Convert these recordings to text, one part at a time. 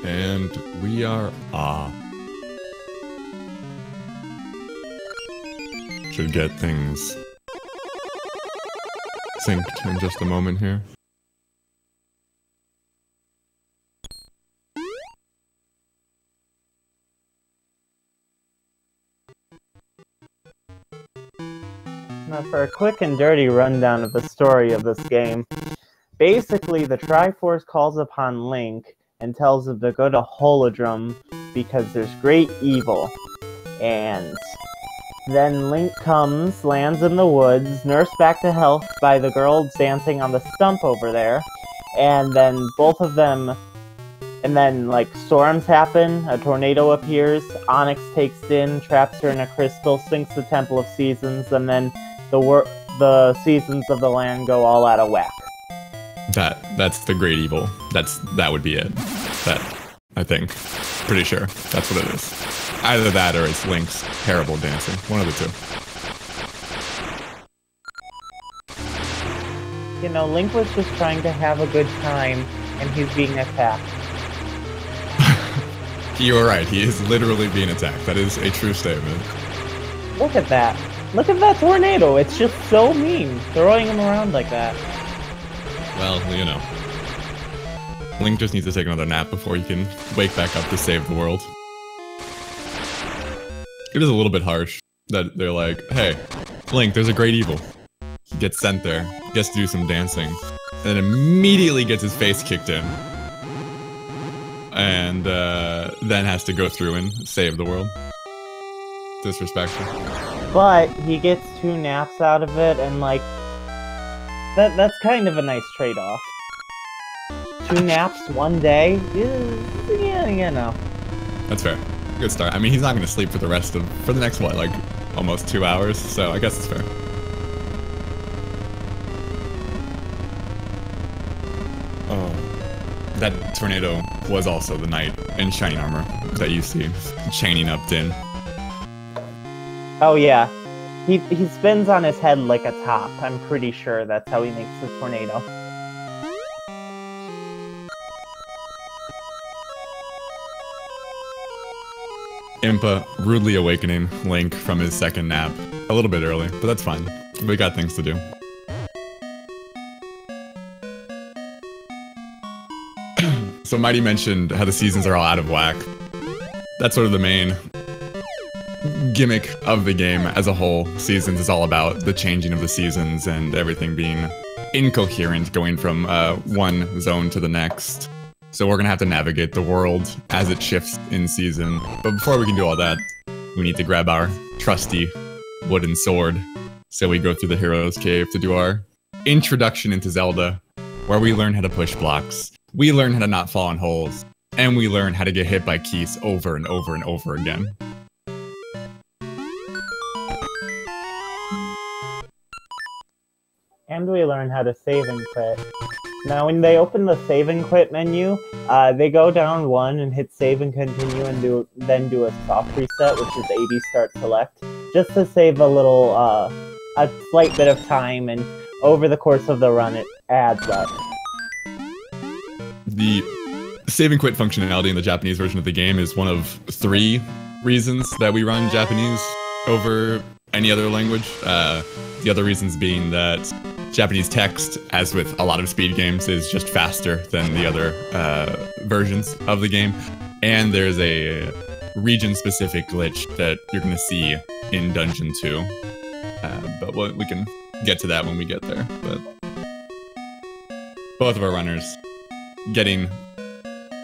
And we are off. Should get things synced in just a moment here. Now for a quick and dirty rundown of the story of this game. Basically, the Triforce calls upon Link and tells him to go to Holodrum because there's great evil. And then Link comes, lands in the woods, nursed back to health by the girl dancing on the stump over there, and then both of them, and then like storms happen, a tornado appears, Onyx takes Din, traps her in a crystal, sinks the Temple of Seasons, and then the seasons of the land go all out of whack. That's the great evil. That would be it. I think. Pretty sure that's what it is. Either that or it's Link's terrible dancing. One of the two. You know, Link was just trying to have a good time, and he's being attacked. You are right. He is literally being attacked. That is a true statement. Look at that. Look at that tornado. It's just so mean, throwing him around like that. Well, you know. Link just needs to take another nap before he can wake back up to save the world. It is a little bit harsh that they're like, hey, Link, there's a great evil. He gets sent there, gets to do some dancing, and then immediately gets his face kicked in. And then has to go through and save the world. Disrespectful. But he gets 2 naps out of it, and like, that's kind of a nice trade-off. 2 naps, 1 day? Yeah, you know. That's fair. Good start. I mean, he's not going to sleep for the next, what, like, almost 2 hours, so I guess it's fair. Oh. That tornado was also the knight in shining armor that you see chaining up Din. Oh yeah. He spins on his head like a top. I'm pretty sure that's how he makes the tornado. Impa rudely awakening Link from his second nap. A little bit early, but that's fine. We got things to do. So Mighty mentioned how the seasons are all out of whack. That's sort of the main gimmick of the game as a whole. Seasons is all about the changing of the seasons and everything being incoherent, going from one zone to the next. So we're gonna have to navigate the world as it shifts in season. But before we can do all that, we need to grab our trusty wooden sword. So we go through the Hero's Cave to do our introduction into Zelda, where we learn how to push blocks, we learn how to not fall in holes, and we learn how to get hit by keys over and over and over again. And we learn how to save and quit. Now, when they open the save and quit menu, they go down 1 and hit save and continue and then do a soft reset, which is 80 start select, just to save a little, a slight bit of time, and over the course of the run, it adds up. The save and quit functionality in the Japanese version of the game is one of 3 reasons that we run Japanese over any other language. The other reasons being that Japanese text, as with a lot of speed games, is just faster than the other versions of the game. And there's a region-specific glitch that you're going to see in Dungeon 2. But we can get to that when we get there. But both of our runners getting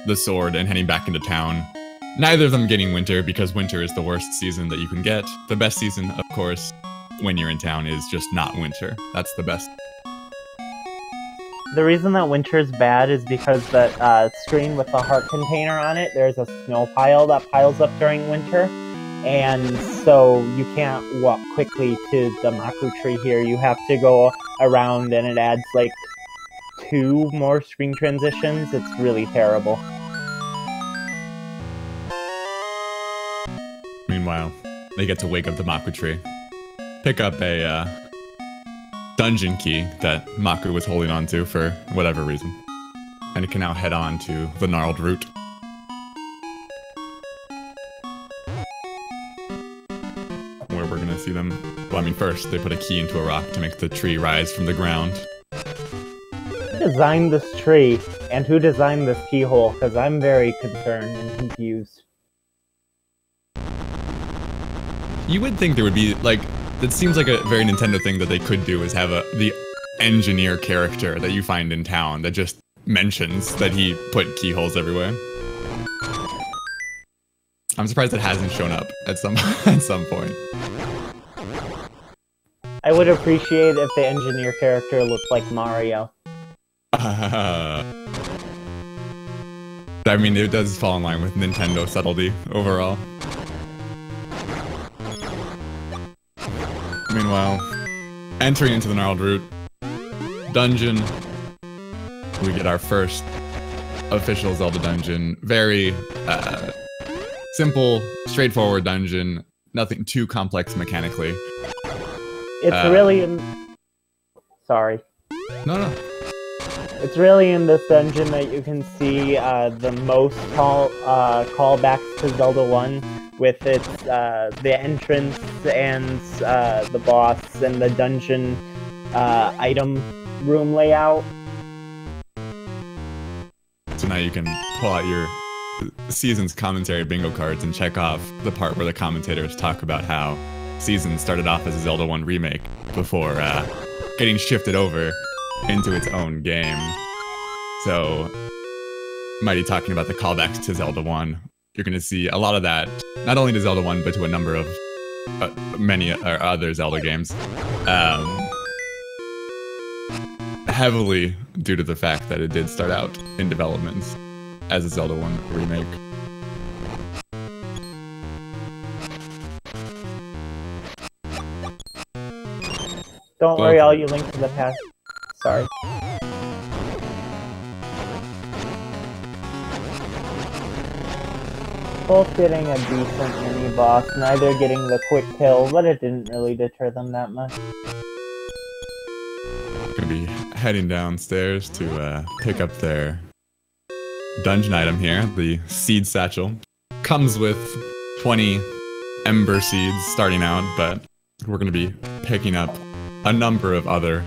the sword and heading back into town. Neither of them getting winter, because winter is the worst season that you can get. The best season, of course, when you're in town, is just not winter. That's the best. The reason that winter's bad is because that screen with the heart container on it, there's a snow pile that piles up during winter, and so you can't walk quickly to the Maku tree here. You have to go around, and it adds like 2 more screen transitions. It's really terrible. Meanwhile, they get to wake up the Maku tree, pick up a dungeon key that Maku was holding on to for whatever reason, and it can now head on to the gnarled route. see them. Well, I mean, first they put a key into a rock to make the tree rise from the ground. Who designed this tree, and who designed this keyhole? Because I'm very concerned and confused. You would think there would be, like, it seems like a very Nintendo thing that they could do is have the engineer character that you find in town that just mentions that he put keyholes everywhere. I'm surprised it hasn't shown up at some point. I would appreciate if the engineer character looked like Mario. I mean, it does fall in line with Nintendo subtlety overall. Meanwhile, entering into the Gnarled Root Dungeon, we get our first official Zelda Dungeon. Very simple, straightforward dungeon. Nothing too complex mechanically. It's really Sorry. No. It's really in this dungeon that you can see the most callbacks to Zelda 1, with its the entrance and the boss and the dungeon item room layout. So now you can pull out your Seasons commentary bingo cards and check off the part where the commentators talk about how Seasons started off as a Zelda 1 remake before getting shifted over into its own game. So, Mighty talking about the callbacks to Zelda 1. You're going to see a lot of that, not only to Zelda 1, but to a number of many other Zelda games. Heavily due to the fact that it did start out in development as a Zelda 1 remake. Don't worry, I'll link to the past. Sorry. Both getting a decent mini-boss, neither getting the quick kill, but it didn't really deter them that much. Gonna be heading downstairs to pick up their dungeon item here, the Seed Satchel. Comes with 20 Ember Seeds starting out, but we're gonna be picking up a number of other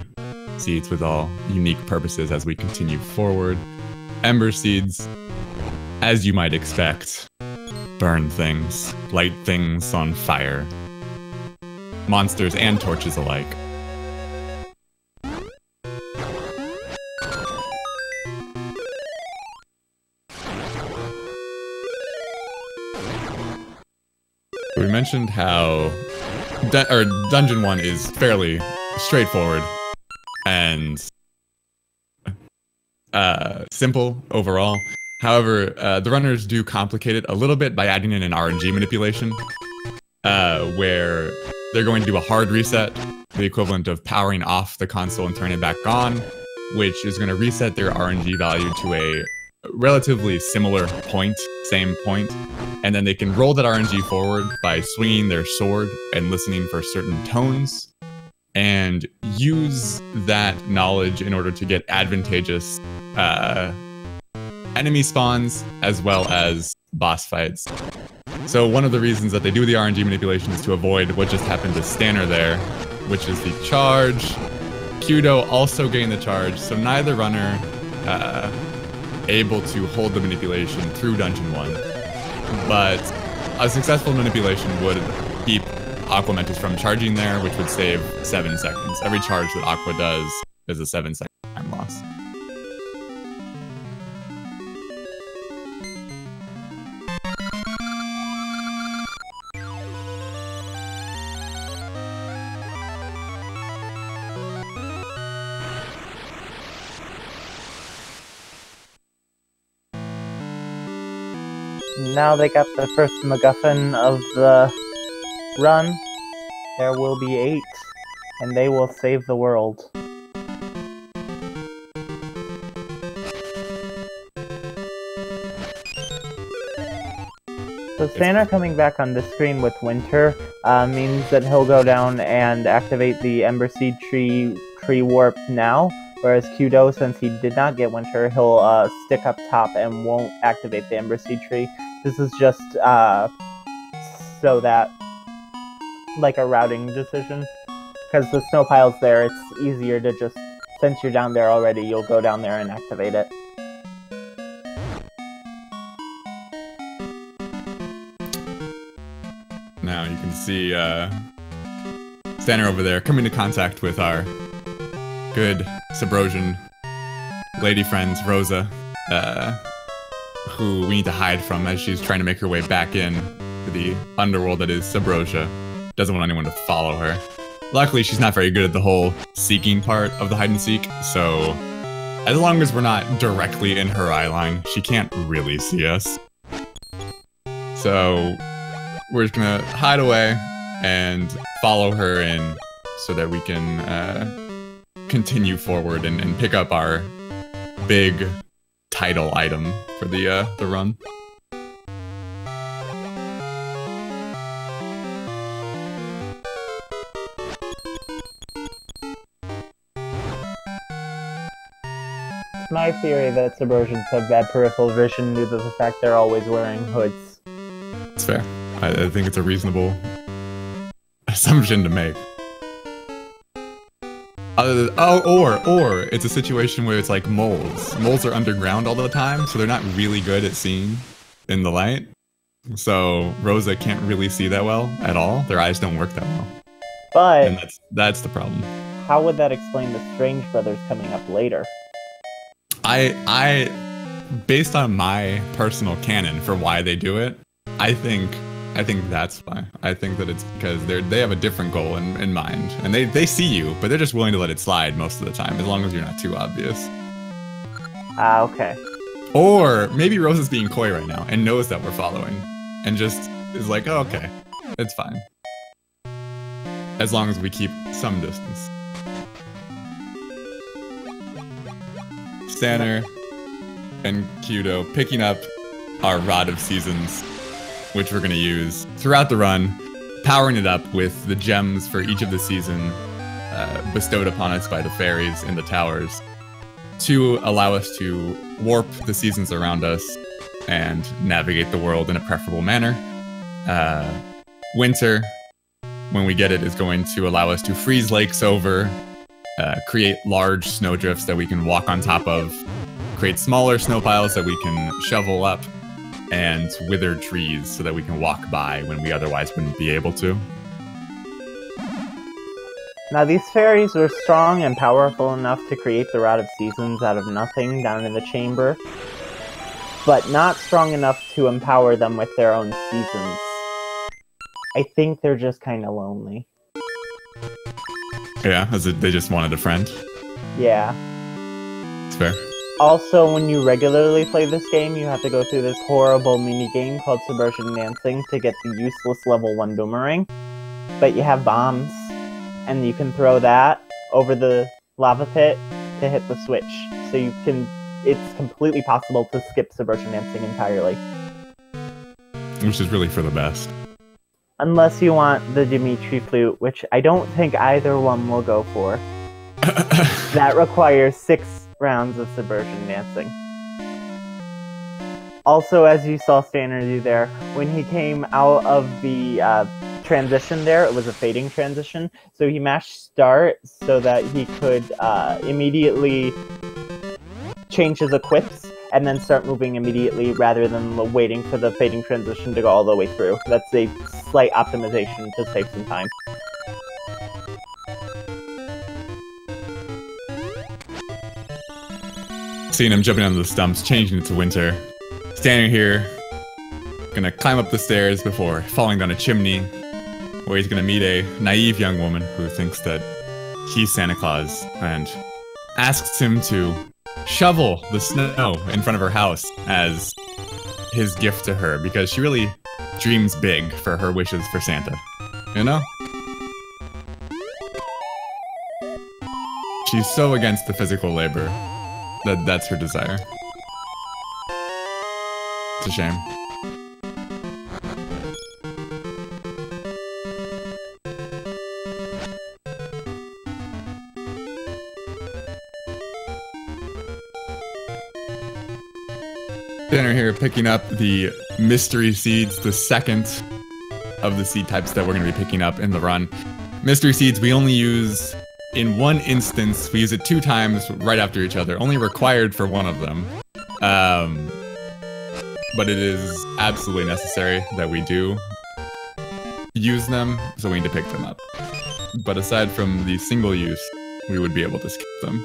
seeds with all unique purposes as we continue forward. Ember Seeds, as you might expect, burn things, light things on fire. Monsters and torches alike. We mentioned how Dungeon 1 is fairly straightforward and simple overall. However, the runners do complicate it a little bit by adding in an RNG manipulation, where they're going to do a hard reset, the equivalent of powering off the console and turning it back on, which is going to reset their RNG value to a relatively similar point, same point, and then they can roll that RNG forward by swinging their sword and listening for certain tones, and use that knowledge in order to get advantageous enemy spawns as well as boss fights. So one of the reasons that they do the RNG manipulation is to avoid what just happened to Stanner there, which is the charge. qdoe also gained the charge, so neither runner able to hold the manipulation through Dungeon 1. But a successful manipulation would keep Aqua Mentis from charging there, which would save 7 seconds. Every charge that Aqua does is a 7-second time loss. Now they got the first MacGuffin of the run. There will be 8, and they will save the world. So Sttaner coming back on this screen with Winter means that he'll go down and activate the Ember Seed tree warp now. Whereas qdoe, since he did not get Winter, he'll stick up top and won't activate the Ember Seed tree. This is just so that like a routing decision. Because the snow pile's there, it's easier to just, since you're down there already, you'll go down there and activate it. Now you can see Stanner over there coming into contact with our good Subrosian lady friends, Rosa, who we need to hide from as she's trying to make her way back in to the underworld that is Subrosia. Doesn't want anyone to follow her. Luckily, she's not very good at the whole seeking part of the hide and seek, so as long as we're not directly in her eye line, she can't really see us. So we're just gonna hide away and follow her in so that we can continue forward and pick up our big title item for the run. It's my theory that Subrosians have bad peripheral vision due to the fact they're always wearing hoods. It's fair. I think it's a reasonable assumption to make. Or it's a situation where it's like moles. Moles are underground all the time, so they're not really good at seeing in the light. So Rosa can't really see that well at all. Their eyes don't work that well. But And that's the problem. how would that explain the Strange Brothers coming up later? I based on my personal canon for why they do it, I think that's why. I think that it's because they have a different goal in mind. And they see you, but they're just willing to let it slide most of the time, as long as you're not too obvious. Ah, okay. Or maybe Rose is being coy right now and knows that we're following. And just is like, oh, okay, it's fine. As long as we keep some distance. Stanner and qdoe picking up our Rod of Seasons, which we're going to use throughout the run, powering it up with the gems for each of the season bestowed upon us by the fairies in the towers to allow us to warp the seasons around us and navigate the world in a preferable manner. Winter, when we get it, is going to allow us to freeze lakes over, create large snowdrifts that we can walk on top of, create smaller snow piles that we can shovel up, and withered trees so that we can walk by when we otherwise wouldn't be able to. Now, these fairies were strong and powerful enough to create the Rod of Seasons out of nothing down in the chamber, but not strong enough to empower them with their own seasons. I think they're just kind of lonely. Yeah, they just wanted a friend. Yeah. It's fair. Also, when you regularly play this game, you have to go through this horrible mini-game called Subversion Dancing to get the useless level 1 boomerang. But you have bombs, and you can throw that over the lava pit to hit the switch. So you can... it's completely possible to skip Subversion Dancing entirely. Which is really for the best. Unless you want the Dimitri Flute, which I don't think either one will go for. That requires 6 rounds of Subversion Dancing. Also, as you saw Stanner do there, when he came out of the transition there, it was a fading transition, so he mashed start so that he could immediately change his equips and then start moving immediately rather than waiting for the fading transition to go all the way through. That's a slight optimization to save some time. Seeing him jumping onto the stumps, changing it to winter. Standing here, gonna climb up the stairs before falling down a chimney, where he's gonna meet a naive young woman who thinks that he's Santa Claus and asks him to shovel the snow in front of her house as his gift to her, because she really dreams big for her wishes for Santa. You know? She's so against the physical labor that that's her desire. It's a shame. Dinner here picking up the mystery seeds, the second of the seed types that we're going to be picking up in the run. Mystery seeds we only use in one instance. We use it 2 times right after each other, only required for one of them. But it is absolutely necessary that we do use them, so we need to pick them up. But aside from the single use, we would be able to skip them.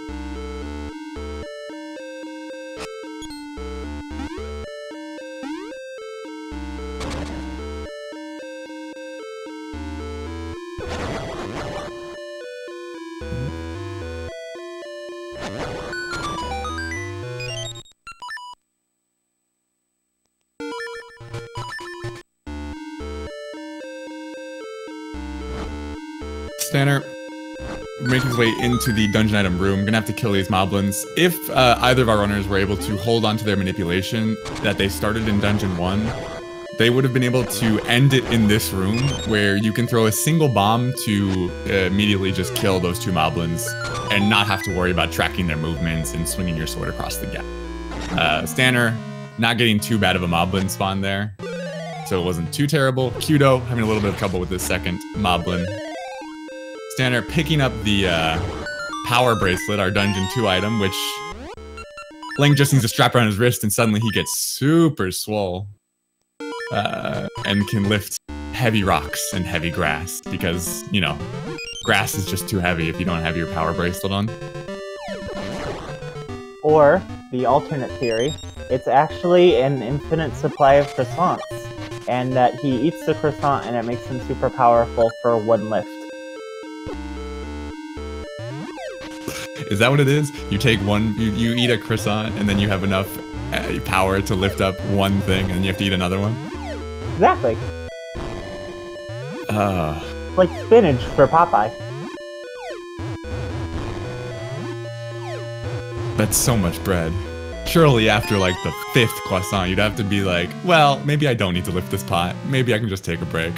Stanner makes his way into the dungeon item room. Gonna have to kill these moblins. If either of our runners were able to hold on to their manipulation that they started in Dungeon 1, they would have been able to end it in this room, where you can throw a single bomb to immediately just kill those 2 moblins and not have to worry about tracking their movements and swinging your sword across the gap. Stanner not getting too bad of a moblin spawn there, so it wasn't too terrible. qdoe having a little bit of trouble with this second moblin. Stanner picking up the power bracelet, our Dungeon 2 item, which Link just needs to strap around his wrist and suddenly he gets super swole. And can lift heavy rocks and heavy grass because, you know, grass is just too heavy if you don't have your power bracelet on. Or, the alternate theory, it's actually an infinite supply of croissants, and that he eats the croissant and it makes him super powerful for 1 lift. Is that what it is? You take one, you eat a croissant, and then you have enough power to lift up 1 thing, and you have to eat another one? Exactly. Like spinach for Popeye. That's so much bread. Surely after like the 5th croissant, you'd have to be like, well, maybe I don't need to lift this pot. Maybe I can just take a break.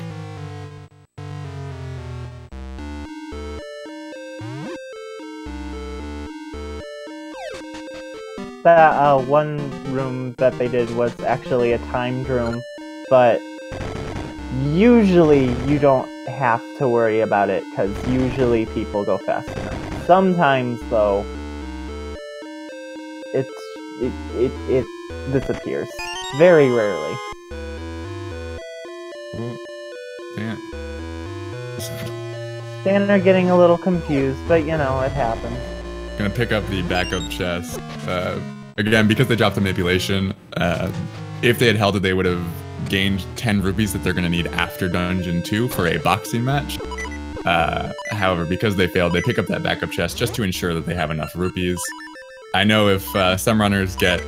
That one room that they did was actually a timed room, but usually you don't have to worry about it, because usually people go fast enough. Sometimes, though, it disappears. Very rarely. Yeah. Stanner getting a little confused, but you know, it happens. Gonna pick up the backup chest. Again, because they dropped the manipulation, if they had held it, they would have gained 10 rupees that they're gonna need after Dungeon 2 for a boxing match. However, because they failed, they pick up that backup chest just to ensure that they have enough rupees. I know if some runners get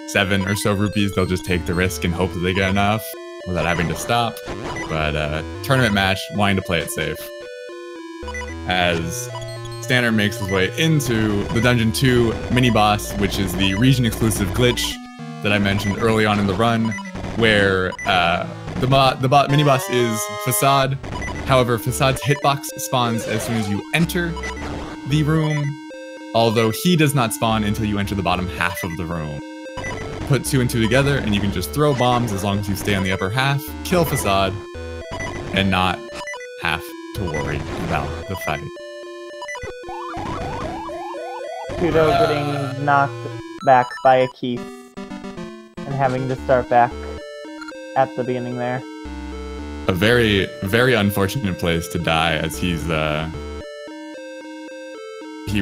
7 or so rupees, they'll just take the risk and hope that they get enough without having to stop. But tournament match, wanting to play it safe. As Stanner makes his way into the Dungeon 2 mini-boss, which is the region-exclusive glitch that I mentioned early on in the run, where the mini-boss is Facade. However, Facade's hitbox spawns as soon as you enter the room, although he does not spawn until you enter the bottom half of the room. Put 2 and 2 together, and you can just throw bombs as long as you stay on the upper half, kill Facade, and not have to worry about the fight. qdoe getting knocked back by a Keith and having to start back at the beginning there. A very, very unfortunate place to die, as he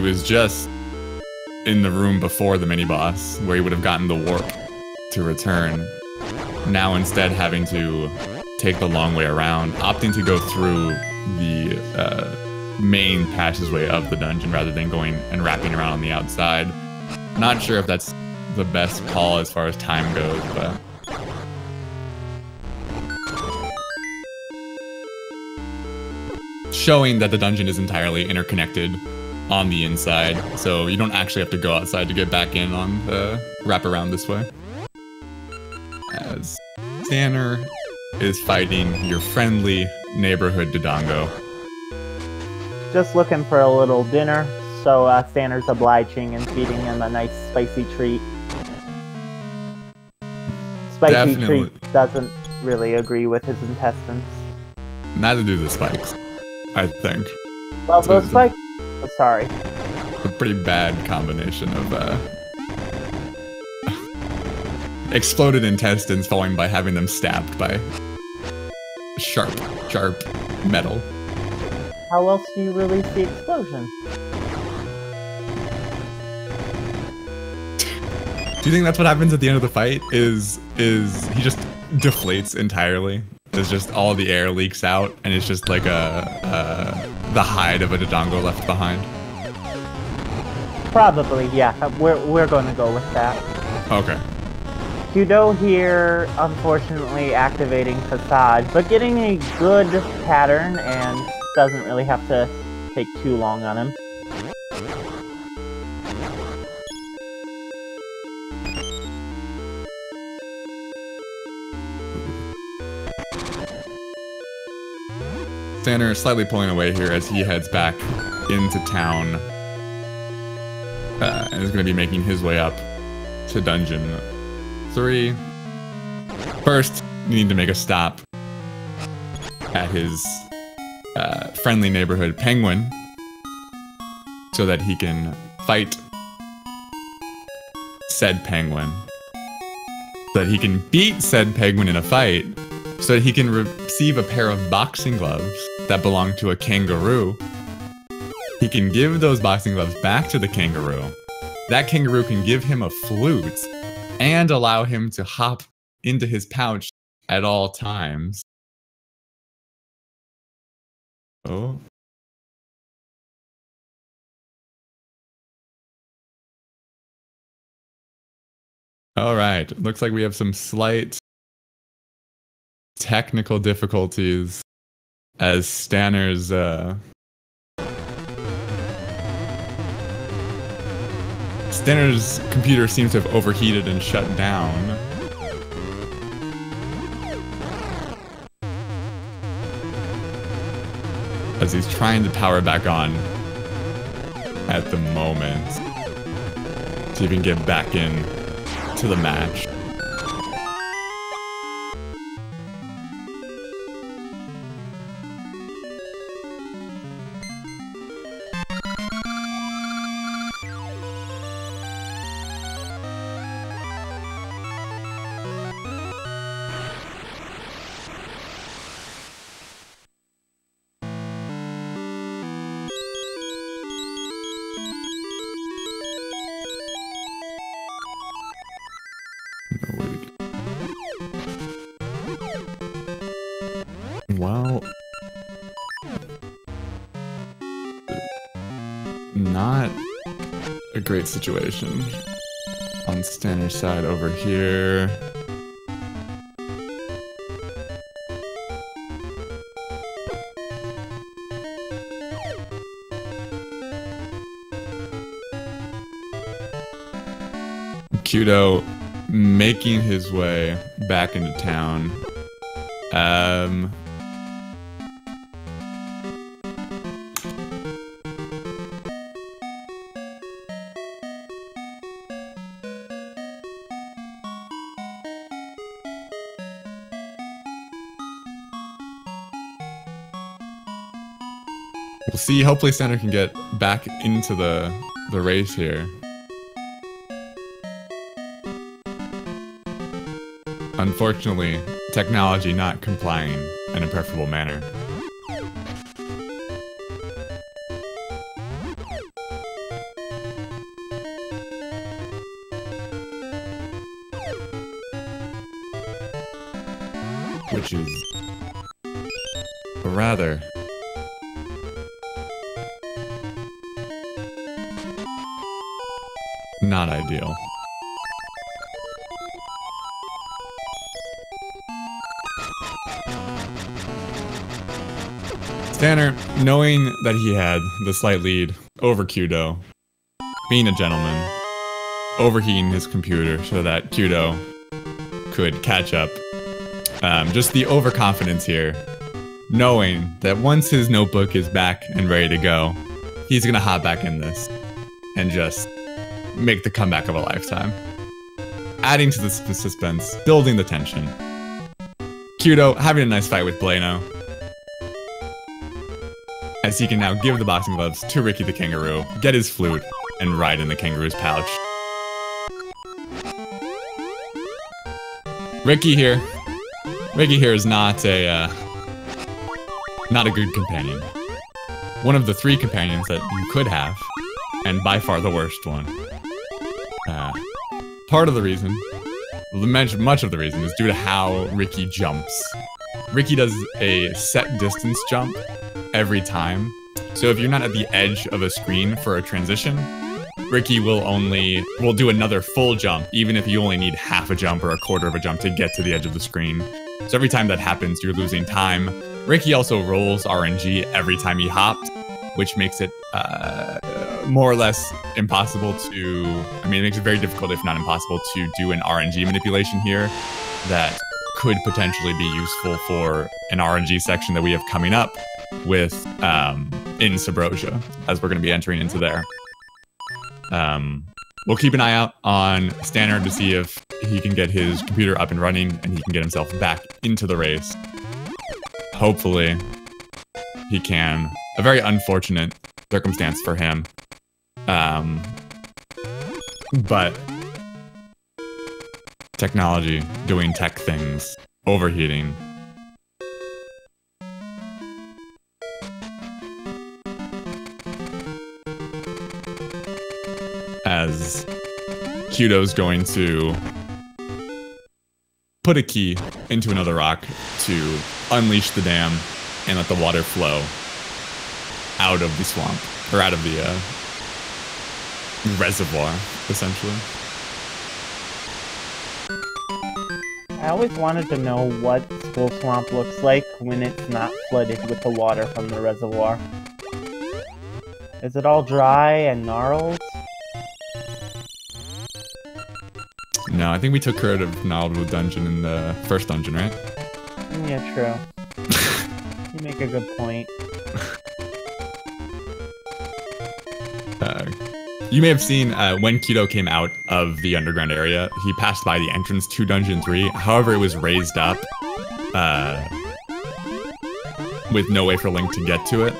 was just in the room before the mini-boss, where he would have gotten the warp to return. Now instead having to take the long way around, opting to go through the main passageway of the dungeon rather than going and wrapping around on the outside. Not sure if that's the best call as far as time goes, but showing that the dungeon is entirely interconnected on the inside, so you don't actually have to go outside to get back in on the wrap around this way. As Stanner is fighting your friendly neighborhood Dodongo. Just looking for a little dinner, so Stanner's obliging and feeding him a nice spicy treat. Spicy treat doesn't really agree with his intestines. Neither do the spikes, I think. Well, those spikes... Sorry. A pretty bad combination of exploded intestines falling by having them stabbed by sharp metal. How else do you release the explosion? Do you think that's what happens at the end of the fight? Is he just deflates entirely? There's just all the air leaks out, and it's just like the hide of a Dodongo left behind. Probably, yeah. We're going to go with that. Okay. qdoe here, unfortunately, activating Facade, but getting a good pattern and doesn't really have to take too long on him. Sttaner slightly pulling away here as he heads back into town and is going to be making his way up to Dungeon 3. First, you need to make a stop at his friendly neighborhood Penguin so that he can fight said Penguin. So that he can beat said Penguin in a fight, so that he can receive a pair of boxing gloves that belong to a kangaroo. He can give those boxing gloves back to the kangaroo. That kangaroo can give him a flute and allow him to hop into his pouch at all times. Oh. All right, looks like we have some slight technical difficulties as Stanner's Stanner's computer seems to have overheated and shut down. As he's trying to power back on at the moment. So he can get back in to the match. Well, not a great situation on Stanner's side over here. qdoe making his way back into town. We'll see. Hopefully Sttaner can get back into the race here. Unfortunately, technology not complying in a preferable manner. Which is rather not ideal. Sttaner, knowing that he had the slight lead over qdoe, being a gentleman, overheating his computer so that qdoe could catch up. Just the overconfidence here, knowing that once his notebook is back and ready to go, he's gonna hop back in this and just make the comeback of a lifetime. Adding to the suspense, building the tension. qdoe having a nice fight with Blano. as he can now give the boxing gloves to Ricky the kangaroo, get his flute, and ride in the kangaroo's pouch. Ricky here is not a good companion. One of the 3 companions that you could have, and by far the worst one. Part of the reason, much of the reason, is due to how Ricky jumps. Ricky does a set distance jump every time. So if you're not at the edge of a screen for a transition, Ricky will do another full jump, even if you only need half a jump or a quarter of a jump to get to the edge of the screen. So every time that happens, you're losing time. Ricky also rolls RNG every time he hopped, which makes it more or less impossible to, it makes it very difficult, if not impossible, to do an RNG manipulation here that could potentially be useful for an RNG section that we have coming up with in Subrosia, as we're going to be entering into there. We'll keep an eye out on Stanner to see if he can get his computer up and running and he can get himself back into the race. Hopefully, he can. A very unfortunate circumstance for him. But technology, doing tech things, overheating. As qdoe's going to put a key into another rock to unleash the dam and let the water flow out of the swamp, or out of the reservoir, essentially. I always wanted to know what Skull Swamp looks like when it's not flooded with the water from the reservoir. Is it all dry and gnarled? No, I think we took care of Untitled Dungeon in the first dungeon, right? Yeah, true. You make a good point. You may have seen when qdoe came out of the underground area, he passed by the entrance to Dungeon 3. However, it was raised up with no way for Link to get to it.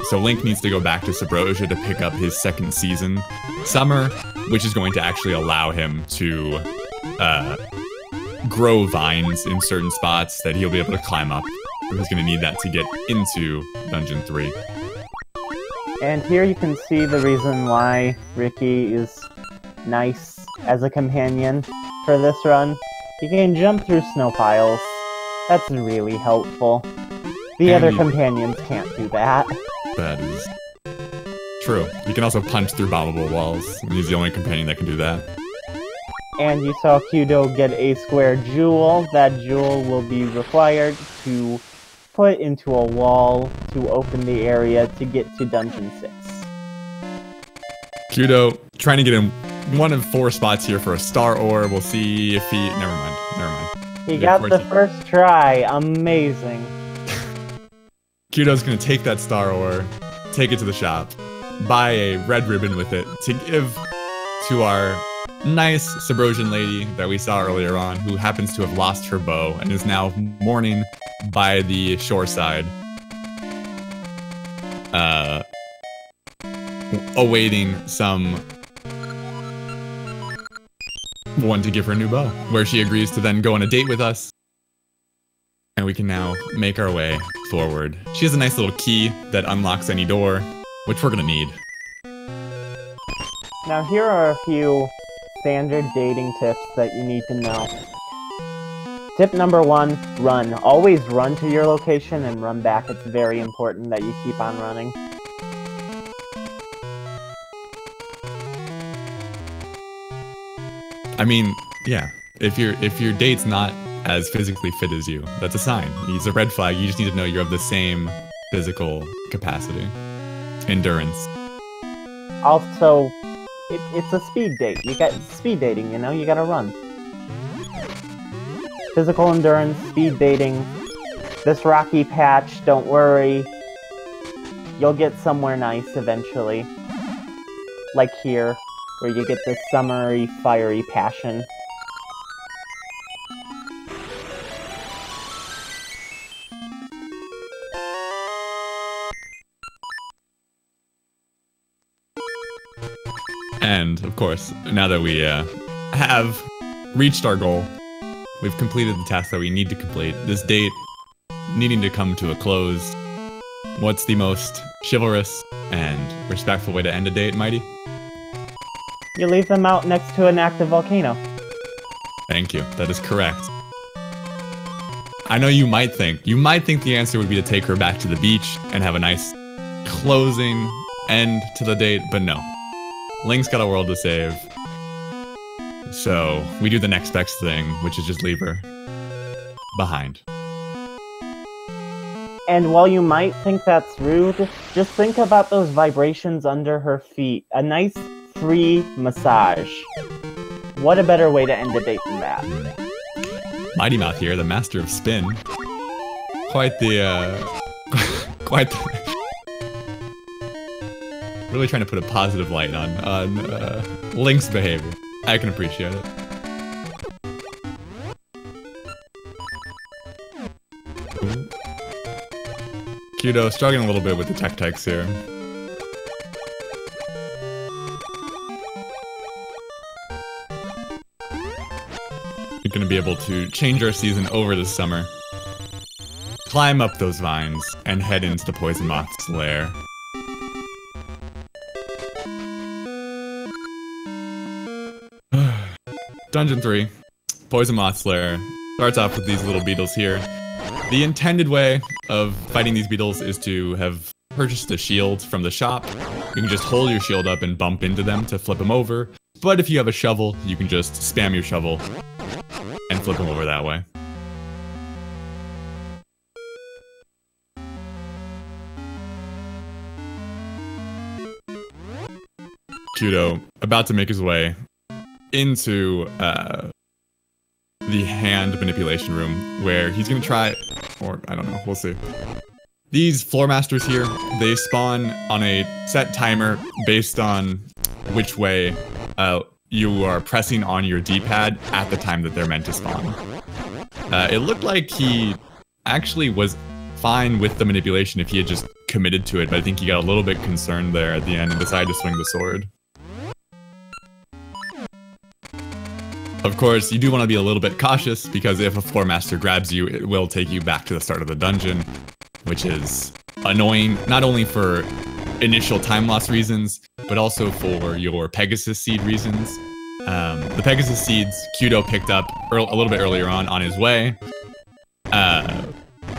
So Link needs to go back to Subrosia to pick up his second season, Summer, which is going to actually allow him to grow vines in certain spots that he'll be able to climb up. He's going to need that to get into Dungeon 3. And here you can see the reason why Ricky is nice as a companion for this run. You can jump through snow piles. That's really helpful. The other companions can't do that. That is true. You can also punch through bombable walls, and he's the only companion that can do that. And you saw qdoe get a square jewel. That jewel will be required to put into a wall to open the area to get to Dungeon 6. qdoe trying to get in one of 4 spots here for a star ore. We'll see if he... Never mind. He got the first try. Amazing. qdoe's gonna take that star ore, take it to the shop, buy a red ribbon with it to give to our nice Subrosian lady that we saw earlier on, who happens to have lost her bow and is now mourning by the shore side, awaiting someone to give her a new bow, where she agrees to then go on a date with us, and we can now make our way forward. She has a nice little key that unlocks any door, which we're gonna need. Now here are a few standard dating tips that you need to know. Tip number 1, run. Always run to your location and run back. It's very important that you keep on running. I mean, yeah. If your date's not as physically fit as you, that's a sign. It's a red flag. You just need to know you're of the same physical capacity. Endurance. Also, it's a speed date. You got speed dating, you know? You gotta run. Physical endurance, speed dating. This rocky patch, don't worry. You'll get somewhere nice eventually. Like here, where you get this summery, fiery passion. And, of course, now that we have reached our goal, we've completed the task that we need to complete, this date needing to come to a close, what's the most chivalrous and respectful way to end a date, Mighty? You leave them out next to an active volcano. Thank you. That is correct. I know you might think the answer would be to take her back to the beach and have a nice closing end to the date, but no. Link's got a world to save. So we do the next best thing, which is just leave her behind. And while you might think that's rude, just think about those vibrations under her feet. A nice free massage. What a better way to end a date than that? Mighty Mouth here, the master of spin. Quite the really trying to put a positive light on Link's behavior. I can appreciate it. Ooh. qdoe struggling a little bit with the tech here. We're going to be able to change our season over this summer, climb up those vines, and head into the poison moth's lair. Dungeon 3, Poison Moth's Lair, starts off with these little beetles here. The intended way of fighting these beetles is to have purchased a shield from the shop. You can just hold your shield up and bump into them to flip them over. But if you have a shovel, you can just spam your shovel and flip them over that way. qdoe about to make his way into the hand manipulation room, where he's gonna try, or I don't know, we'll see. These floor masters here, they spawn on a set timer based on which way you are pressing on your D-pad at the time that they're meant to spawn. It looked like he actually was fine with the manipulation if he had just committed to it, but I think he got a little bit concerned there at the end and decided to swing the sword. Of course, you do want to be a little bit cautious, because if a floor master grabs you, it will take you back to the start of the dungeon, which is annoying, not only for initial time loss reasons, but also for your Pegasus Seed reasons. The Pegasus Seeds qdoe picked up a little bit earlier on his way,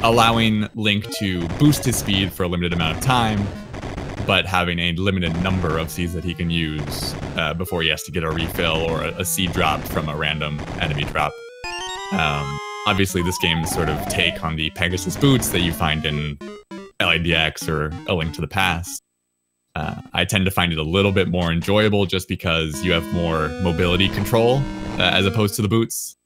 allowing Link to boost his speed for a limited amount of time, but having a limited number of seeds that he can use before he has to get a refill or a seed drop from a random enemy drop. Obviously, this game's sort of take on the Pegasus boots that you find in LADX or A Link to the Past. I tend to find it a little bit more enjoyable just because you have more mobility control as opposed to the boots.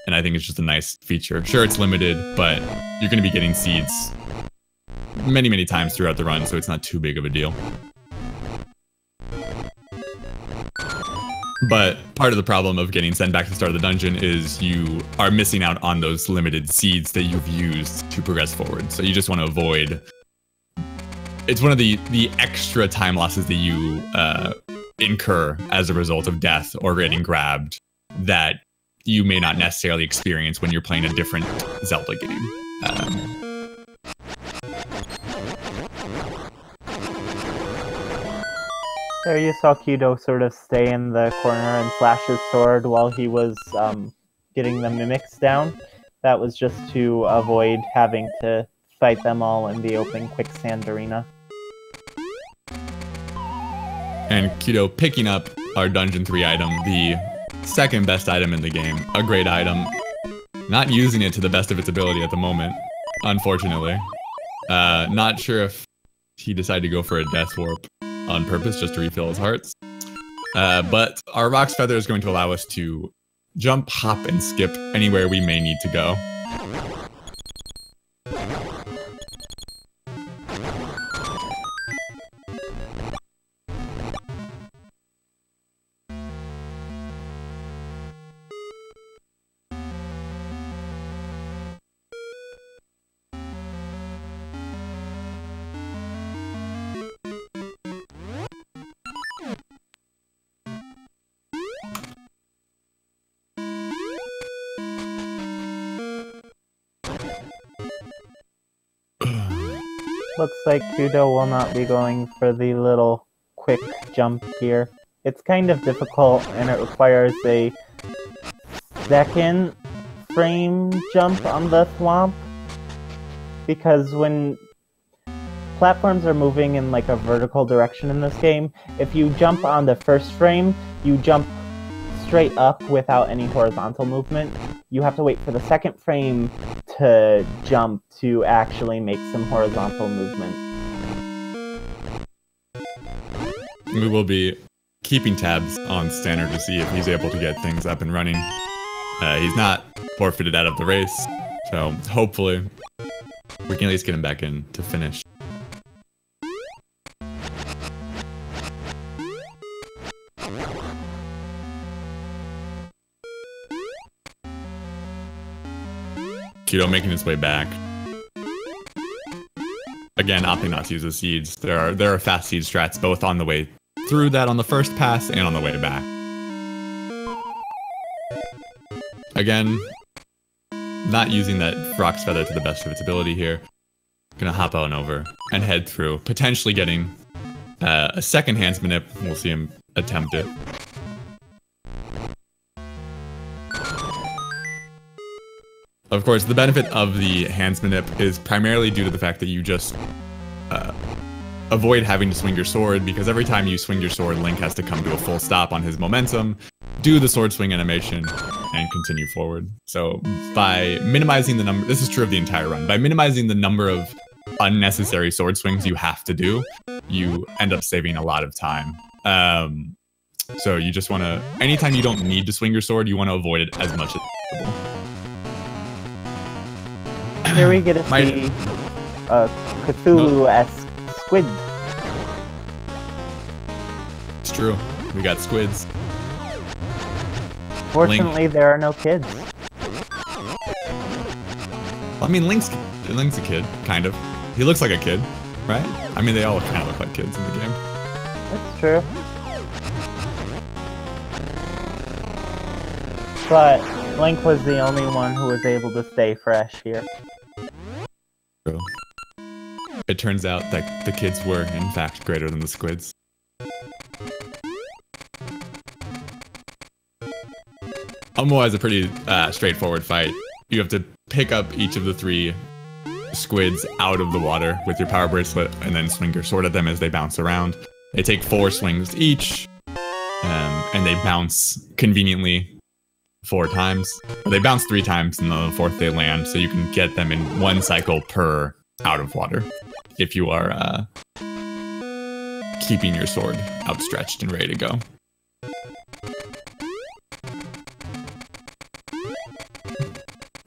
And I think it's just a nice feature. Sure, it's limited, but you're going to be getting seeds many times throughout the run, so it's not too big of a deal. But part of the problem of getting sent back to the start of the dungeon is you are missing out on those limited seeds that you've used to progress forward. So you just want to avoid... It's one of the extra time losses that you incur as a result of death or getting grabbed that you may not necessarily experience when you're playing a different Zelda game. There you saw qdoe sort of stay in the corner and slash his sword while he was getting the mimics down. That was just to avoid having to fight them all in the open quicksand arena. And qdoe picking up our Dungeon 3 item, the second best item in the game. A great item. Not using it to the best of its ability at the moment, unfortunately. Not sure if he decided to go for a Death Warp on purpose just to refill his hearts. But our Rock's Feather is going to allow us to jump, hop, and skip anywhere we may need to go. Looks like qdoe will not be going for the little quick jump here. It's kind of difficult and it requires a second frame jump on the thwomp, because when platforms are moving in like a vertical direction in this game, if you jump on the first frame, you jump straight up without any horizontal movement. You have to wait for the second frame to jump to actually make some horizontal movement. We will be keeping tabs on Stanner to see if he's able to get things up and running. He's not forfeited out of the race, so hopefully we can at least get him back in to finish. qdoe making his way back. Again, opting not to use the seeds. There are fast seed strats both on the way through that on the first pass and on the way back. Again, not using that Frog's Feather to the best of its ability here. Gonna hop on over and head through, potentially getting a second hands manip. We'll see him attempt it. Of course, the benefit of the hands manip is primarily due to the fact that you just avoid having to swing your sword, because every time you swing your sword, Link has to come to a full stop on his momentum, do the sword swing animation, and continue forward. So by minimizing the number, this is true of the entire run, by minimizing the number of unnecessary sword swings you have to do, you end up saving a lot of time. So you just want to, anytime you don't need to swing your sword, you want to avoid it as much as possible. Here we get to see a Cthulhu-esque squid. It's true. We got squids. Fortunately, Link. there are no kids. I mean, Link's a kid, kind of. He looks like a kid, right? I mean, they all kind of look like kids in the game. That's true. But Link was the only one who was able to stay fresh here. True. It turns out that the kids were, in fact, greater than the squids. Otherwise, a pretty straightforward fight. You have to pick up each of the 3 squids out of the water with your power bracelet, and then swing your sword at them as they bounce around. They take 4 swings each, and they bounce conveniently 4 times. Or they bounce 3 times, and on the 4th they land, so you can get them in 1 cycle per out of water, if you are keeping your sword outstretched and ready to go.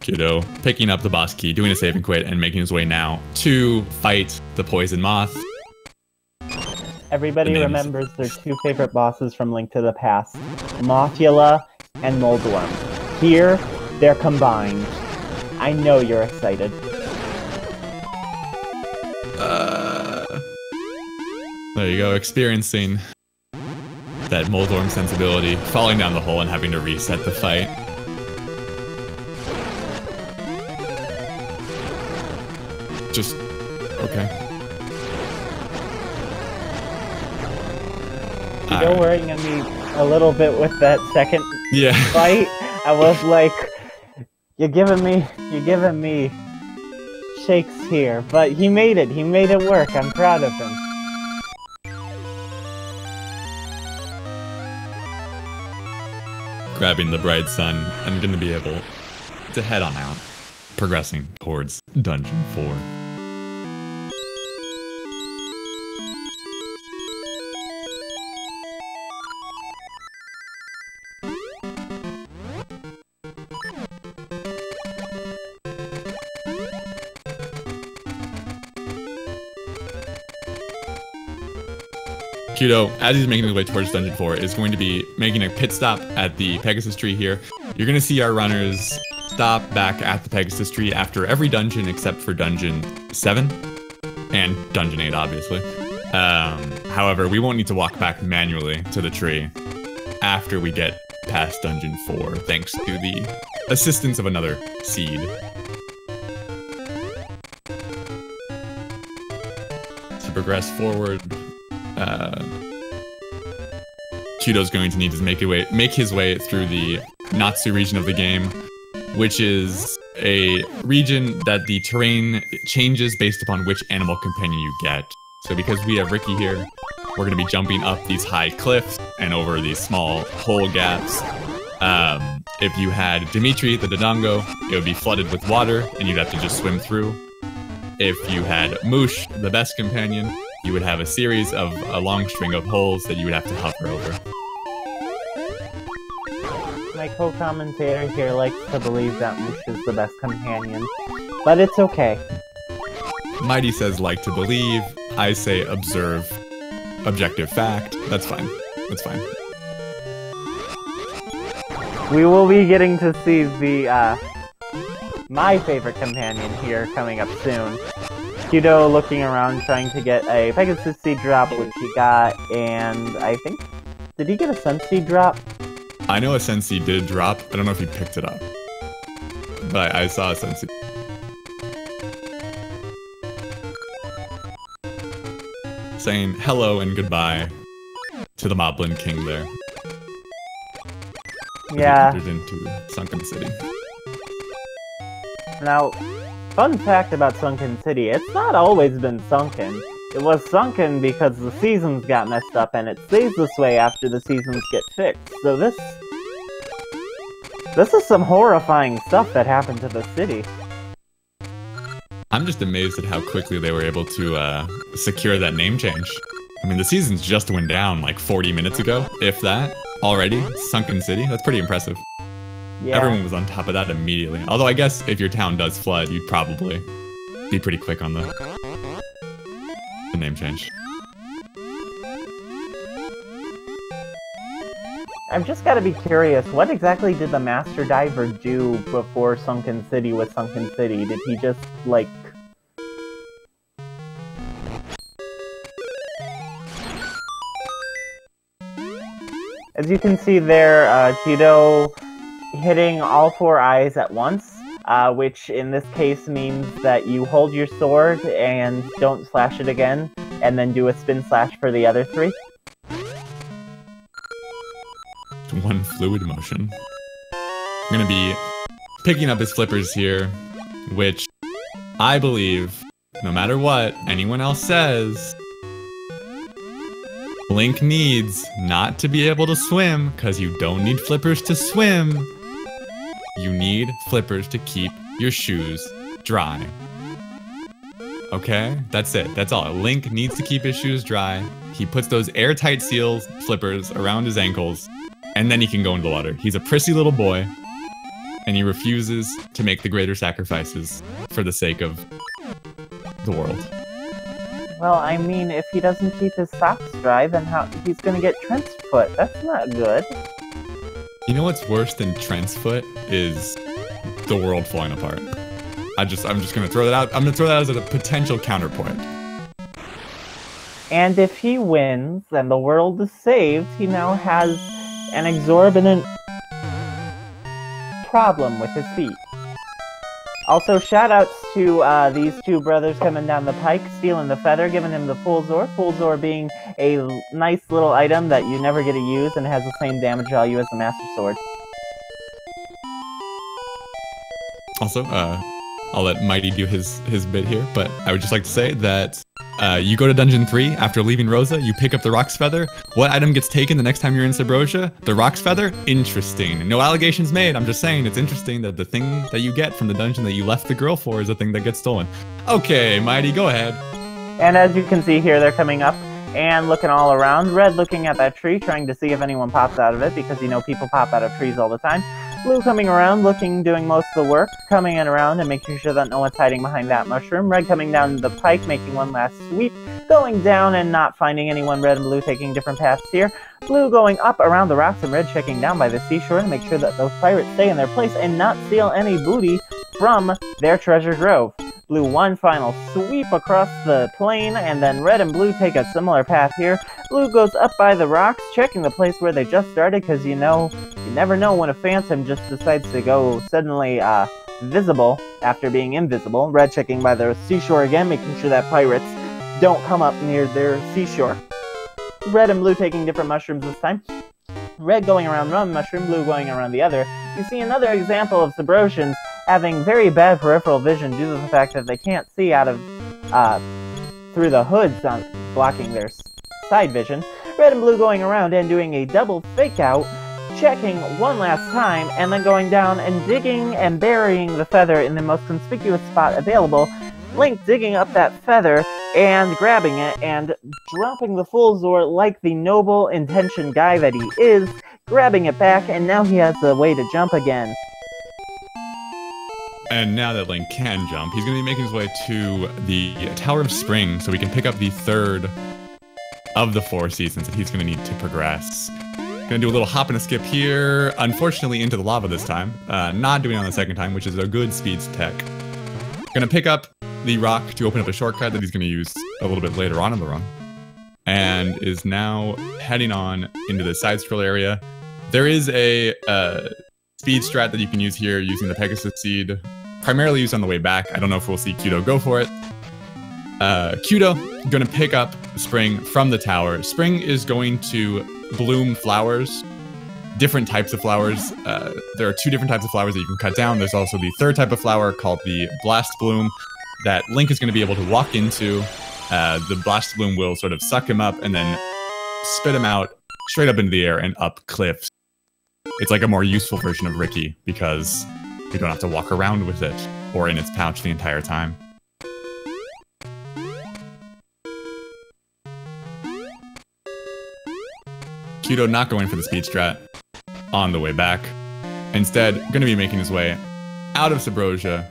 qdoe picking up the boss key, doing a save and quit, and making his way now to fight the poison moth. Everybody remembers their 2 favorite bosses from Link to the Past, Mothula and Moldworm. Here, they're combined. I know you're excited. There you go, experiencing that Moldworm sensibility, falling down the hole and having to reset the fight. Just, okay. You're worrying on me a little bit with that second fight. I was like, you're giving me shakes here, but he made it work. I'm proud of him. Grabbing the bright sun, I'm gonna be able to head on out, progressing towards Dungeon 4. qdoe, as he's making his way towards Dungeon 4, is going to be making a pit stop at the Pegasus Tree here. You're going to see our runners stop back at the Pegasus Tree after every dungeon except for Dungeon 7 and Dungeon 8, obviously. However, we won't need to walk back manually to the tree after we get past Dungeon 4, thanks to the assistance of another seed. progress forward, qdoe's going to need to make his way through the Natsu region of the game, which is a region that the terrain changes based upon which animal companion you get. So because we have Ricky here, we're going to be jumping up these high cliffs and over these small hole gaps. If you had Dimitri, the Dodongo, it would be flooded with water and you'd have to just swim through. If you had Moosh, the best companion, you would have a series of a long string of holes that you would have to hover over. My co-commentator here likes to believe that Moosh is the best companion, but it's okay. Mighty says like to believe, I say observe. Objective fact, that's fine. That's fine. We will be getting to see the, my favorite companion here coming up soon. qdoe looking around trying to get a Pegasus Seed drop, which he got, and I think... Did he get a Sense Seed drop? I know a Sense Seed did drop, I don't know if he picked it up. But I saw a Sense Seed. Saying hello and goodbye to the Moblin King there. Yeah. He entered into Sunken City. Now, fun fact about Sunken City, it's not always been sunken. It was sunken because the seasons got messed up, and it stays this way after the seasons get fixed. So this is some horrifying stuff that happened to the city. I'm just amazed at how quickly they were able to secure that name change. I mean, the seasons just went down like 40 minutes ago, if that, already. Sunken City, that's pretty impressive. Yeah. Everyone was on top of that immediately. Although I guess if your town does flood, you'd probably be pretty quick on the name change. I've just got to be curious, what exactly did the Master Diver do before Sunken City was Sunken City? Did he just, like... As you can see there, qdoe hitting all 4 eyes at once, which in this case means that you hold your sword and don't slash it again, and then do a spin slash for the other 3. One fluid motion. I'm gonna be picking up his flippers here, which I believe, no matter what anyone else says, Link needs not to be able to swim, because you don't need flippers to swim. You need flippers to keep your shoes dry. Okay? That's it. That's all. Link needs to keep his shoes dry. He puts those airtight seals, flippers, around his ankles, and then he can go into the water. He's a prissy little boy, and he refuses to make the greater sacrifices for the sake of the world. Well, I mean, if he doesn't keep his socks dry, then he's gonna get Trent's foot. That's not good. You know what's worse than Trent's foot is the world falling apart. I'm just gonna throw that out. I'm gonna throw that as a potential counterpoint. And if he wins and the world is saved, he now has an exorbitant problem with his feet. Also, shoutouts to these 2 brothers coming down the pike, stealing the feather, giving him the Full Zor. Full Zor being a nice little item that you never get to use and has the same damage value as the Master Sword. Also, I'll let Mighty do his bit here, but I would just like to say that you go to Dungeon 3 after leaving Rosa, you pick up the Rock's Feather. What item gets taken the next time you're in Subrosia? The Rock's Feather? Interesting. No allegations made, I'm just saying it's interesting that the thing that you get from the dungeon that you left the girl for is the thing that gets stolen. Okay, Mighty, go ahead. And as you can see here, they're coming up and looking all around. Red looking at that tree, trying to see if anyone pops out of it, because you know people pop out of trees all the time. Blue coming around, doing most of the work, coming in around and making sure that no one's hiding behind that mushroom. Red coming down the pike, making one last sweep, going down and not finding anyone. Red and blue taking different paths here. Blue going up around the rocks, and red checking down by the seashore to make sure that those pirates stay in their place and not steal any booty from their treasure grove. Blue one final sweep across the plain, and then red and blue take a similar path here. Blue goes up by the rocks, checking the place where they just started, because you know, you never know when a phantom just decides to go suddenly visible after being invisible. Red checking by the seashore again, making sure that pirates don't come up near their seashore. Red and blue taking different mushrooms this time. Red going around one mushroom, blue going around the other. You see another example of Subrosians having very bad peripheral vision due to the fact that they can't see out of through the hoods blocking their side vision. Red and blue going around and doing a double fake out, checking one last time, and then going down and digging and burying the feather in the most conspicuous spot available. Link digging up that feather and grabbing it and dropping the full Zor like the noble intentioned guy that he is, grabbing it back, and now he has a way to jump again. And now that Link can jump, he's going to be making his way to the Tower of Spring so we can pick up the third of the 4 seasons that he's going to need to progress. Gonna do a little hop and a skip here, unfortunately into the lava this time. Not doing it on the second time, which is a good speeds tech. Gonna pick up the rock to open up a shortcut that he's gonna use a little bit later on in the run. And is now heading on into the side scroll area. There is a speed strat that you can use here using the Pegasus Seed, primarily used on the way back. I don't know if we'll see qdoe go for it. qdoe, gonna pick up Spring from the tower. Spring is going to bloom flowers, different types of flowers. There are 2 different types of flowers that you can cut down. There's also the 3rd type of flower called the Blast Bloom that Link is going to be able to walk into. The Blast Bloom will sort of suck him up and then spit him out straight up into the air and up cliffs. It's like a more useful version of Ricky because you don't have to walk around with it or in its pouch the entire time. qdoe not going for the speed strat on the way back. Instead, going to be making his way out of Subrosia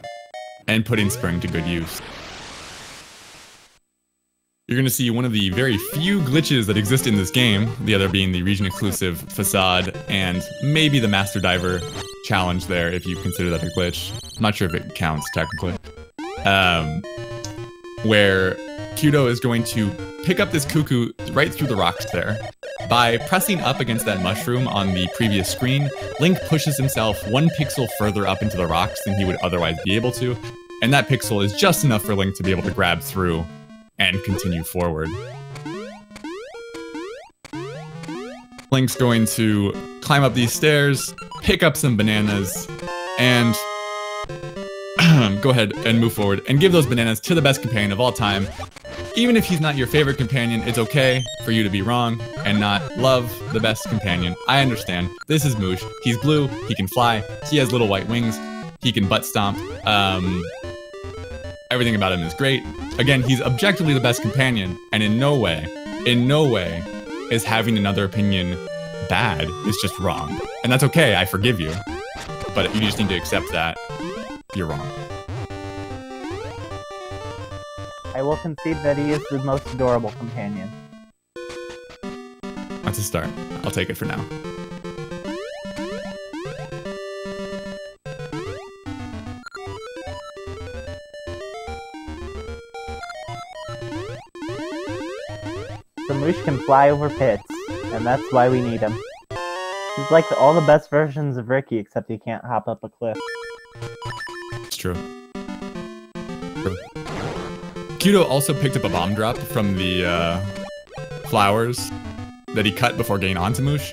and putting Spring to good use. You're going to see one of the very few glitches that exist in this game, the other being the region-exclusive Facade and maybe the Master Diver challenge there, if you consider that a glitch. I'm not sure if it counts, technically. Where qdoe is going to pick up this cuckoo right through the rocks there. By pressing up against that mushroom on the previous screen, Link pushes himself 1 pixel further up into the rocks than he would otherwise be able to, and that pixel is just enough for Link to be able to grab through and continue forward. Link's going to climb up these stairs, pick up some bananas, and go ahead and move forward and give those bananas to the best companion of all time. Even if he's not your favorite companion, it's okay for you to be wrong and not love the best companion. I understand. This is Moosh. He's blue, he can fly, he has little white wings, he can butt stomp. Everything about him is great. Again, he's objectively the best companion, and in no way is having another opinion bad. It's just wrong. And that's okay, I forgive you. But you just need to accept that you're wrong. I will concede that he is the most adorable companion. That's a start. I'll take it for now. The Moosh can fly over pits, and that's why we need him. He's like all the best versions of Ricky, except he can't hop up a cliff. It's true. qdoe also picked up a bomb drop from the flowers that he cut before getting onto Moosh,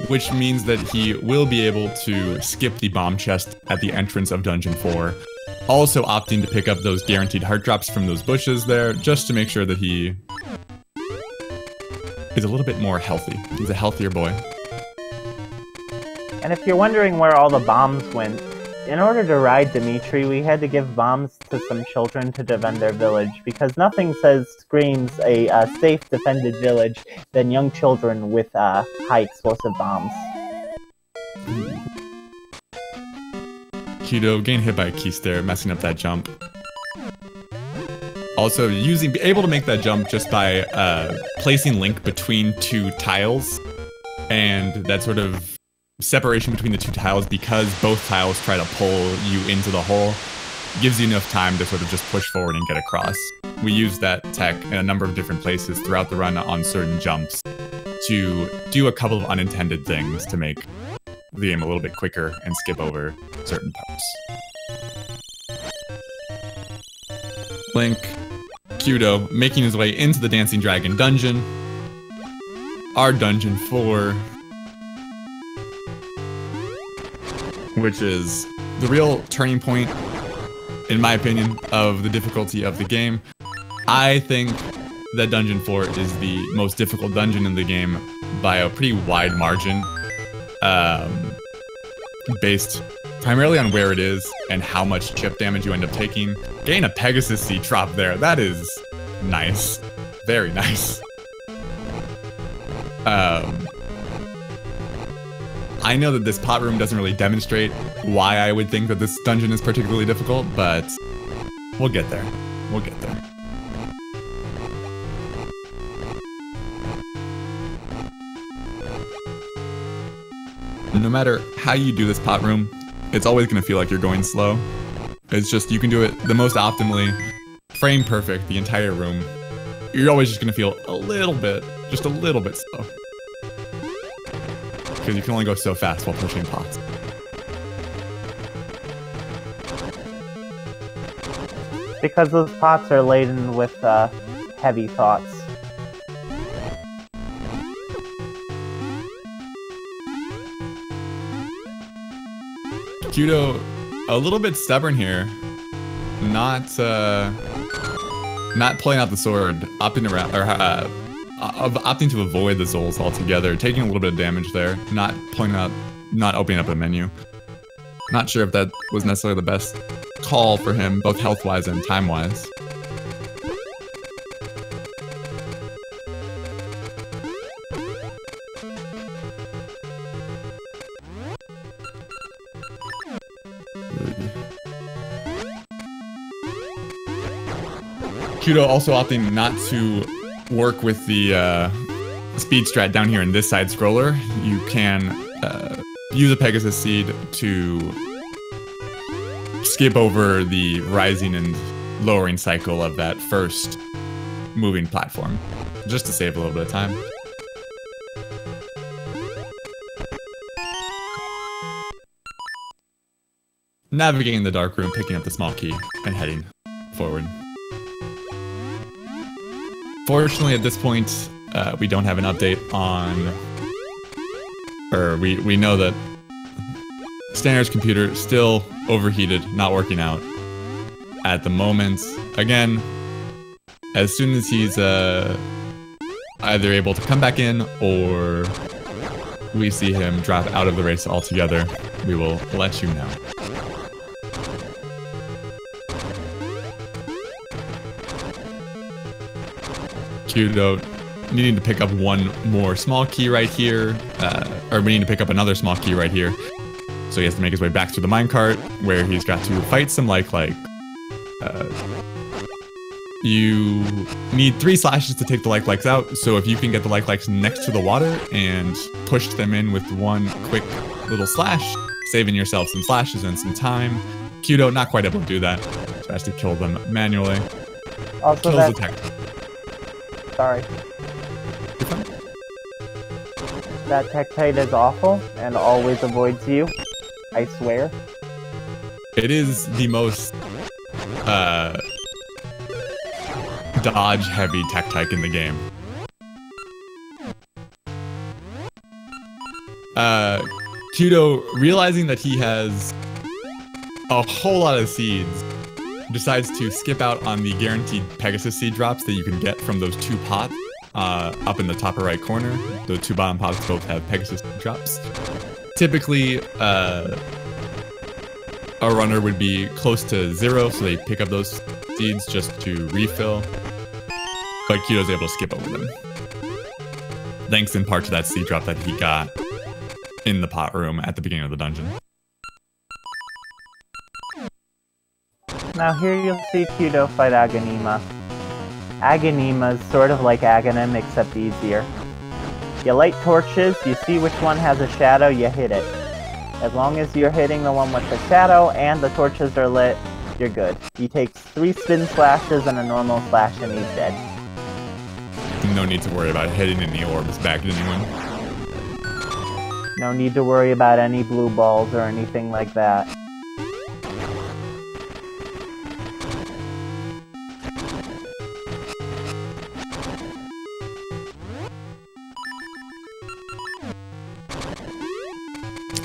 which means that he will be able to skip the bomb chest at the entrance of Dungeon 4. Also opting to pick up those guaranteed heart drops from those bushes there, just to make sure that he is a little bit more healthy. He's a healthier boy. And if you're wondering where all the bombs went, in order to ride Dimitri, we had to give bombs to some children to defend their village, because nothing screams a safe, defended village than young children with high explosive bombs. qdoe getting hit by a key stair, messing up that jump. Also, able to make that jump just by placing Link between 2 tiles, and that sort of separation between the 2 tiles, because both tiles try to pull you into the hole, gives you enough time to sort of just push forward and get across. We use that tech in a number of different places throughout the run on certain jumps to do a couple of unintended things to make the game a little bit quicker and skip over certain parts. Link, qdoe making his way into the Dancing Dragon dungeon. Our dungeon 4, which is the real turning point, in my opinion, of the difficulty of the game. I think that Dungeon 4 is the most difficult dungeon in the game by a pretty wide margin, based primarily on where it is and how much chip damage you end up taking. Getting a Pegasus seed drop there, that is nice. Very nice. I know that this pot room doesn't really demonstrate why I would think that this dungeon is particularly difficult, but we'll get there. We'll get there. No matter how you do this pot room, it's always going to feel like you're going slow. It's just, you can do it the most optimally, frame perfect, the entire room. You're always just going to feel a little bit, just a little bit slow. Because you can only go so fast while pushing pots. Because those pots are laden with heavy thoughts. qdoe, a little bit stubborn here. Not pulling out the sword, opting around, or opting to avoid the Zols altogether, taking a little bit of damage there, not opening up a menu. Not sure if that was necessarily the best call for him, both health-wise and time-wise. qdoe also opting not to work with the speed strat down here in this side scroller. You can use a Pegasus seed to skip over the rising and lowering cycle of that first moving platform, just to save a little bit of time. Navigating the dark room, picking up the small key, and heading forward. Fortunately, at this point, we don't have an update on... Or we know that Stanner's computer still overheated, not working out at the moment. Again, as soon as he's either able to come back in or we see him drop out of the race altogether, we will let you know. qdoe needing to pick up one more small key right here, or we need to pick up another small key right here. So he has to make his way back to the minecart, where he's got to fight some like. You need 3 slashes to take the likes out, so if you can get the likes next to the water and push them in with one quick little slash, saving yourself some slashes and some time. qdoe not quite able to do that, so has to kill them manually. Also, Kills the tech. Sorry. That Tektite is awful and always avoids you. I swear. It is the most dodge-heavy Tektite in the game. qdoe, realizing that he has a whole lot of seeds, decides to skip out on the guaranteed Pegasus seed drops that you can get from those 2 pots up in the top right corner. The 2 bottom pots both have Pegasus seed drops. Typically, a runner would be close to 0, so they pick up those seeds just to refill. But qdoe's able to skip over them, thanks in part to that seed drop that he got in the pot room at the beginning of the dungeon. Now here you'll see qdoe fight Agonima. Agonima is sort of like Aghanim, except easier. You light torches, you see which one has a shadow, you hit it. As long as you're hitting the one with the shadow and the torches are lit, you're good. He takes 3 spin slashes and a normal slash and he's dead. No need to worry about hitting any orbs back at anyone. No need to worry about any blue balls or anything like that.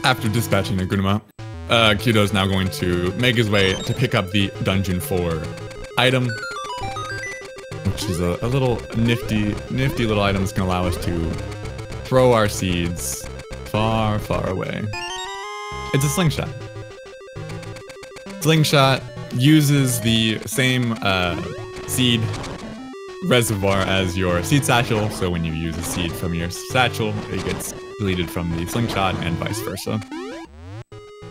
After dispatching the Gunuma, qdoe is now going to make his way to pick up the Dungeon 4 item, which is a little nifty little item that's going to allow us to throw our seeds far, far away. It's a slingshot. Slingshot uses the same seed reservoir as your seed satchel, so when you use a seed from your satchel, it gets deleted from the slingshot and vice versa.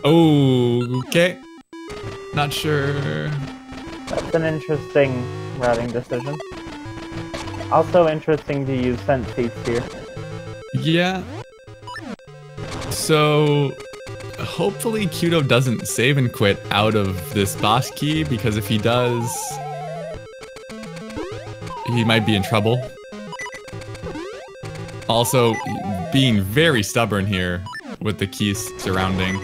Okay. Not sure. That's an interesting routing decision. Also interesting to use scent seeds here. Yeah. So hopefully qdoe doesn't save and quit out of this boss key, because if he does, he might be in trouble. Also, being very stubborn here with the keys surrounding.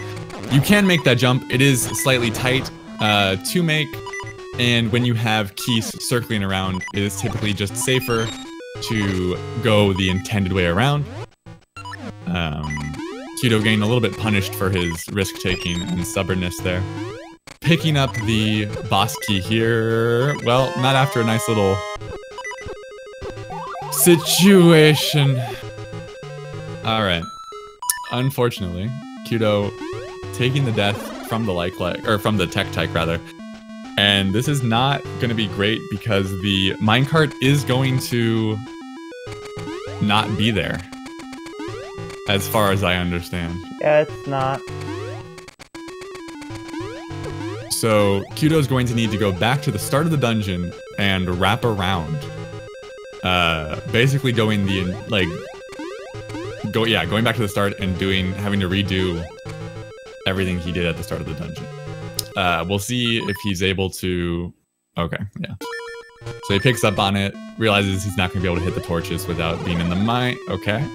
You can make that jump. It is slightly tight to make, and when you have keys circling around, it is typically just safer to go the intended way around. qdoe getting a little bit punished for his risk-taking and stubbornness there. Picking up the boss key here. Well, not after a nice little situation. Alright. Unfortunately, qdoe taking the death from the from the tech-tyke rather. And this is not going to be great because the minecart is going to not be there, as far as I understand. Yeah, it's not. So qdoe is going to need to go back to the start of the dungeon and wrap around. Basically going going back to the start and having to redo everything he did at the start of the dungeon. We'll see if he's able to... Okay, yeah. So he picks up on it, realizes he's not going to be able to hit the torches without being in the mine. Okay.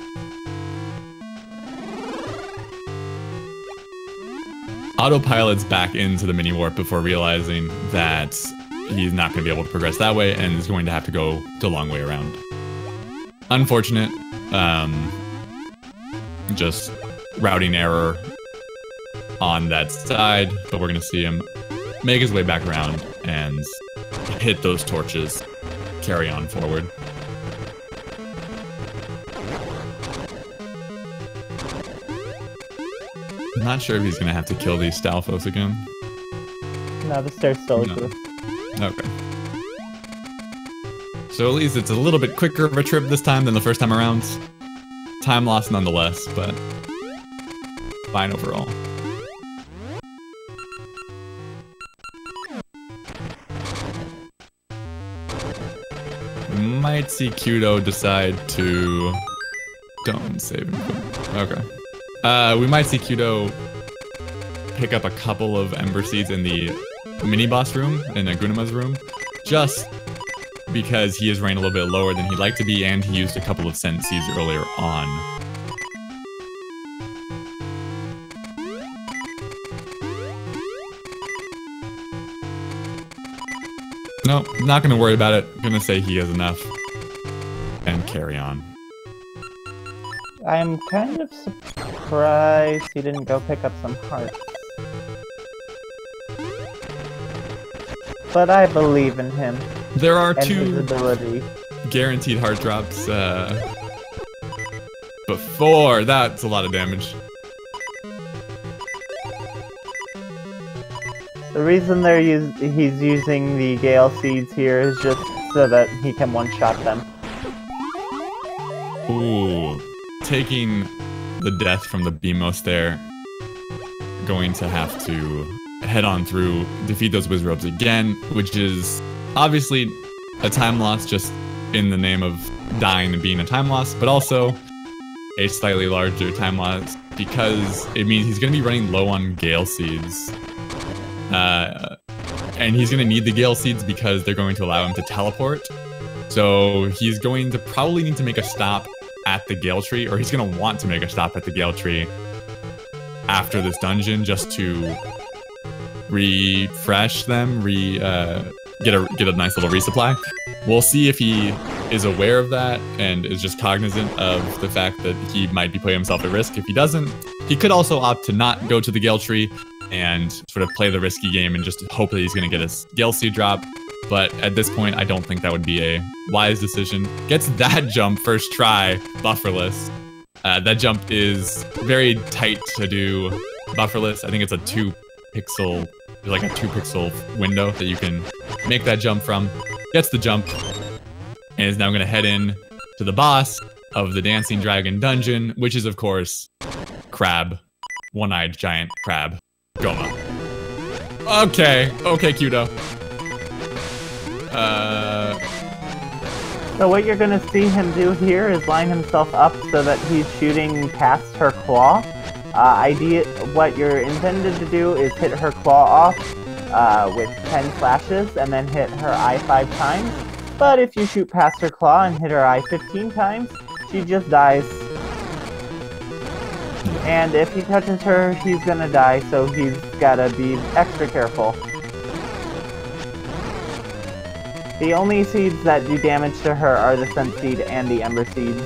Autopilot's back into the mini-warp before realizing that he's not going to be able to progress that way and is going to have to go the long way around. Unfortunate. Just routing error on that side, but we're going to see him make his way back around and hit those torches, carry on forward. I'm not sure if he's going to have to kill these Stalfos again. No, the stairs still exist. Okay. So at least it's a little bit quicker of a trip this time than the first time around. Time lost nonetheless, but fine overall. Might see qdoe decide to... Don't save him. Okay. We might see qdoe pick up a couple of Ember Seeds in the mini-boss room, in Agunuma's room, just because he is ranked a little bit lower than he'd like to be, and he used a couple of Scent Seeds earlier on. No, not gonna worry about it. Gonna say he has enough. And carry on. I'm kind of surprised he didn't go pick up some hearts. But I believe in him. There are and two his ability. guaranteed heart drops. Before that's a lot of damage. The reason he's using the Gale Seeds here is just so that he can one-shot them. Ooh. Taking the death from the Beamos there. Going to have to head on through, defeat those Wizrobes again, which is obviously a time loss just in the name of dying and being a time loss, but also a slightly larger time loss because it means he's going to be running low on Gale Seeds. And he's going to need the Gale Seeds because they're going to allow him to teleport. So he's going to probably need to make a stop at the Gale Tree, or he's going to want to make a stop at the Gale Tree after this dungeon just to refresh them, get a nice little resupply. We'll see if he is aware of that and is just cognizant of the fact that he might be putting himself at risk. If he doesn't, he could also opt to not go to the Gale Tree and sort of play the risky game and just hope that he's going to get a Gale Seed drop. But at this point, I don't think that would be a wise decision. Gets that jump first try, bufferless. That jump is very tight to do bufferless. I think it's a 2-pixel, like a 2-pixel window that you can make that jump from. Gets the jump and is now going to head in to the boss of the Dancing Dragon Dungeon, which is, of course, Crab. One-eyed giant crab. Goma. Okay, qdoe. So what you're gonna see him do here is line himself up so that he's shooting past her claw. What you're intended to do is hit her claw off with 10 flashes and then hit her eye 5 times. But if you shoot past her claw and hit her eye 15 times, she just dies. And if he touches her, he's gonna die, so he's gotta be extra careful. The only seeds that do damage to her are the Scent Seed and the Ember Seeds.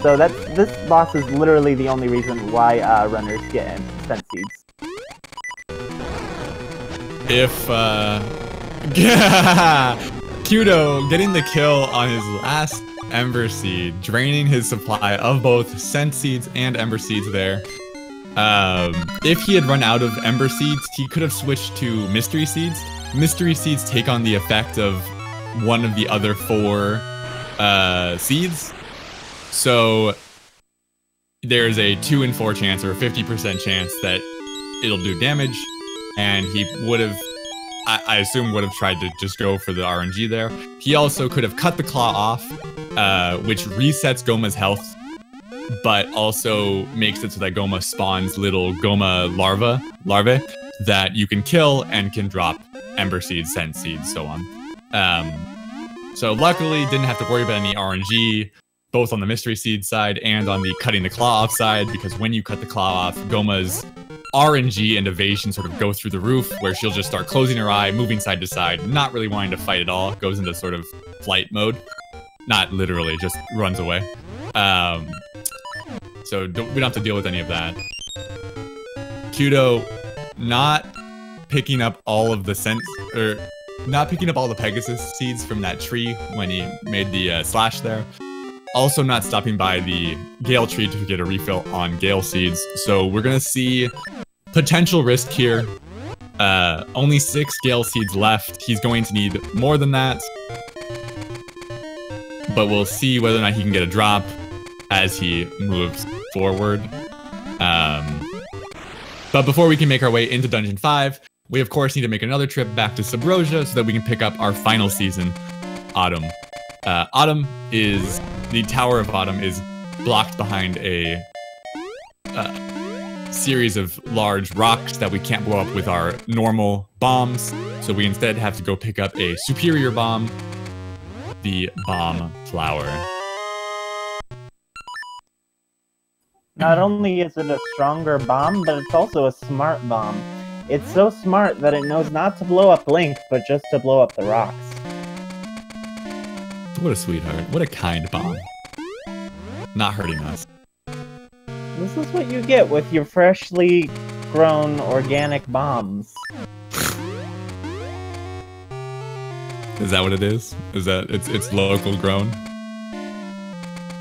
So this boss is literally the only reason why runners get Scent Seeds. If, qdoe getting the kill on his last Ember Seed, draining his supply of both Scent Seeds and Ember Seeds there. If he had run out of Ember Seeds, he could have switched to Mystery Seeds. Mystery Seeds take on the effect of one of the other 4 seeds. So there's a 2 in 4 chance, or a 50% chance that it'll do damage, and he would have, I assume, would have tried to just go for the RNG there. He also could have cut the claw off, which resets Goma's health, but also makes it so that Goma spawns little Goma larvae that you can kill and can drop Ember Seeds, Scent Seeds, so on. So luckily, didn't have to worry about any RNG, both on the Mystery Seed side and on the cutting the claw off side, because when you cut the claw off, Goma's RNG and evasion sort of go through the roof, where she'll just start closing her eye, moving side to side, not really wanting to fight at all, goes into sort of flight mode. Not literally, just runs away. So we don't have to deal with any of that. qdoe not picking up all of the not picking up all the Pegasus seeds from that tree when he made the slash there. Also not stopping by the Gale Tree to get a refill on Gale Seeds. So we're gonna see potential risk here. Only 6 Gale Seeds left. He's going to need more than that. But we'll see whether or not he can get a drop as he moves forward. But before we can make our way into Dungeon 5, we of course need to make another trip back to Subrosia so that we can pick up our final season, Autumn. The Tower of Autumn is blocked behind a series of large rocks that we can't blow up with our normal bombs, so we instead have to go pick up a superior bomb, the Bomb Flower. Not only is it a stronger bomb, but it's also a smart bomb. It's so smart that it knows not to blow up Link, but just to blow up the rocks. What a sweetheart. What a kind bomb. Not hurting us. This is what you get with your freshly grown organic bombs. Is that what it is? Is that it's local grown?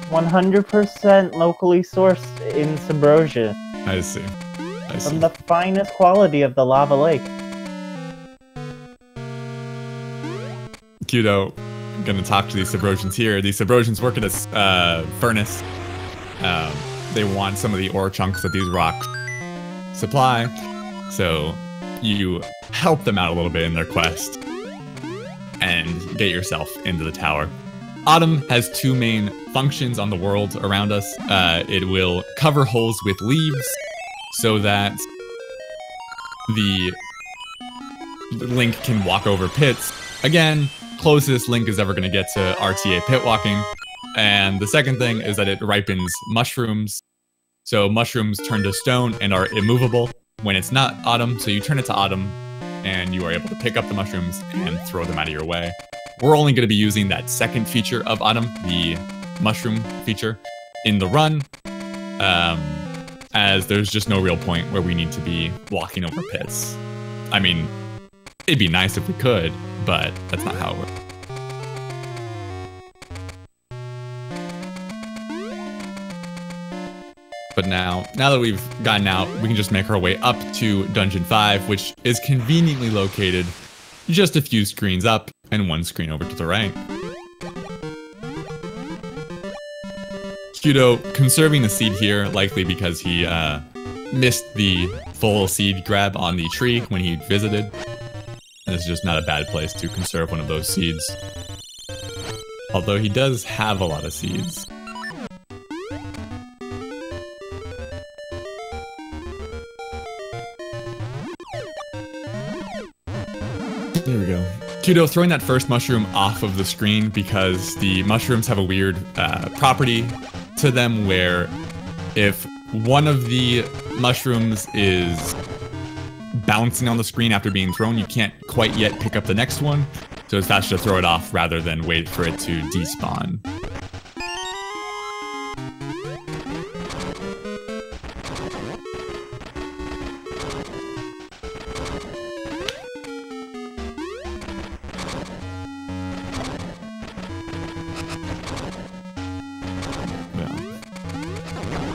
100% locally sourced in Subrosia. I see. From the finest quality of the lava lake. qdoe, I'm gonna talk to these Subrosians here. These Subrosians work at a furnace. They want some of the ore chunks that these rocks supply, so you help them out a little bit in their quest and get yourself into the tower. Autumn has 2 main functions on the world around us. It will cover holes with leaves so that the Link can walk over pits. Again, closest Link is ever going to get to RTA pit walking. And the second thing is that it ripens mushrooms. So mushrooms turn to stone and are immovable when it's not autumn. So you turn it to autumn and you are able to pick up the mushrooms and throw them out of your way. we're only going to be using that second feature of Autumn, the mushroom feature, in the run, as there's just no real point where we need to be walking over pits. I mean, it'd be nice if we could, but that's not how it works. But now that we've gotten out, we can just make our way up to Dungeon 5, which is conveniently located just a few screens up and one screen over to the right. qdoe conserving the seed here, likely because he missed the full seed grab on the tree when he visited. And it's just not a bad place to conserve one of those seeds. Although he does have a lot of seeds. There we go. qdoe throwing that first mushroom off of the screen because the mushrooms have a weird property to them where if one of the mushrooms is bouncing on the screen after being thrown, you can't quite yet pick up the next one. So it's faster to throw it off rather than wait for it to despawn.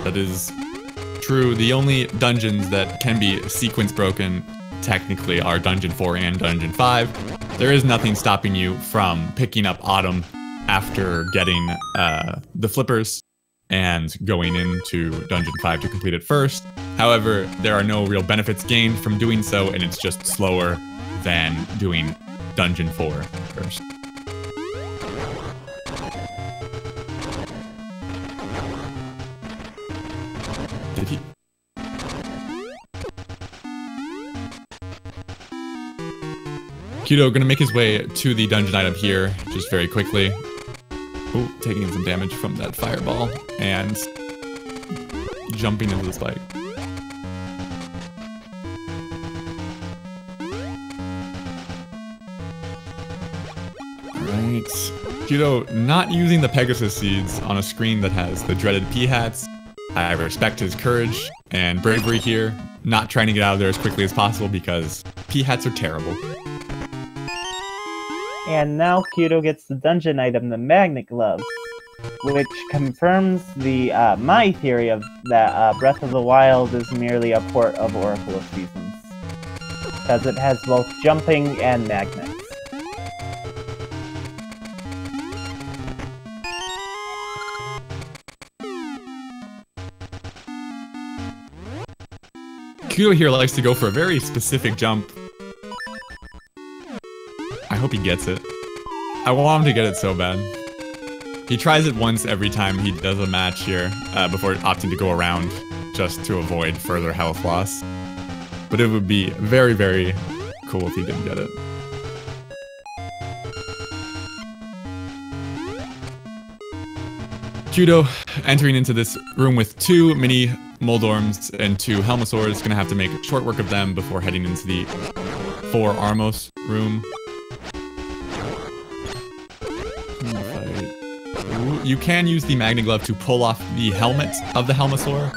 That is true. The only dungeons that can be sequence broken technically are Dungeon 4 and Dungeon 5. There is nothing stopping you from picking up Autumn after getting the flippers and going into Dungeon 5 to complete it first. However, there are no real benefits gained from doing so, and it's just slower than doing Dungeon 4 first. Did he? qdoe gonna make his way to the dungeon item here, just very quickly. Oh, taking some damage from that fireball and jumping into the spike. Alright. qdoe not using the Pegasus seeds on a screen that has the dreaded P-hats. I respect his courage and bravery here, not trying to get out of there as quickly as possible because P-hats are terrible. And now qdoe gets the dungeon item, the Magnet Glove, which confirms the my theory of that Breath of the Wild is merely a port of Oracle of Seasons, because it has both jumping and magnets. qdoe here likes to go for a very specific jump. I hope he gets it. I want him to get it so bad. He tries it once every time he does a match here, before opting to go around, just to avoid further health loss. But it would be very, very cool if he didn't get it. qdoe entering into this room with 2 mini Moldorms and 2 Helmasaurs. Gonna have to make short work of them before heading into the 4 Armos room. You can use the Magnet Glove to pull off the helmet of the Helmasaur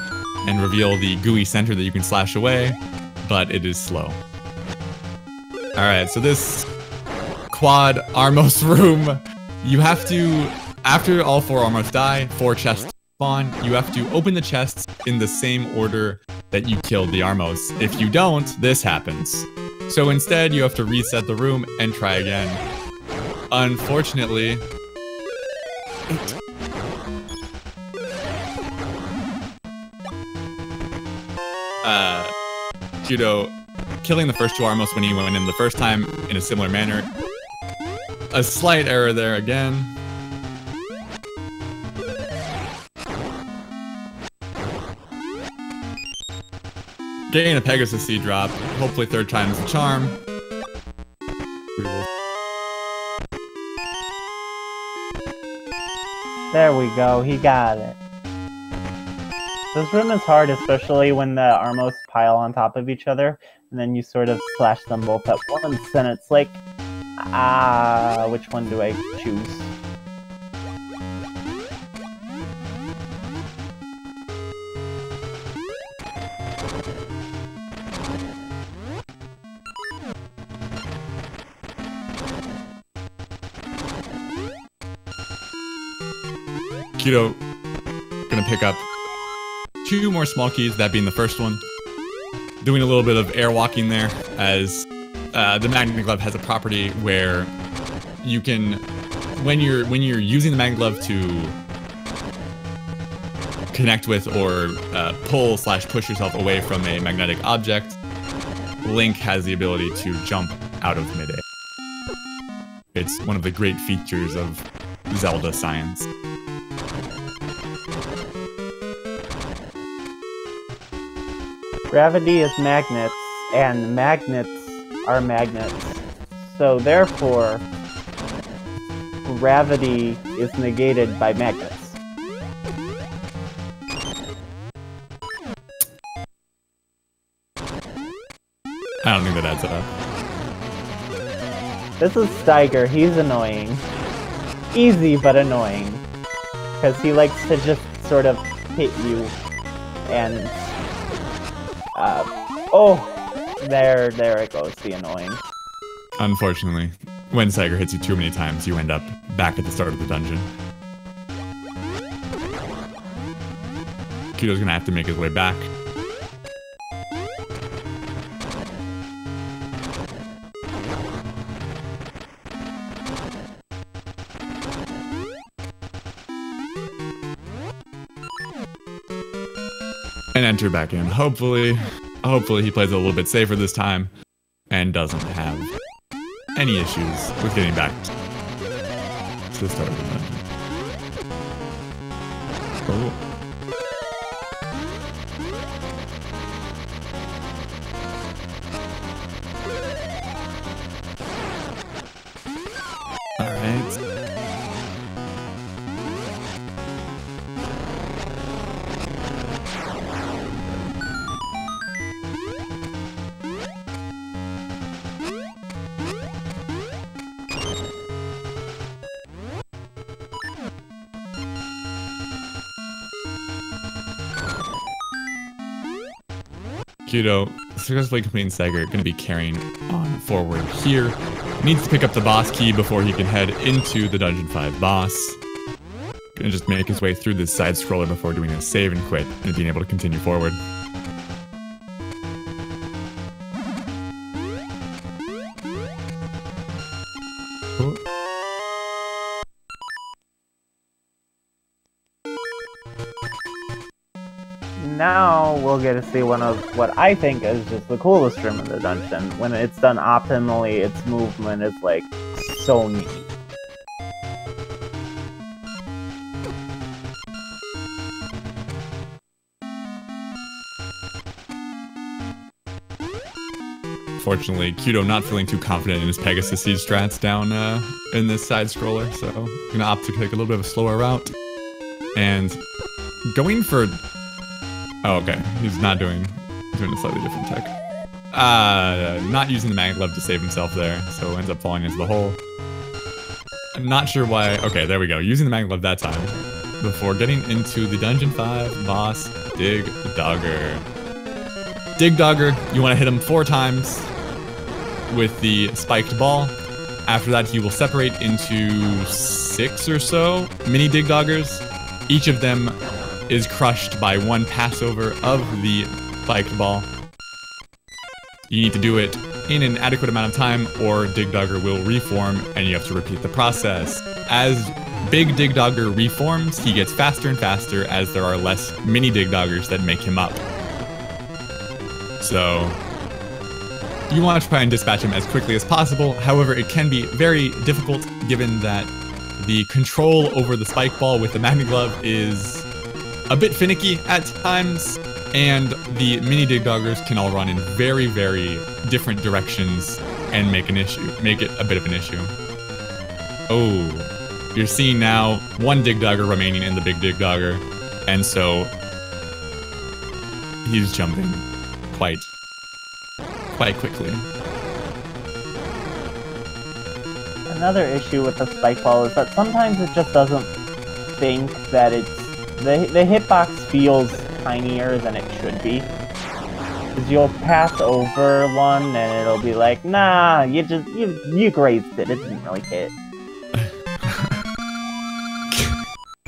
and reveal the gooey center that you can slash away, but it is slow. Alright, so this quad Armos room, you have to, after all 4 Armos die, 4 chests spawn, you have to open the chests in the same order that you killed the Armos. If you don't, this happens. So instead, you have to reset the room and try again. Unfortunately, qdoe killing the first 2 Armos when he went in the first time in a similar manner. A slight error there again. Getting a Pegasus seed drop. Hopefully 3rd time's the charm. We will. There we go, he got it. This room is hard, especially when the Armos pile on top of each other, and then you sort of slash them both at once, and it's like, Which one do I choose? qdoe gonna pick up 2 more small keys, that being the first one. Doing a little bit of air walking there, as the Magnet Glove has a property where you can, when you're using the Magnet Glove to connect with or pull/push yourself away from a magnetic object, Link has the ability to jump out of midair. It's one of the great features of Zelda science. Gravity is magnets, and magnets are magnets. So therefore, gravity is negated by magnets. I don't think that adds up. This is Steiger, he's annoying. Easy, but annoying. Because he likes to just sort of hit you, and... oh! There it goes, the annoying. Unfortunately, when Steiger hits you too many times, you end up back at the start of the dungeon. qdoe's gonna have to make his way back. And enter back in. Hopefully he plays a little bit safer this time and doesn't have any issues with getting back to the start of the dungeon. Oh. Alright. qdoe, successfully completing Steiger, going to be carrying on forward here. Needs to pick up the boss key before he can head into the Dungeon 5 boss. Going to just make his way through this side scroller before doing a save and quit and being able to continue forward. Oh. Now we'll get to see one of what I think is just the coolest room in the dungeon. When it's done optimally, its movement is like so neat. Fortunately, qdoe not feeling too confident in his Pegasus Siege strats down in this side scroller, so gonna opt to take a little bit of a slower route. And going for... Oh, okay. He's not doing a slightly different tech. Not using the Magnet Glove to save himself there, so ends up falling into the hole. I'm not sure why... Okay, there we go. Using the Magnet Glove that time. Before getting into the Dungeon 5 boss, Dig Dogger. Dig Dogger, you want to hit him 4 times with the spiked ball. After that, he will separate into 6 or so mini Dig Doggers. Each of them is crushed by 1 passover of the spiked ball. You need to do it in an adequate amount of time or Dig Dogger will reform and you have to repeat the process. As Big Dig Dogger reforms, he gets faster and faster as there are less mini Dig Doggers that make him up. So you want to try and dispatch him as quickly as possible. However, it can be very difficult given that the control over the spike ball with the Magnet Glove is a bit finicky at times, and the mini Dig Doggers can all run in very, very different directions and make it a bit of an issue. Oh, you're seeing now 1 Dig Dogger remaining in the Big Dig Dogger, and so he's jumping quite quickly. Another issue with the spike ball is that sometimes it just doesn't think that it's... The hitbox feels tinier than it should be. Because you'll pass over one and it'll be like, nah, you grazed it, it didn't really hit.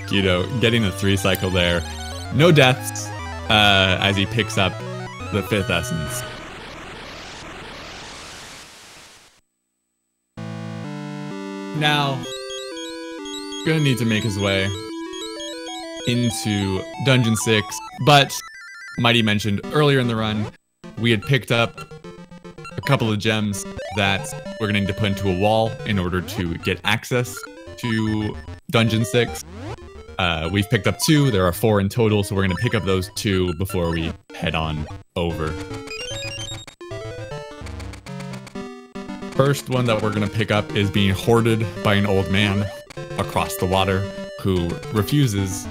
qdoe getting a 3 cycle there. No deaths as he picks up the 5th essence. Now, gonna need to make his way into Dungeon 6, but Mighty mentioned earlier in the run, we had picked up a couple of gems that we're gonna need to put into a wall in order to get access to Dungeon 6. We've picked up 2, there are 4 in total, so we're gonna pick up those 2 before we head on over. First one that we're gonna pick up is being hoarded by an old man across the water who refuses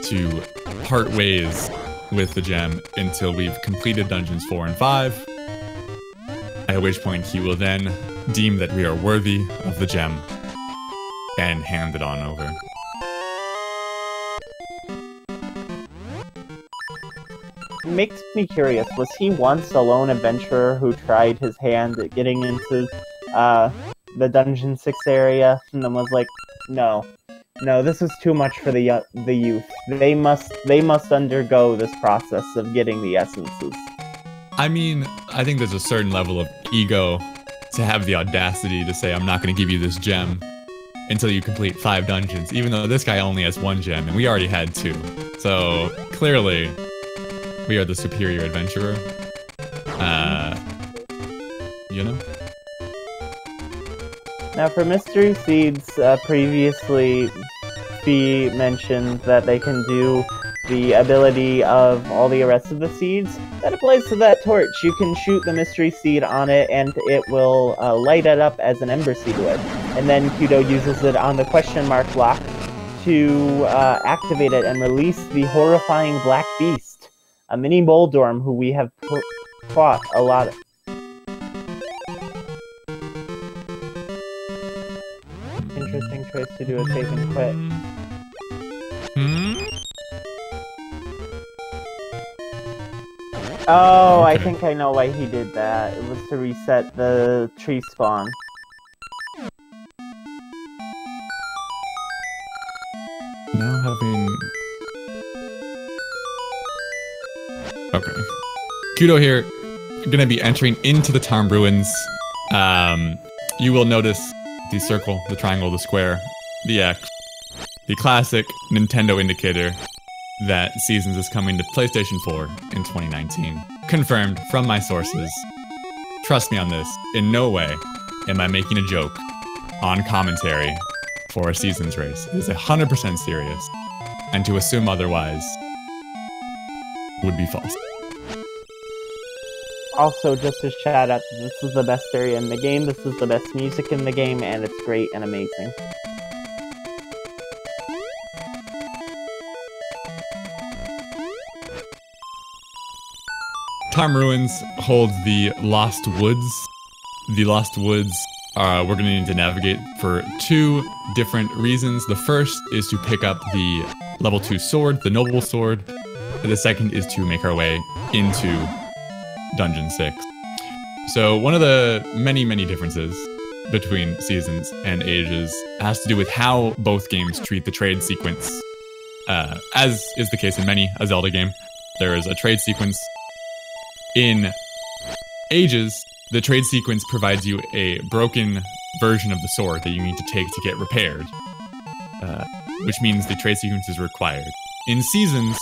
to part ways with the gem until we've completed Dungeons 4 and 5, at which point he will then deem that we are worthy of the gem and hand it on over. It makes me curious, was he once a lone adventurer who tried his hand at getting into the Dungeon 6 area and then was like, no, this is too much for the youth. They must undergo this process of getting the essences. I mean, I think there's a certain level of ego to have the audacity to say, I'm not going to give you this gem until you complete 5 dungeons, even though this guy only has 1 gem and we already had 2. So clearly, we are the superior adventurer. You know? Now for Mystery Seeds, previously Fee mentioned that they can do the ability of all the rest of the seeds. That applies to that torch. You can shoot the Mystery Seed on it and it will light it up as an Ember Seed would. And then qdoe uses it on the question mark block to activate it and release the horrifying Black Beast, a mini Moldorm who we have fought a lot of. Interesting choice to do a save and quit. Oh, okay. I think I know why he did that. It was to reset the tree spawn. Now having... Okay. qdoe here, gonna be entering into the Tarn Ruins. You will notice the circle, the triangle, the square, the X, the classic Nintendo indicator that Seasons is coming to PlayStation 4 in 2019. Confirmed from my sources. Trust me on this, in no way am I making a joke on commentary for a Seasons race. It is 100% serious, and to assume otherwise would be false. Also, just a shout out, this is the best area in the game, this is the best music in the game, and it's great and amazing. Tarn Ruins holds the Lost Woods. The Lost Woods, we're going to need to navigate for 2 different reasons. The first is to pick up the level 2 sword, the Noble Sword. And the second is to make our way into Dungeon 6. So one of the many, many differences between Seasons and Ages has to do with how both games treat the trade sequence. As is the case in many a Zelda game, there is a trade sequence. In Ages, the trade sequence provides you a broken version of the sword that you need to take to get repaired, which means the trade sequence is required. In Seasons,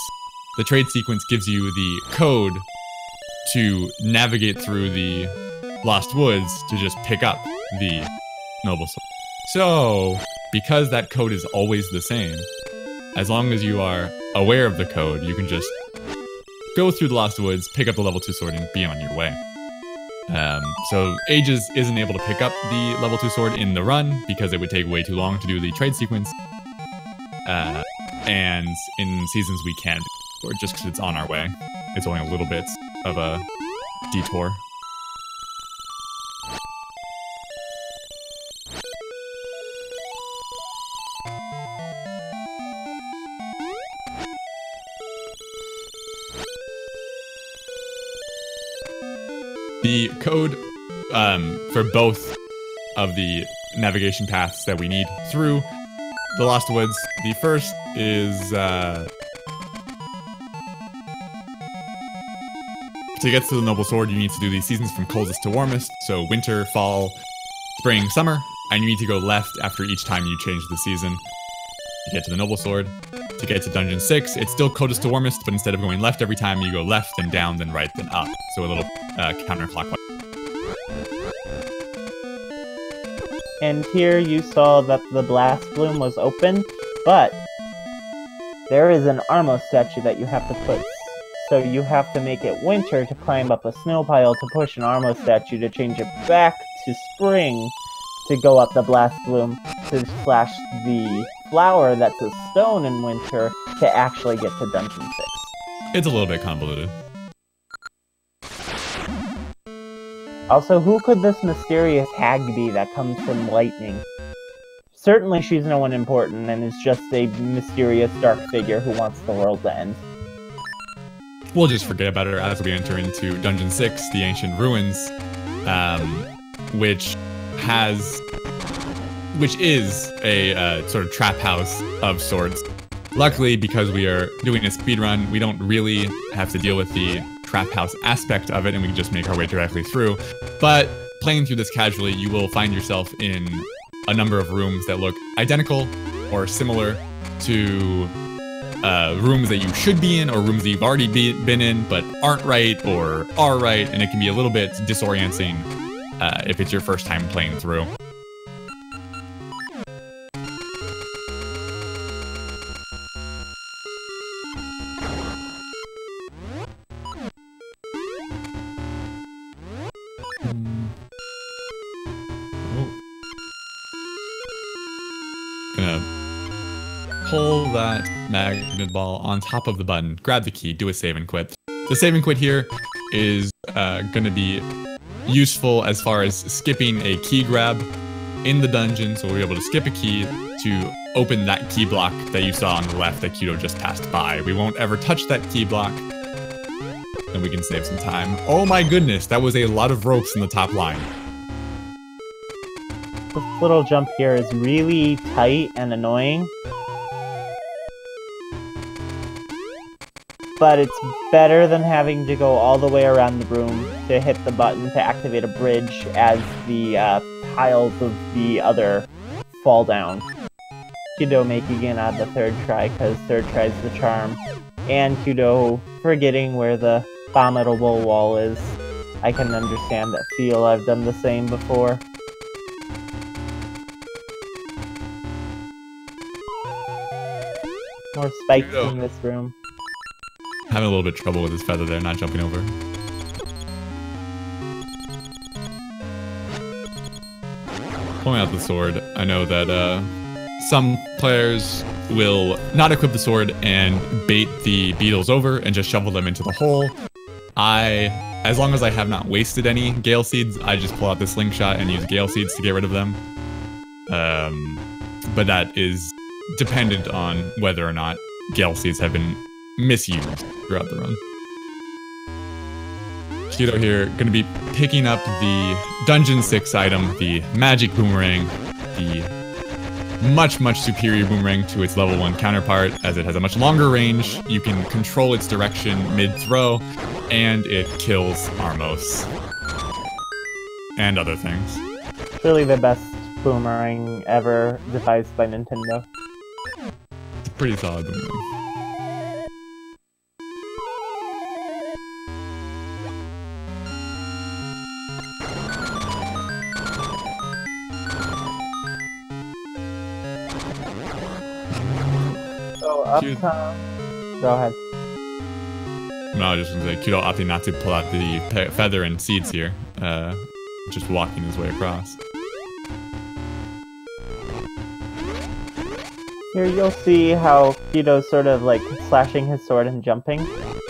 the trade sequence gives you the code to navigate through the Lost Woods to just pick up the Noble Sword. So, because that code is always the same, as long as you are aware of the code, you can just go through the Lost Woods, pick up the level 2 sword, and be on your way. So Ages isn't able to pick up the level 2 sword in the run because it would take way too long to do the trade sequence. And in Seasons we can, or just because it's on our way. It's only a little bit of a detour. The code for both of the navigation paths that we need through the Lost Woods. The first is to get to the Noble Sword, you need to do the seasons from coldest to warmest, so winter, fall, spring, summer, and you need to go left after each time you change the season to get to the Noble Sword. To get to Dungeon 6, it's still coldest to warmest, but instead of going left every time, you go left, then down, then right, then up. So a little counterclockwise. And here you saw that the Blast Bloom was open, but there is an Armo statue that you have to put. So you have to make it winter to climb up a snow pile to push an Armo statue to change it back to spring to go up the Blast Bloom to flash the flower that's a stone in winter to actually get to Dungeon 6. It's a little bit convoluted. Also, who could this mysterious hag be that comes from lightning? Certainly she's no one important and is just a mysterious dark figure who wants the world to end. We'll just forget about her as we enter into Dungeon 6, the Ancient Ruins, which is a sort of trap house of sorts. Luckily, because we are doing a speedrun, we don't really have to deal with the trap house aspect of it, and we can just make our way directly through. But playing through this casually, you will find yourself in a number of rooms that look identical or similar to rooms that you should be in, or rooms that you've already been in but aren't right or are right, and it can be a little bit disorienting if it's your first time playing through. Gonna pull that magnet ball on top of the button, grab the key, do a save and quit. The save and quit here is gonna be useful as far as skipping a key grab in the dungeon, so we'll be able to skip a key to open that key block that you saw on the left that qdoe just passed by. We won't ever touch that key block, and we can save some time. Oh my goodness, that was a lot of ropes in the top line. This little jump here is really tight and annoying. But it's better than having to go all the way around the room to hit the button to activate a bridge as the piles of the other fall down. qdoe making it on the third try, because third try's the charm. And qdoe forgetting where the abominable wall is. I can understand that feel, I've done the same before. More spikes in this room. Having a little bit of trouble with his feather there, not jumping over. Pulling out the sword, I know that some players will not equip the sword and bait the beetles over and just shovel them into the hole. As long as I have not wasted any Gale Seeds, I just pull out the Slingshot and use Gale Seeds to get rid of them. But that is dependent on whether or not Gale Seeds have been misused throughout the run. qdoe here, going to be picking up the Dungeon 6 item, the Magic Boomerang, the much superior boomerang to its level 1 counterpart, as it has a much longer range, you can control its direction mid-throw, and it kills Armos. And other things. Really the best boomerang ever devised by Nintendo. It's a pretty solid boomerang. Go ahead. No, I was just going to say, qdoe opting not to pull out the feather and seeds here. Just walking his way across. Here you'll see how qdoe's sort of like slashing his sword and jumping.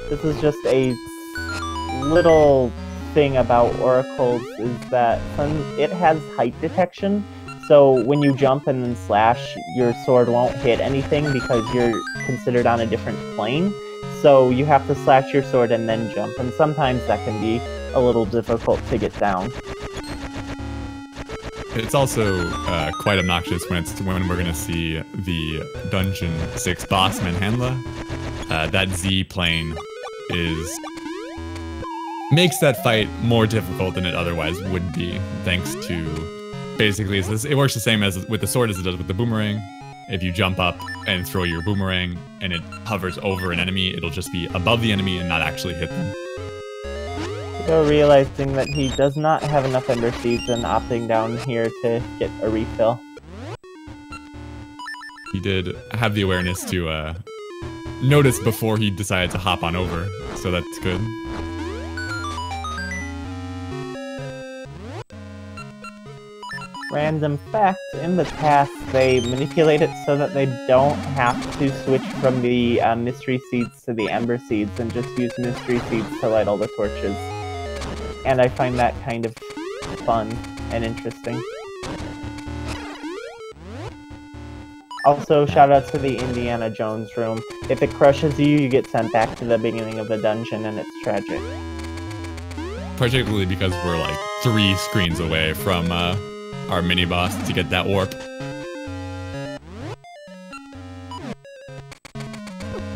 This is just a little thing about oracles, is that it has height detection. So when you jump and then slash, your sword won't hit anything because you're considered on a different plane. So you have to slash your sword and then jump, and sometimes that can be a little difficult to get down. It's also quite obnoxious when we're gonna see the Dungeon 6 boss Manhandla. That Z plane makes that fight more difficult than it otherwise would be, thanks to basically it works the same as with the sword as it does with the boomerang. If you jump up and throw your boomerang and it hovers over an enemy, it'll just be above the enemy and not actually hit them. So realizing that he does not have enough Ember Seeds and opting down here to get a refill. He did have the awareness to notice before he decided to hop on over, so that's good. Random fact, in the past they manipulate it so that they don't have to switch from the Mystery Seeds to the Ember Seeds and just use Mystery Seeds to light all the torches. And I find that kind of fun and interesting. Also, shout out to the Indiana Jones room. If it crushes you, you get sent back to the beginning of the dungeon and it's tragic. Particularly because we're like 3 screens away from our mini-boss to get that warp.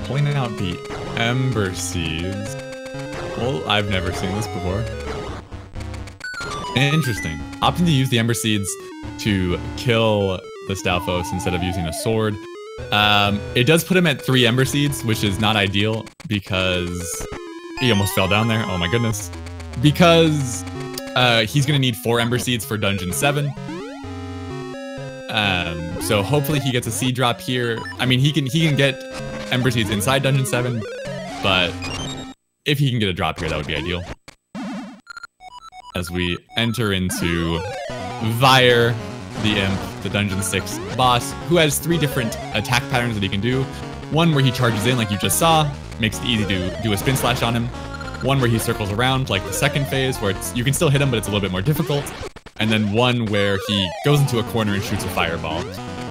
Pulling out the Ember Seeds. Well, I've never seen this before. Interesting. Opting to use the Ember Seeds to kill the Stalfos instead of using a sword. It does put him at 3 Ember Seeds, which is not ideal because he almost fell down there. Oh my goodness. Because he's gonna need 4 Ember Seeds for Dungeon 7. So hopefully he gets a seed drop here. I mean, he can get Ember Seeds inside Dungeon 7, but if he can get a drop here, that would be ideal. As we enter into Vire, the Imp, the Dungeon 6 boss, who has 3 different attack patterns that he can do. One where he charges in like you just saw, makes it easy to do a spin slash on him. One where he circles around like the second phase, where you can still hit him, but it's a little bit more difficult. And then one where he goes into a corner and shoots a fireball.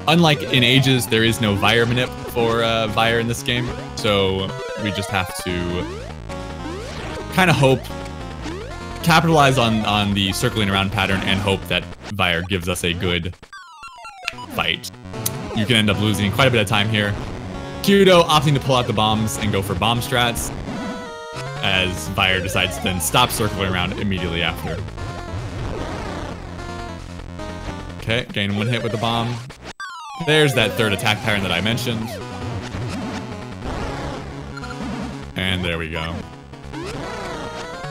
Unlike in Ages, there is no Vire manip for Vire in this game, so we just have to kind of capitalize on the circling around pattern and hope that Vire gives us a good fight. You can end up losing quite a bit of time here. qdoe opting to pull out the bombs and go for bomb strats, as Vire decides to then stop circling around immediately after. Okay, gain 1 hit with the bomb. There's that 3rd attack pattern that I mentioned. And there we go.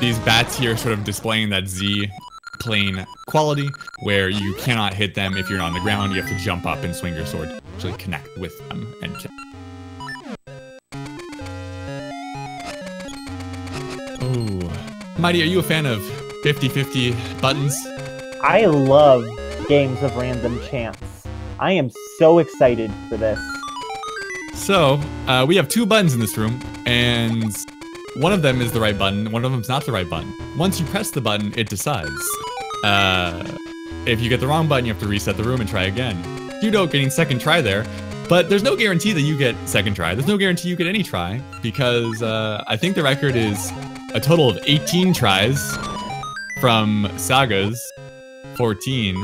These bats here sort of displaying that Z plane quality, where you cannot hit them if you're not on the ground. You have to jump up and swing your sword to actually connect with them and kill. Oh. Mighty, are you a fan of 50-50 buttons? I love games of random chance. I am so excited for this. So, we have 2 buttons in this room, and one of them is the right button, one of them's not the right button. Once you press the button, it decides. If you get the wrong button, you have to reset the room and try again. qdoe getting second try there, but there's no guarantee that you get second try. There's no guarantee you get any try, because I think the record is a total of 18 tries from Saga's 14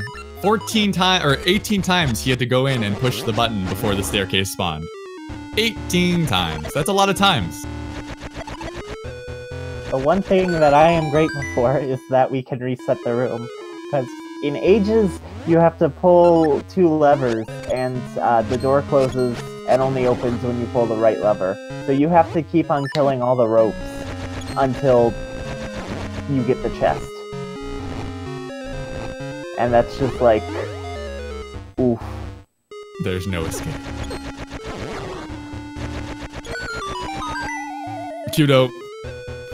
times, or 18 times he had to go in and push the button before the staircase spawned. 18 times. That's a lot of times. The one thing that I am grateful for is that we can reset the room. Because in Ages, you have to pull 2 levers, and the door closes and only opens when you pull the right lever. So you have to keep on killing all the ropes until you get the chest. And that's just like, oof. There's no escape. qdoe,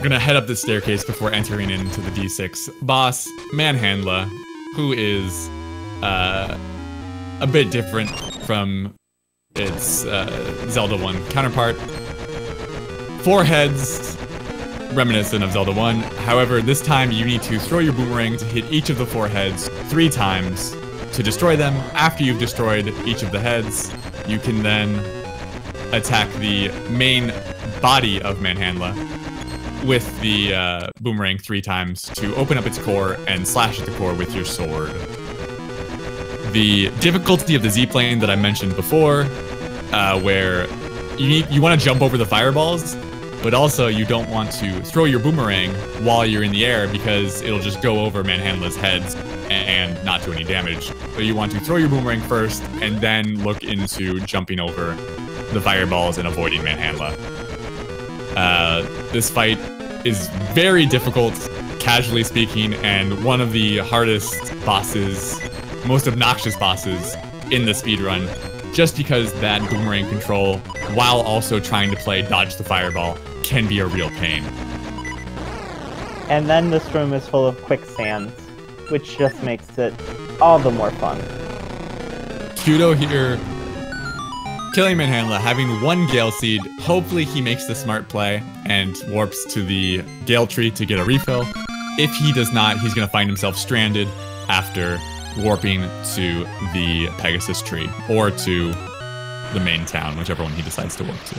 gonna head up the staircase before entering into the D6 boss, Manhandla, who is a bit different from its Zelda 1 counterpart. 4 heads, reminiscent of Zelda 1. However, this time you need to throw your boomerang to hit each of the 4 heads 3 times to destroy them. After you've destroyed each of the heads, you can then attack the main body of Manhandla. with the boomerang 3 times to open up its core and slash at the core with your sword. The difficulty of the Z-plane that I mentioned before, where you want to jump over the fireballs, but also you don't want to throw your boomerang while you're in the air because it'll just go over Manhandla's heads and not do any damage. So you want to throw your boomerang first and then look into jumping over the fireballs and avoiding Manhandla. This fight is very difficult, casually speaking, and one of the hardest bosses, most obnoxious bosses in the speedrun, just because that boomerang control, while also trying to play dodge the fireball, can be a real pain. And then this room is full of quicksands, which just makes it all the more fun. qdoe here, killing Manhandla, having 1 Gale Seed. Hopefully he makes the smart play and warps to the Gale Tree to get a refill. If he does not, he's going to find himself stranded after warping to the Pegasus Tree, or to the main town, whichever one he decides to warp to.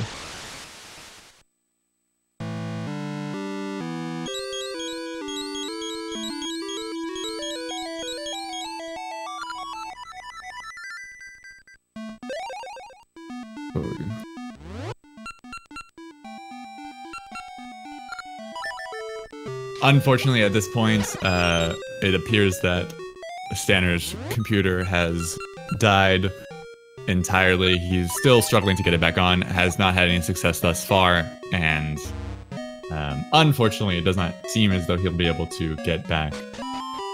Unfortunately, at this point, it appears that Stanner's computer has died entirely. He's still struggling to get it back on, has not had any success thus far, and unfortunately, it does not seem as though he'll be able to get back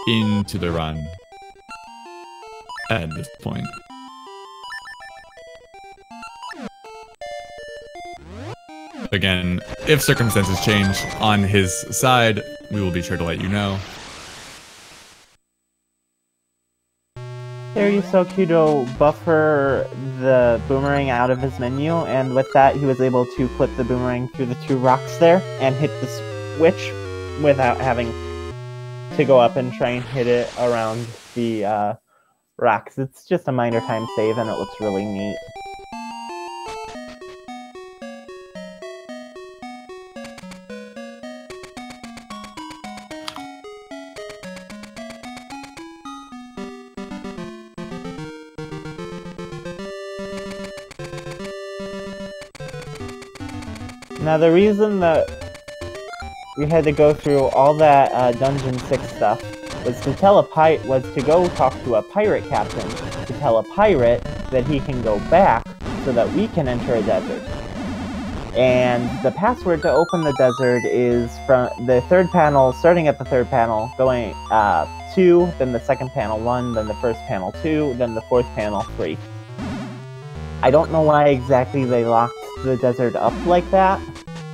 into the run at this point. Again, if circumstances change on his side, we will be sure to let you know. There you saw qdoe buffer the boomerang out of his menu, and with that he was able to put the boomerang through the 2 rocks there and hit the switch without having to go up and try and hit it around the rocks. It's just a minor time save and it looks really neat. Now the reason that we had to go through all that Dungeon 6 stuff was to go talk to a pirate captain to tell a pirate that he can go back so that we can enter a desert. And the password to open the desert is from the 3rd panel, starting at the 3rd panel, going 2, then the 2nd panel 1, then the 1st panel 2, then the 4th panel 3. I don't know why exactly they locked the desert up like that,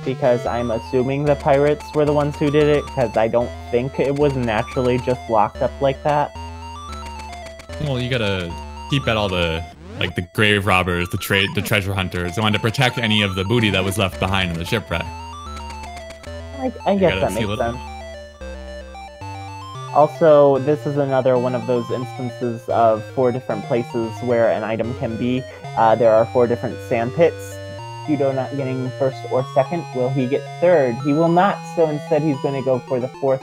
because I'm assuming the pirates were the ones who did it, because I don't think it was naturally just locked up like that. Well, you gotta keep at all the, like, the grave robbers, the treasure hunters. They wanted to protect any of the booty that was left behind in the shipwreck. I guess that makes sense. Also, this is another one of those instances of 4 different places where an item can be. There are 4 different sand pits. qdoe not getting 1st or 2nd. Will he get 3rd? He will not, so instead he's going to go for the 4th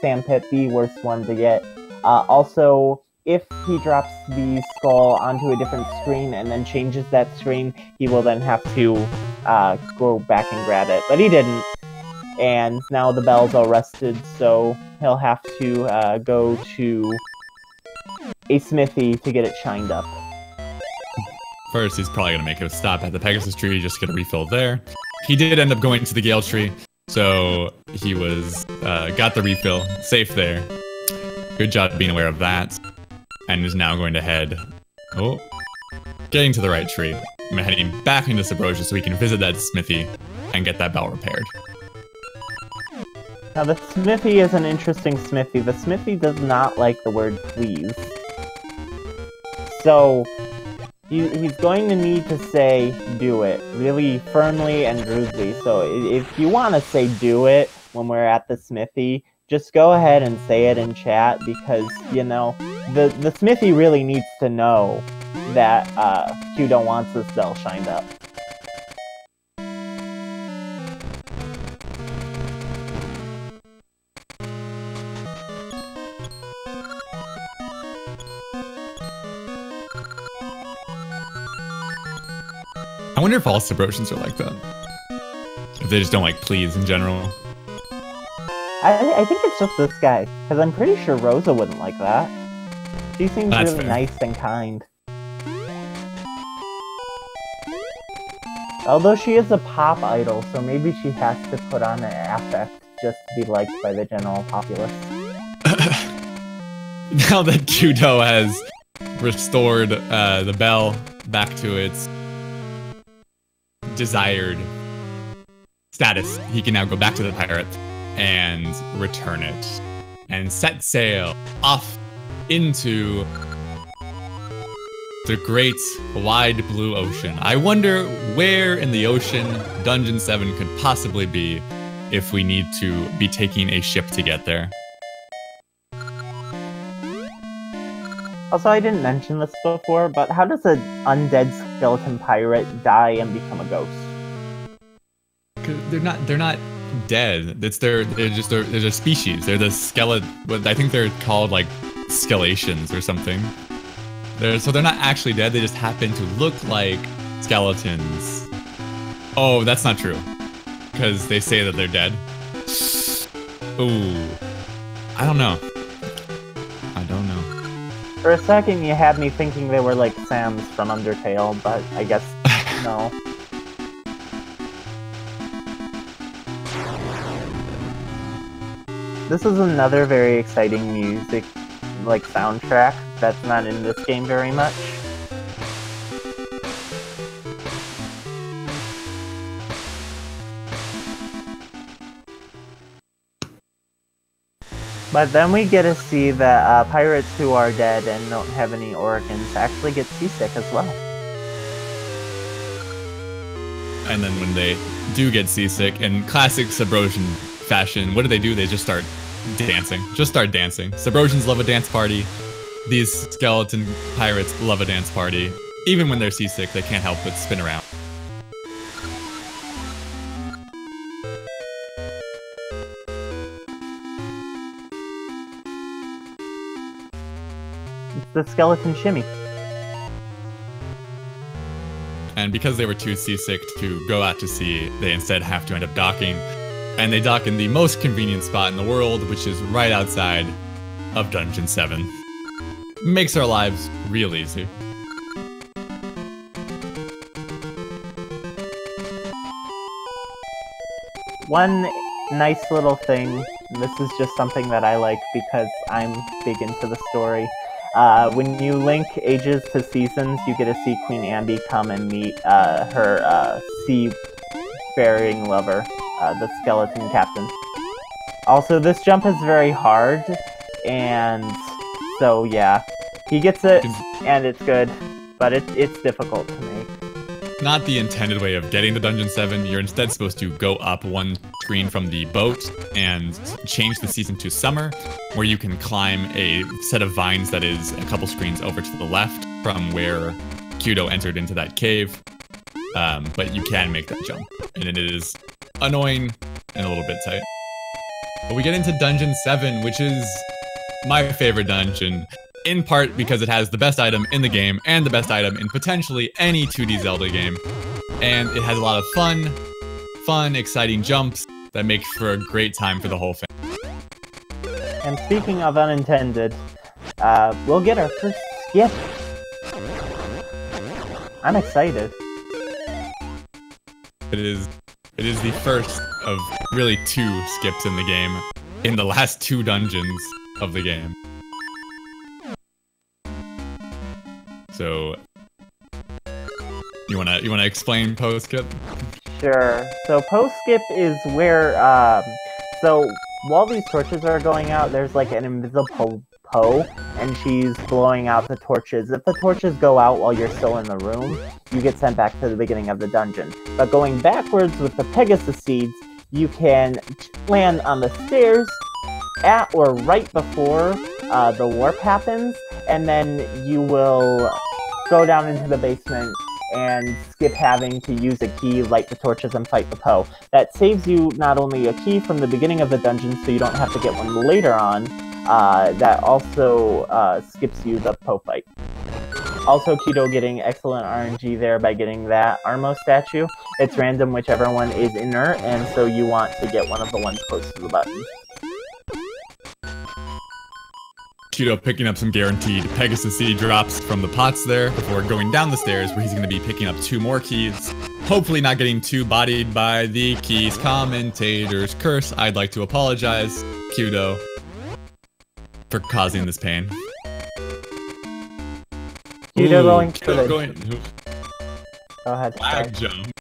sand pit, the worst one to get. Also, if he drops the skull onto a different screen and then changes that screen, he will then have to go back and grab it. But he didn't. And now the bell's all rusted, so he'll have to go to a smithy to get it shined up. First, he's probably going to make a stop at the Pegasus Tree, just get a refill there. He did end up going to the Gale Tree, so he was got the refill, safe there. Good job being aware of that. And is now going to head... Oh, getting to the right tree. I'm heading back into Subrosia so we can visit that smithy and get that bell repaired. Now the smithy is an interesting smithy. The smithy does not like the word please. So, he's going to need to say do it really firmly and rudely. So if you want to say do it when we're at the smithy, just go ahead and say it in chat, because, you know, the smithy really needs to know that qdoe wants this bell shined up. I wonder if all Subrotians are like that. If they just don't like please in general. I think it's just this guy, because I'm pretty sure Rosa wouldn't like that. She seems That's really fair. nice and kind. Although she is a pop idol, so maybe she has to put on an affect just to be liked by the general populace. Now that qdoe has restored the bell back to its desired status, he can now go back to the pirate and return it and set sail off into the great wide blue ocean. I wonder where in the ocean Dungeon 7 could possibly be if we need to be taking a ship to get there. Also, I didn't mention this before, but how does an undead skeleton pirate die and become a ghost? 'Cause they're not dead. They're a species. They're the skeleton. I think they're called like skelations or something. So they're not actually dead. They just happen to look like skeletons. Oh, that's not true, because they say that they're dead. Ooh, I don't know. For a second, you had me thinking they were like Sams from Undertale, but I guess no. This is another very exciting music, like soundtrack, that's not in this game very much. But then we get to see that pirates who are dead and don't have any organs actually get seasick as well. And then when they do get seasick, in classic Subrosian fashion, what do? They just start dancing. Subrosians love a dance party. These skeleton pirates love a dance party. Even when they're seasick, they can't help but spin around. It's the skeleton shimmy. And because they were too seasick to go out to sea, they instead have to end up docking. And they dock in the most convenient spot in the world, which is right outside of Dungeon 7. Makes our lives real easy. One nice little thing, this is just something that I like because I'm big into the story. When you link ages to seasons, you get to see Queen Ambi come and meet her seafaring lover, the skeleton captain. Also, this jump is very hard, and so yeah, he gets it, and it's good, but it's difficult to make. Not the intended way of getting to Dungeon 7, you're instead supposed to go up one screen from the boat and change the season to summer, where you can climb a set of vines that is a couple screens over to the left from where qdoe entered into that cave. But you can make that jump, and it is annoying and a little bit tight. But we get into Dungeon 7, which is my favorite dungeon, in part because it has the best item in the game and the best item in potentially any 2D Zelda game. And it has a lot of fun, exciting jumps that make for a great time for the whole family. And speaking of unintended, we'll get our first skip. I'm excited. It is the first of really 2 skips in the game, in the last 2 dungeons of the game. So, you wanna explain post skip? Sure. So post skip is where so while these torches are going out, there's like an invisible Poe, and she's blowing out the torches. If the torches go out while you're still in the room, you get sent back to the beginning of the dungeon. But going backwards with the Pegasus seeds, you can land on the stairs at or right before the warp happens, and then you will go down into the basement and skip having to use a key, light the torches, and fight the Poe. That saves you not only a key from the beginning of the dungeon, so you don't have to get one later on, that also skips you the Poe fight. Also, qdoe getting excellent RNG there by getting that Armo statue. It's random whichever one is inert, and so you want to get one of the ones close to the button. qdoe picking up some guaranteed Pegasus seed drops from the pots there before going down the stairs, where he's going to be picking up 2 more keys. Hopefully not getting too bodied by the keys commentator's curse. I'd like to apologize, qdoe, for causing this pain. qdoe going for the... Go ahead. Flag jump.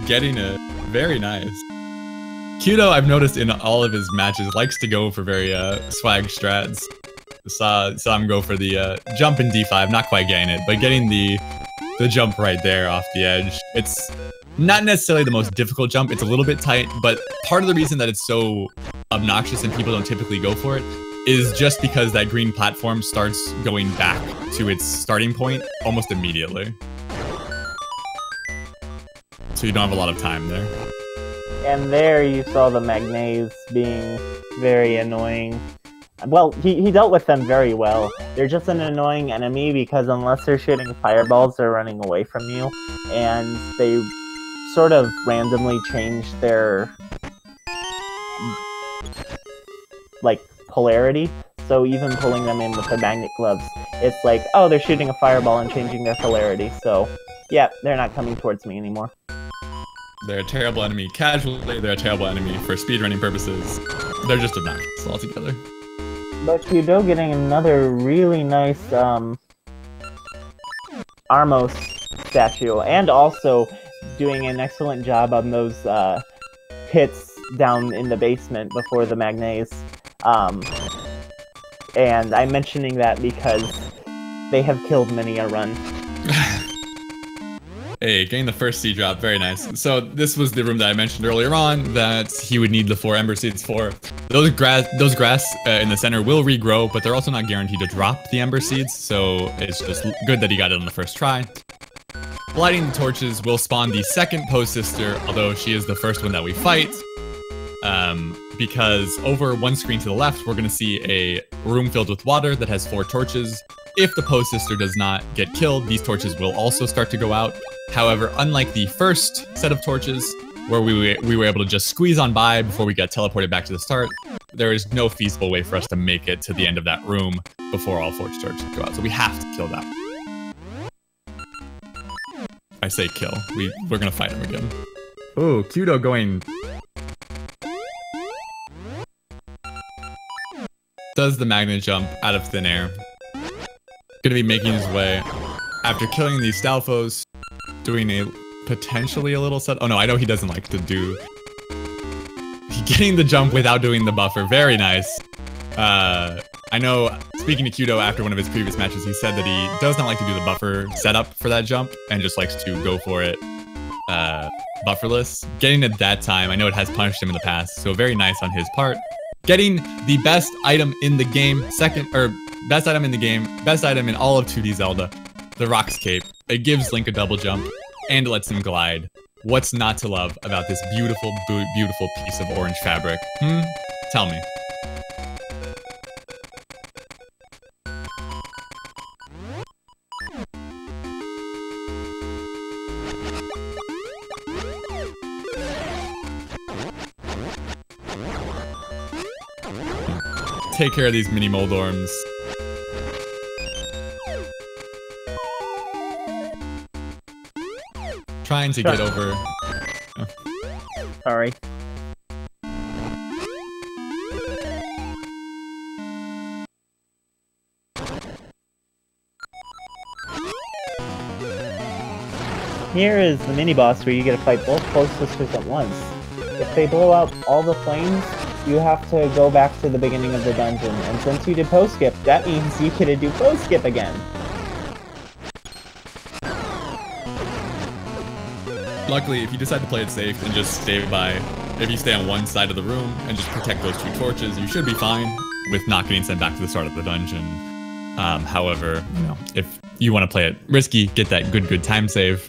Getting it. Very nice. qdoe, I've noticed in all of his matches, likes to go for very swag strats. Saw him go for the jump in D5, not quite getting it, but getting the jump right there off the edge. It's not necessarily the most difficult jump, it's a little bit tight, but part of the reason that it's so obnoxious and people don't typically go for it is just because that green platform starts going back to its starting point almost immediately. So you don't have a lot of time there. And there you saw the Magnates being very annoying. Well, he dealt with them very well. They're just an annoying enemy because unless they're shooting fireballs, they're running away from you. And they sort of randomly change their, like, polarity. So even pulling them in with the magnet gloves, it's like, oh, they're shooting a fireball and changing their polarity. So, yeah, they're not coming towards me anymore. They're a terrible enemy casually, they're a terrible enemy for speedrunning purposes. They're just obnoxious altogether. But qdoe getting another really nice Armos statue, and also doing an excellent job on those pits down in the basement before the Magnates. And I'm mentioning that because they have killed many a run. Hey, getting the first seed drop, very nice. So this was the room that I mentioned earlier on that he would need the 4 Ember Seeds for. Those grass in the center will regrow, but they're also not guaranteed to drop the Ember Seeds, so it's just good that he got it on the first try. Lighting the torches will spawn the second Post Sister, although she is the first one that we fight. Because over one screen to the left, we're going to see a room filled with water that has 4 torches. If the Post Sister does not get killed, these torches will also start to go out. However, unlike the first set of torches, where we were able to just squeeze on by before we got teleported back to the start, there is no feasible way for us to make it to the end of that room before all 4 torches go out. So we have to kill that. I say kill. We're gonna fight him again. Ooh, qdoe going... does the magnet jump out of thin air. Gonna be making his way after killing these Stalfos, doing a potentially a little set. Oh no, I know he doesn't like to do. Getting the jump without doing the buffer, very nice. I know, speaking to qdoe after one of his previous matches, he said that he does not like to do the buffer setup for that jump and just likes to go for it bufferless. Getting it that time, I know it has punished him in the past, so very nice on his part. Getting the best item in the game, best item in the game, best item in all of 2D Zelda, the Rock's Cape. It gives Link a double jump and lets him glide. What's not to love about this beautiful, beautiful piece of orange fabric? Tell me. Take care of these mini Moldorms. Trying to get over. Oh. Sorry. Here is the mini boss where you get to fight both Post Sisters at once. If they blow out all the flames, you have to go back to the beginning of the dungeon, and since you did post skip, that means you get to do post skip again. Luckily, if you decide to play it safe and just if you stay on one side of the room and just protect those 2 torches, you should be fine with not getting sent back to the start of the dungeon. However, you know, if you want to play it risky, get that good time save,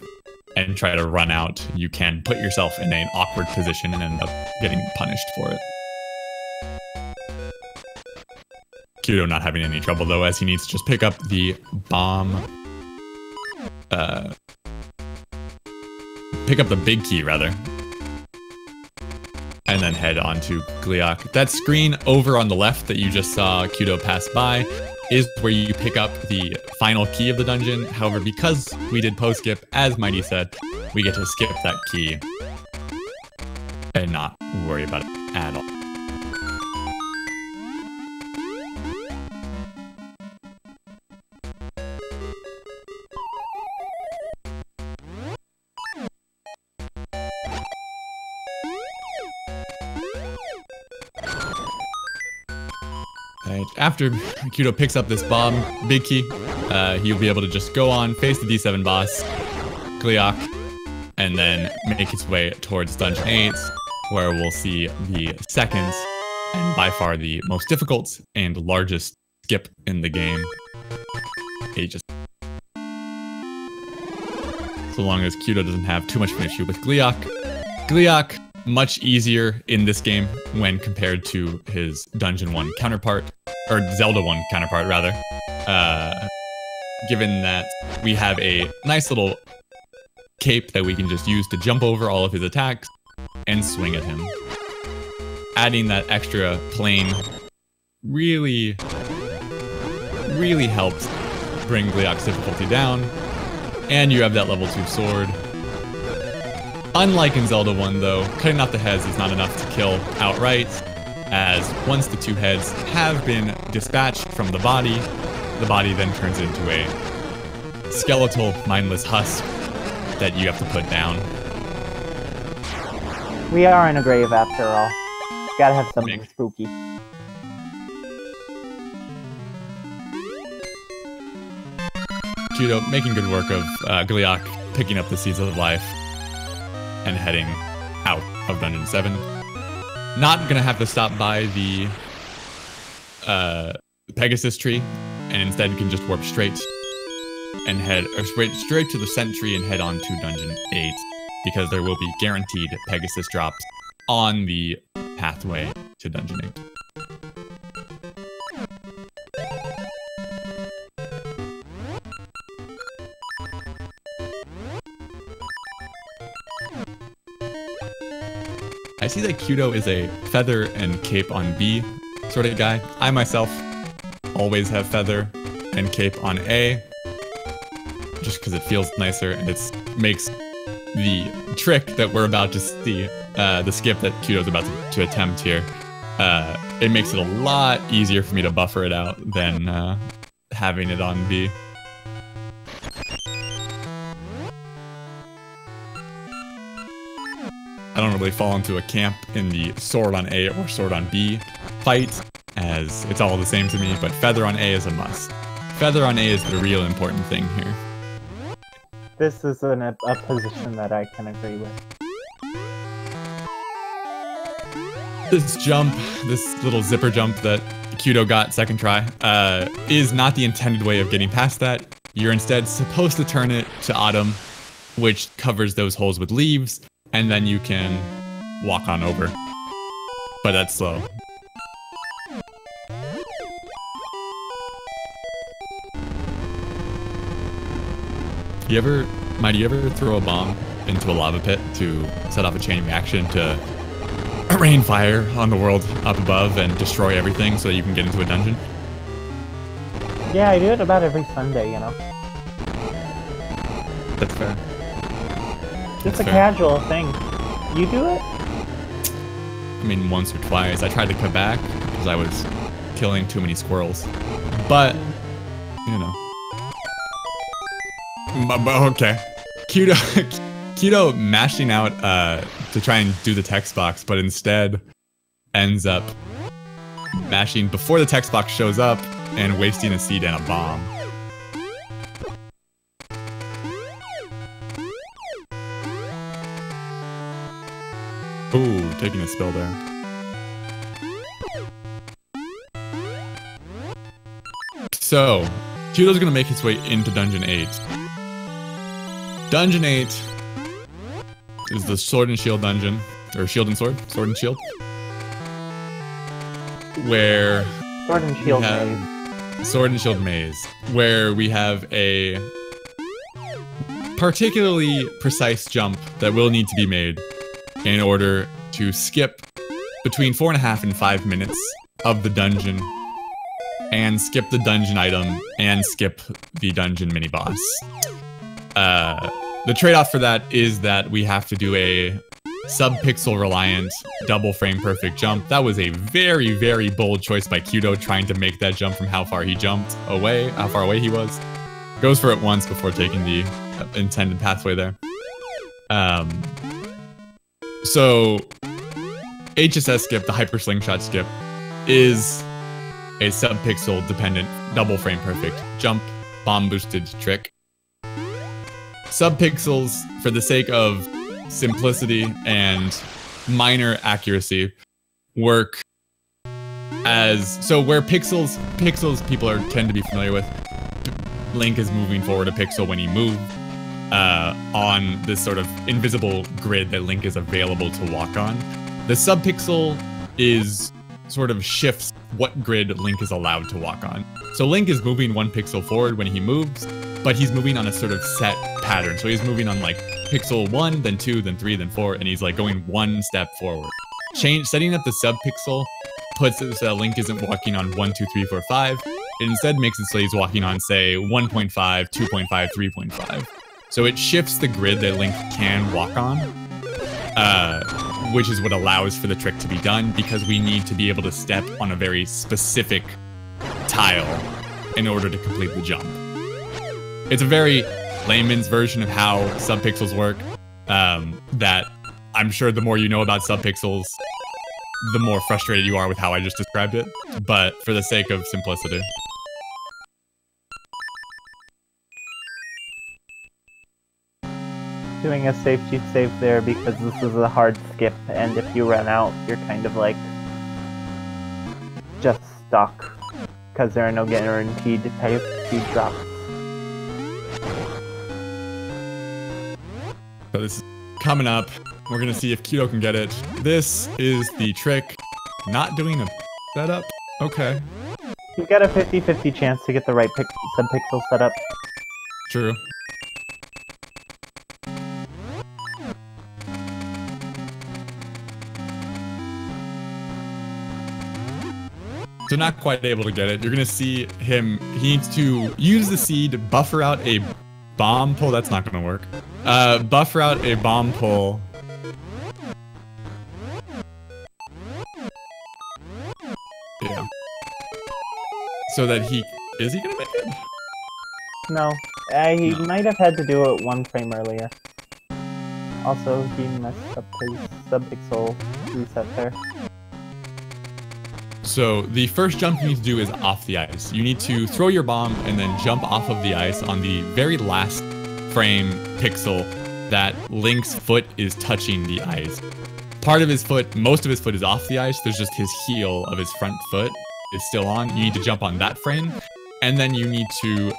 and try to run out, you can put yourself in an awkward position and end up getting punished for it. qdoe not having any trouble though, as he needs to just pick up the bomb. Pick up the big key rather. And then head on to Gleeok. That screen over on the left that you just saw qdoe pass by is where you pick up the final key of the dungeon. However, because we did post-skip, as Mighty said, we get to skip that key and not worry about it at all. Right. After qdoe picks up this bomb, big key, he'll be able to just go on, face the D7 boss, Gleeok, and then make his way towards Dungeon 8, where we'll see the second, and by far the most difficult and largest skip in the game. So long as qdoe doesn't have too much of an issue with Gleeok. Gleeok, much easier in this game when compared to his Dungeon 1 counterpart, or Zelda 1 counterpart rather, given that we have a nice little cape that we can just use to jump over all of his attacks and swing at him. Adding that extra plane really helps bring Gleeok's difficulty down, and you have that level 2 sword. Unlike in Zelda 1 though, cutting off the heads is not enough to kill outright, as once the 2 heads have been dispatched from the body then turns into a skeletal, mindless husk that you have to put down. We are in a grave after all. Gotta have something spooky. qdoe making good work of Gleeok picking up the Seeds of Life and heading out of Dungeon 7. Not gonna have to stop by the Pegasus tree, and instead can just warp straight and head straight to the Sentry and head on to Dungeon 8, because there will be guaranteed Pegasus drops on the pathway to Dungeon 8. I see that qdoe is a feather and cape on B sort of guy. I myself always have feather and cape on A, just because it feels nicer and it makes the trick that we're about to see, the skip that qdoe's about to attempt here, it makes it a lot easier for me to buffer it out than having it on B. I don't really fall into a camp in the sword on A or sword on B fight, as it's all the same to me, but feather on A is a must. Feather on A is the real important thing here. This is a position that I can agree with. This jump, this little zipper jump that qdoe got second try, is not the intended way of getting past that. You're instead supposed to turn it to autumn, which covers those holes with leaves, and then you can walk on over. But that's slow. Might you ever throw a bomb into a lava pit to set off a chain reaction to rain fire on the world up above and destroy everything so that you can get into a dungeon? Yeah, I do it about every Sunday, you know. That's fair. It's a casual thing. You do it? I mean, once or twice. I tried to cut back because I was killing too many squirrels. But, you know. Okay. qdoe mashing out to try and do the text box, but instead ends up mashing before the text box shows up and wasting a seed and a bomb. Ooh, taking a spill there. So, qdoe's gonna make his way into Dungeon 8. Dungeon 8 is the Sword and Shield dungeon, or Shield and Sword? Sword and Shield? Where Sword and Shield Maze. Sword and Shield Maze, where we have a particularly precise jump that will need to be made in order to skip between 4.5 and 5 minutes of the dungeon, and skip the dungeon item, and skip the dungeon mini-boss. The trade-off for that is that we have to do a sub-pixel reliant double frame perfect jump. That was a very, very bold choice by qdoe, trying to make that jump from how far he jumped away, how far away he was. Goes for it once before taking the intended pathway there. So HSS skip, the Hyper Slingshot skip, is a sub-pixel dependent double frame perfect jump bomb boosted trick. Sub-pixels, for the sake of simplicity and minor accuracy, work as where pixels people tend to be familiar with. Link is moving forward a pixel when he moves on this sort of invisible grid that Link is available to walk on. The sub-pixel is sort of shifts what grid Link is allowed to walk on. So Link is moving 1 pixel forward when he moves, but he's moving on a sort of set pattern. So he's moving on like pixel 1, then 2, then 3, then 4, and he's like going 1 step forward. Setting up the sub-pixel puts it so that Link isn't walking on 1, 2, 3, 4, 5. It instead makes it so he's walking on, say, 1.5, 2.5, 3.5. So it shifts the grid that Link can walk on, which is what allows for the trick to be done, because we need to be able to step on a very specific tile in order to complete the jump. It's a very layman's version of how subpixels work, that I'm sure the more you know about subpixels, the more frustrated you are with how I just described it, but for the sake of simplicity. Doing a safety save there because this is a hard skip, and if you run out, you're kind of like just stuck because there are no guaranteed type speed drops. So this is coming up. We're gonna see if qdoe can get it. This is the trick. Not doing a setup. Okay. You've got a 50-50 chance to get the right sub-pixel setup. True. So not quite able to get it. You're gonna see him, he needs to use the seed, buffer out a bomb pull. That's not gonna work. Buffer out a bomb pull. Yeah. So that is he gonna make it? No. He might have had to do it 1 frame earlier. Also, he messed up his sub-pixel reset there. So the first jump you need to do is off the ice. You need to throw your bomb and then jump off of the ice on the very last frame pixel that Link's foot is touching the ice. Part of his foot, most of his foot is off the ice. There's just his heel of his front foot is still on. You need to jump on that frame. And then you need to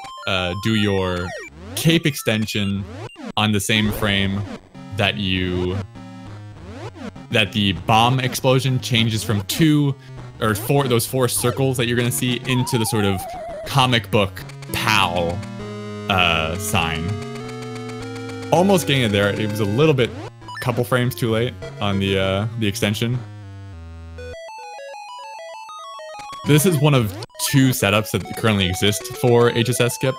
do your cape extension on the same frame that the bomb explosion changes from 2 or 4, those 4 circles that you're gonna see into the sort of comic book POW sign. Almost getting it there. It was a little bit, couple frames too late on the extension. This is one of 2 setups that currently exist for HSS skip.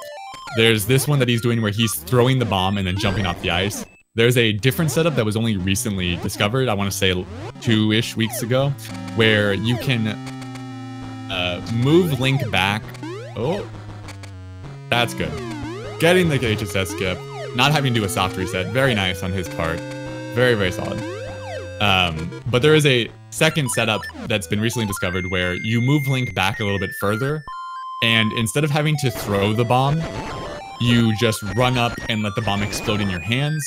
There's this one that he's doing where he's throwing the bomb and then jumping off the ice. There's a different setup that was only recently discovered, I want to say 2-ish weeks ago, where you can move Link back. Oh, that's good. Getting the HSS skip, not having to do a soft reset, very nice on his part. Very, very solid. But there is a second setup that's been recently discovered where you move Link back a little bit further, and instead of having to throw the bomb, you just run up and let the bomb explode in your hands,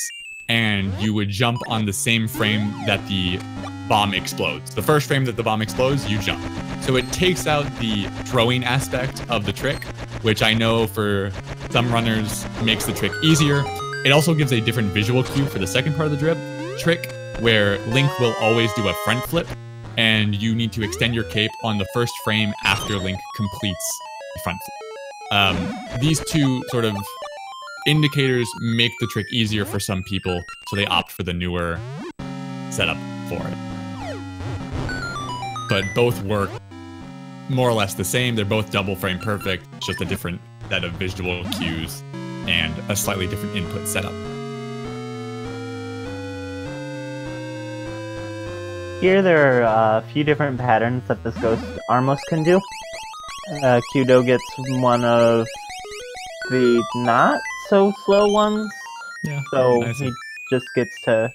and you would jump on the same frame that the bomb explodes. The first frame that the bomb explodes, you jump. So it takes out the throwing aspect of the trick, which I know for some runners makes the trick easier. It also gives a different visual cue for the second part of the trick, where Link will always do a front flip and you need to extend your cape on the first frame after Link completes the front flip. These two sort of indicators make the trick easier for some people, so they opt for the newer setup for it. But both work more or less the same. They're both double frame perfect, just a different set of visual cues and a slightly different input setup. Here there are a few different patterns that this Ghost Armless can do. qdoe gets one of the not so slow ones, Yeah, so nice. he just gets to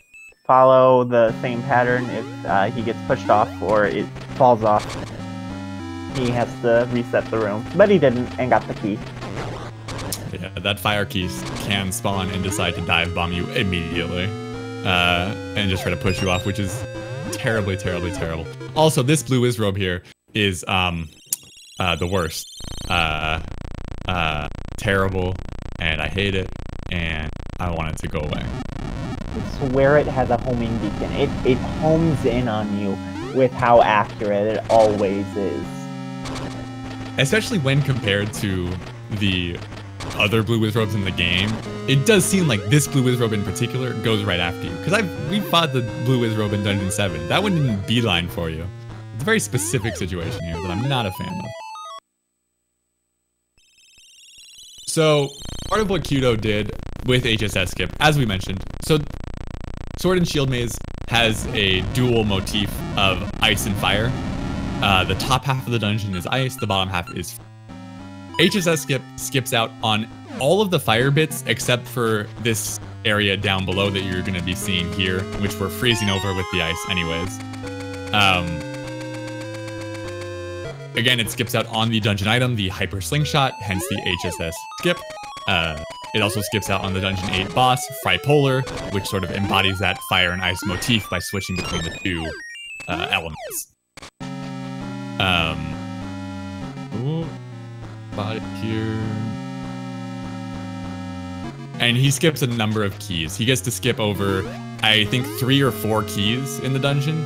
follow the same pattern. If he gets pushed off or it falls off, he has to reset the room. But he didn't and got the key. Yeah, that fire key can spawn and decide to dive bomb you immediately and just try to push you off, which is terribly, terribly terrible. Also, this blue Wizrobe here is the worst. Terrible, and I hate it, and I want it to go away. I swear it has a homing beacon. It homes in on you with how accurate it always is. Especially when compared to the other blue Wizrobes in the game, it does seem like this blue Wizrobe in particular goes right after you. Because we fought the blue Wizrobe in Dungeon 7. That one didn't beeline for you. It's a very specific situation here that I'm not a fan of. So, part of what qdoe did with HSS skip, as we mentioned, so Sword and Shield Maze has a dual motif of ice and fire. The top half of the dungeon is ice, the bottom half is fire. HSS skip skips out on all of the fire bits except for this area down below that you're going to be seeing here, which we're freezing over with the ice anyways. Again, it skips out on the dungeon item, the Hyper Slingshot, hence the HSS skip. It also skips out on the Dungeon 8 boss, Fripolar, which sort of embodies that fire and ice motif by switching between the two elements. Body here. And he skips a number of keys. He gets to skip over, I think, 3 or 4 keys in the dungeon,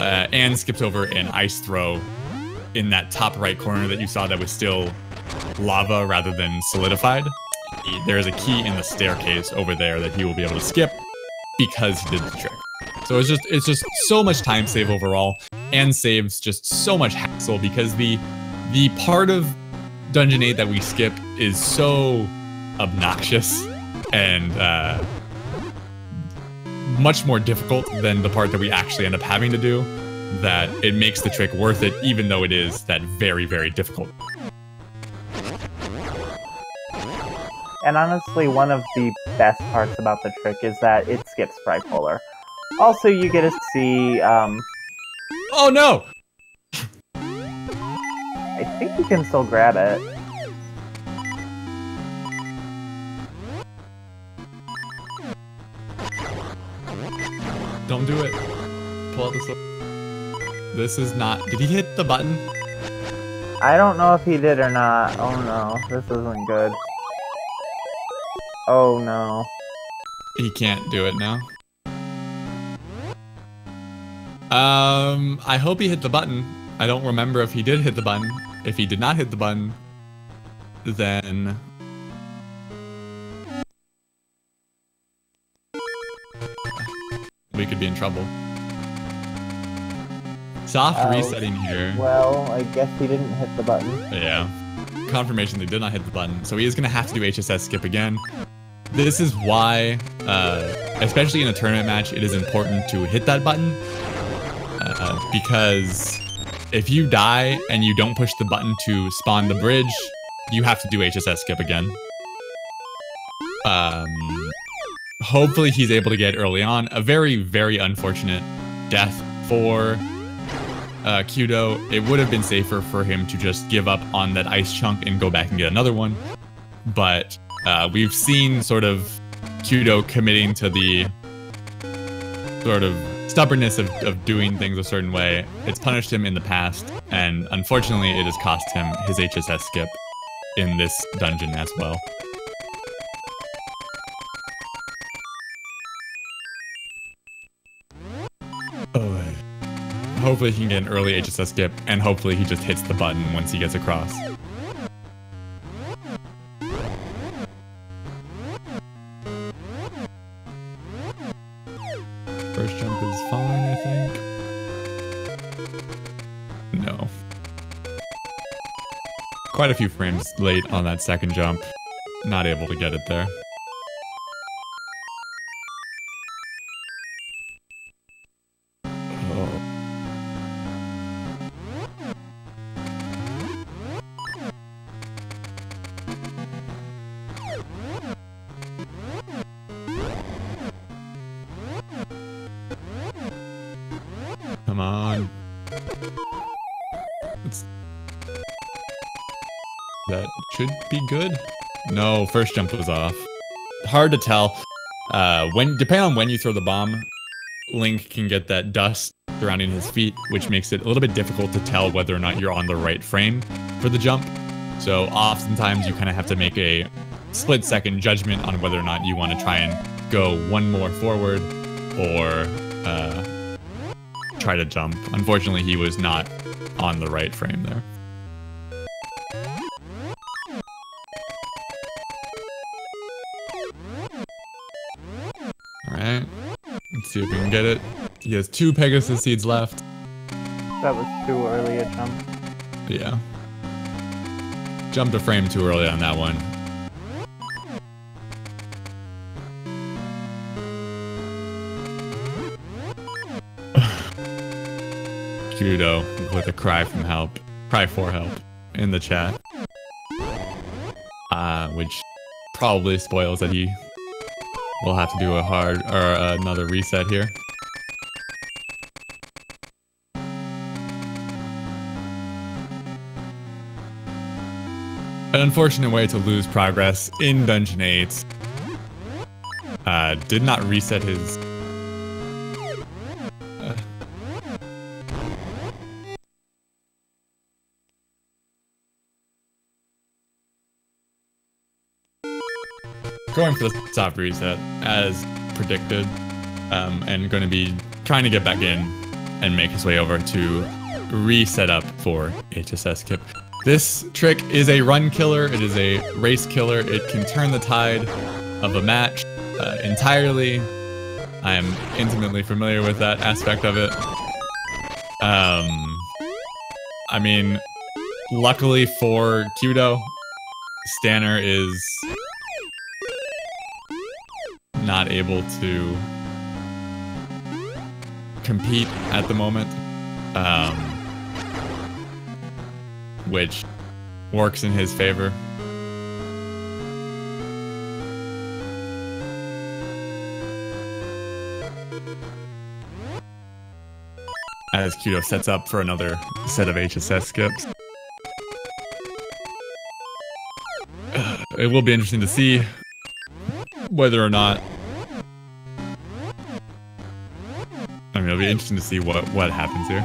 and skips over an ice throw in that top right corner that you saw that was still lava rather than solidified. There's a key in the staircase over there that he will be able to skip because he did the trick. So it's just so much time save overall, and saves just so much hassle because the part of Dungeon 8 that we skip is so obnoxious and much more difficult than the part that we actually end up having to do, that it makes the trick worth it, even though it is that very, very difficult. And honestly, one of the best parts about the trick is that it skips Fripolar. Also, you get to see, Oh no! I think you can still grab it. Don't do it. Pull out the sword. This is not... Did he hit the button? I don't know if he did or not. Oh no, this isn't good. Oh no. He can't do it now. I hope he hit the button. I don't remember if he did hit the button. If he did not hit the button, then... we could be in trouble. Soft resetting here. Well, I guess he didn't hit the button. Yeah. Confirmation they did not hit the button. So he is going to have to do HSS skip again. This is why, especially in a tournament match, it is important to hit that button. Because if you die and you don't push the button to spawn the bridge, you have to do HSS skip again. Hopefully he's able to get early on. A very, very unfortunate death for qdoe. It would have been safer for him to just give up on that ice chunk and go back and get another one. But we've seen sort of qdoe committing to the sort of stubbornness of doing things a certain way. It's punished him in the past, and unfortunately it has cost him his HSS skip in this dungeon as well. hopefully he can get an early HSS skip, and hopefully he just hits the button once he gets across. First jump is fine, I think. No. Quite a few frames late on that second jump. Not able to get it there. Oh. Come on. That should be good. No, first jump was off. Hard to tell. Depending on when you throw the bomb, Link can get that dust surrounding his feet, which makes it a little bit difficult to tell whether or not you're on the right frame for the jump. So oftentimes you kind of have to make a split-second judgment on whether or not you want to try and go one more forward or try to jump. Unfortunately, he was not on the right frame there. Alright, let's see if we can get it. He has 2 Pegasus seeds left. That was too early a jump. Yeah. Jumped a frame too early on that one. qdoe with a cry for help in the chat. Which probably spoils that he will have to do another reset here. An unfortunate way to lose progress in Dungeon 8. Did not reset his... Going for the soft reset, as predicted, and going to be trying to get back in and make his way over to reset up for HSS skip. This trick is a run killer, it is a race killer, it can turn the tide of a match entirely. I am intimately familiar with that aspect of it. I mean, luckily for qdoe, Stanner is not able to compete at the moment, which works in his favor. As qdoe sets up for another set of HSS skips. It will be interesting to see whether or not... I mean, it'll be interesting to see what happens here.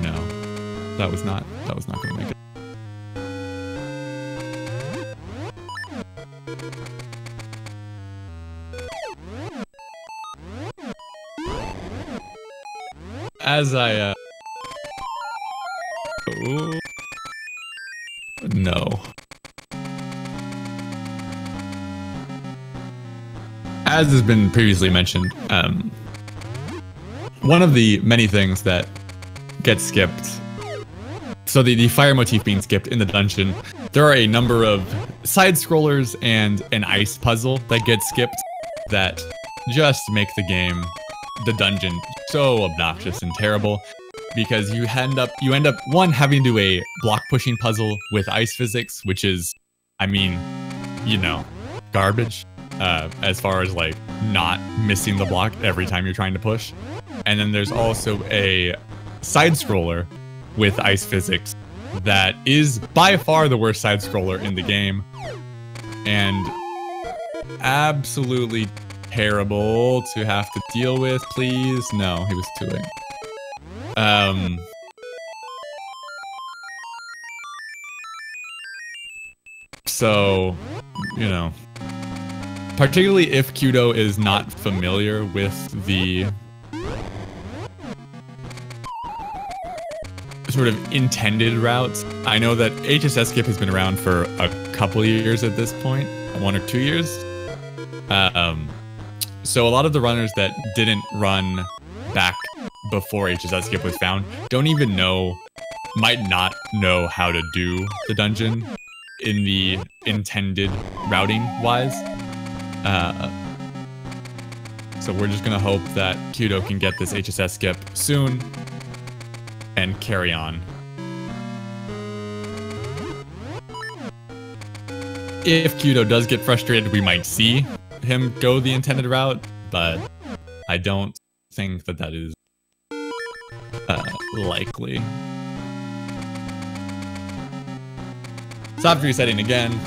No, that was not going to make it. As I ooh. No. As has been previously mentioned, one of the many things that gets skipped, so the fire motif being skipped in the dungeon, there are a number of side scrollers and an ice puzzle that get skipped that just make the dungeon so obnoxious and terrible, because you end up one, having to do a block pushing puzzle with ice physics, which is, I mean, you know, garbage as far as like not missing the block every time you're trying to push. And then there's also a side scroller with ice physics that is by far the worst side scroller in the game, and absolutely terrible to have to deal with. Please, no, he was too late. So, you know, particularly if qdoe is not familiar with the sort of intended routes. I know that HSS skip has been around for a couple of years at this point, 1 or 2 years. So a lot of the runners that didn't run back before HSS skip was found don't even know, might not know how to do the dungeon in the intended routing wise. So we're just gonna hope that qdoe can get this HSS skip soon and carry on. If qdoe does get frustrated, we might see him go the intended route, but I don't think that that is likely. Stop resetting again.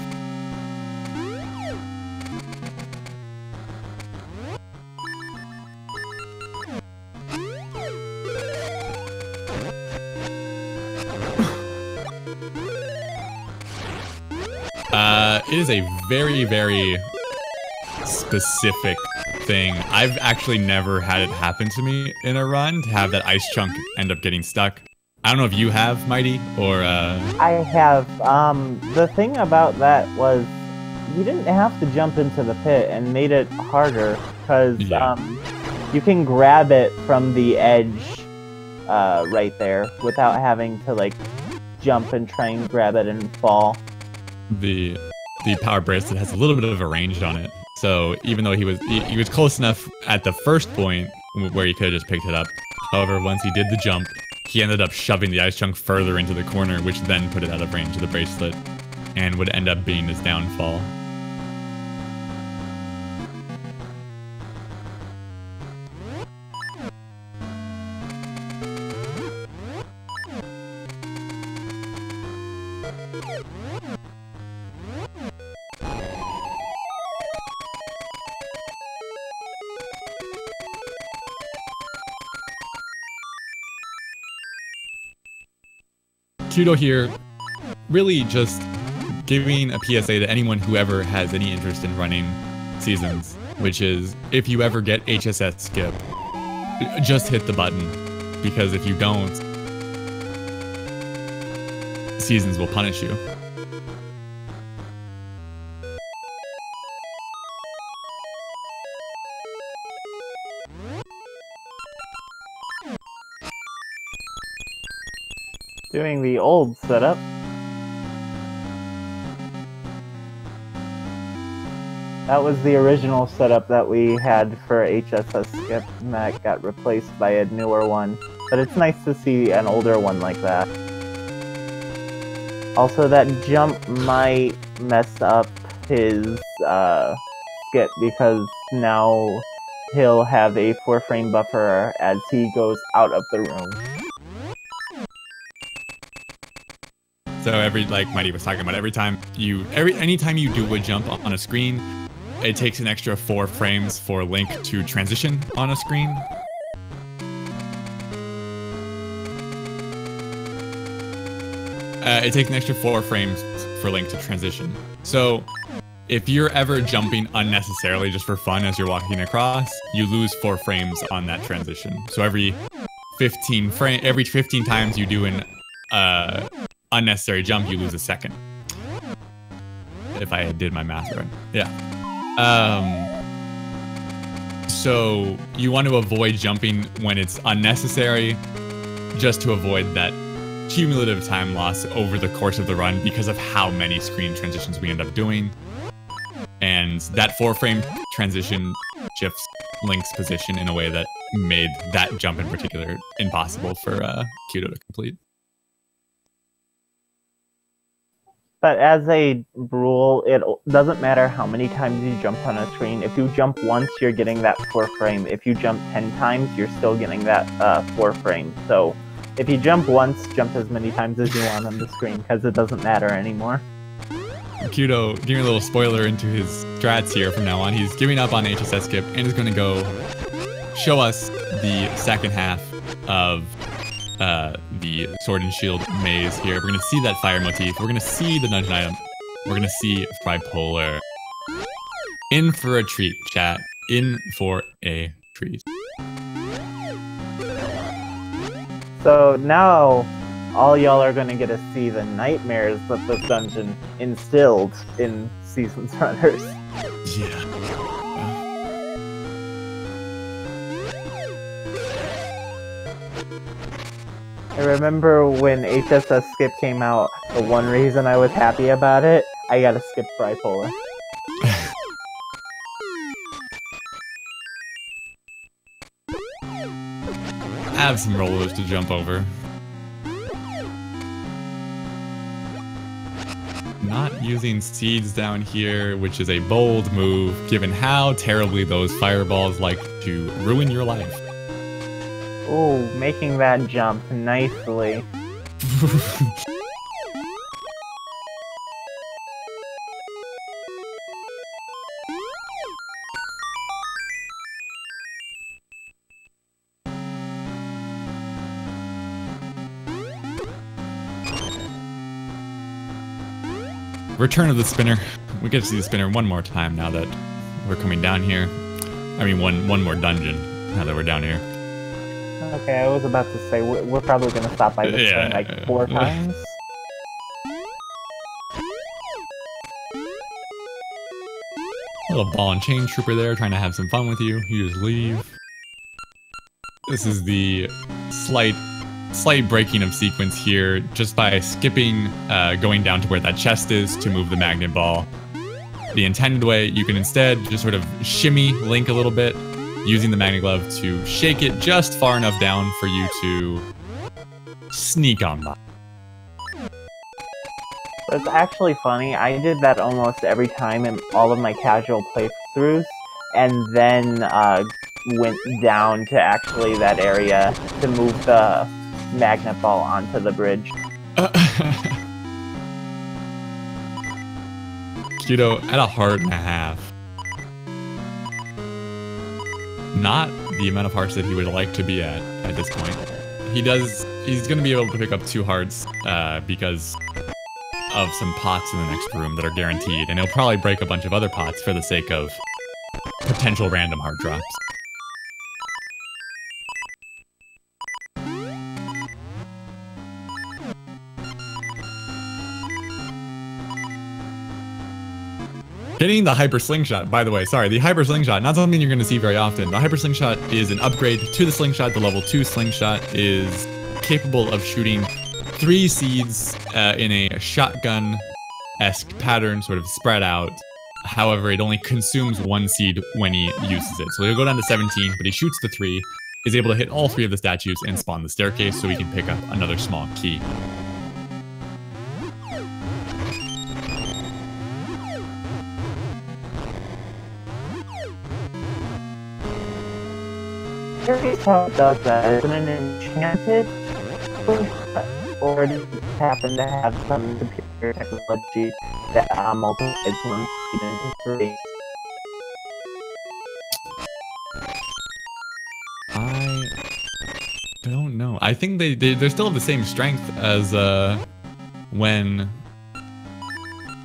It is a very, very specific thing. I've actually never had it happen to me in a run, to have that ice chunk end up getting stuck. I don't know if you have, Mighty, or I have. The thing about that was you didn't have to jump into the pit and made it harder, because you can grab it from the edge right there without having to like jump and try and grab it and fall. The power bracelet has a little bit of a range on it, so even though he was close enough at the first point where he could have just picked it up. However, once he did the jump, he ended up shoving the ice chunk further into the corner, which then put it out of range of the bracelet and would end up being his downfall. qdoe here, really just giving a PSA to anyone who ever has any interest in running seasons, which is, if you ever get HSS skip, just hit the button, because if you don't, seasons will punish you. Doing the old setup. That was the original setup that we had for HSS skip, and that got replaced by a newer one. But it's nice to see an older one like that. Also, that jump might mess up his skip, because now he'll have a 4-frame buffer as he goes out of the room. So like Mighty was talking about, anytime you do a jump on a screen, it takes an extra 4 frames for Link to transition on a screen. It takes an extra 4 frames for Link to transition. So if you're ever jumping unnecessarily just for fun as you're walking across, you lose 4 frames on that transition. So every 15 times you do an unnecessary jump, you lose a second. If I did my math right. Yeah. So you want to avoid jumping when it's unnecessary, just to avoid that cumulative time loss over the course of the run because of how many screen transitions we end up doing. And that 4-frame transition shifts Link's position in a way that made that jump in particular impossible for qdoe to complete. But as a rule, it doesn't matter how many times you jump on a screen. If you jump once, you're getting that 4 frame. If you jump 10 times, you're still getting that 4 frame. So if you jump once, jump as many times as you want on the screen, because it doesn't matter anymore. qdoe, giving a little spoiler into his strats here from now on. He's giving up on HSS skip and is going to go show us the second half of the Sword and Shield maze here. We're going to see that fire motif. We're going to see the dungeon item. We're going to see bipolar. In for a treat, chat. In for a treat. So now, all y'all are gonna get to see the nightmares that this dungeon instilled in Seasons Runners. Yeah. I remember when HSS Skip came out, the one reason I was happy about it, I got to skip Tripolar. I have some rollers to jump over. Not using seeds down here, which is a bold move, given how terribly those fireballs like to ruin your life. Ooh, making that jump nicely. Return of the spinner. We get to see the spinner one more time now that we're coming down here. I mean, one more dungeon now that we're down here. Okay, I was about to say, we're probably going to stop by this thing like 4 times. Little ball and chain trooper there trying to have some fun with you. You just leave. This is the slight breaking of sequence here just by skipping going down to where that chest is to move the magnet ball. The intended way, you can instead just sort of shimmy Link a little bit using the magnet glove to shake it just far enough down for you to sneak on by. It's actually funny, I did that almost every time in all of my casual playthroughs, and then went down to actually that area to move the magnet ball onto the bridge. qdoe at 1.5. Not the amount of hearts that he would like to be at this point. He's going to be able to pick up 2 hearts because of some pots in the next room that are guaranteed, and he'll probably break a bunch of other pots for the sake of potential random heart drops. Getting the Hyper Slingshot, by the way, sorry, the Hyper Slingshot, not something you're going to see very often. The Hyper Slingshot is an upgrade to the Slingshot. The level 2 Slingshot is capable of shooting 3 seeds in a shotgun-esque pattern, sort of spread out. However, it only consumes 1 seed when he uses it. So he'll go down to 17, but he shoots the 3, is able to hit all 3 of the statues and spawn the staircase so he can pick up another small key. Curious how it does that. Is it an enchanted or does it happen to have some superior technology that multiplies 1 seed into 3? I don't know. I think they still have the same strength as when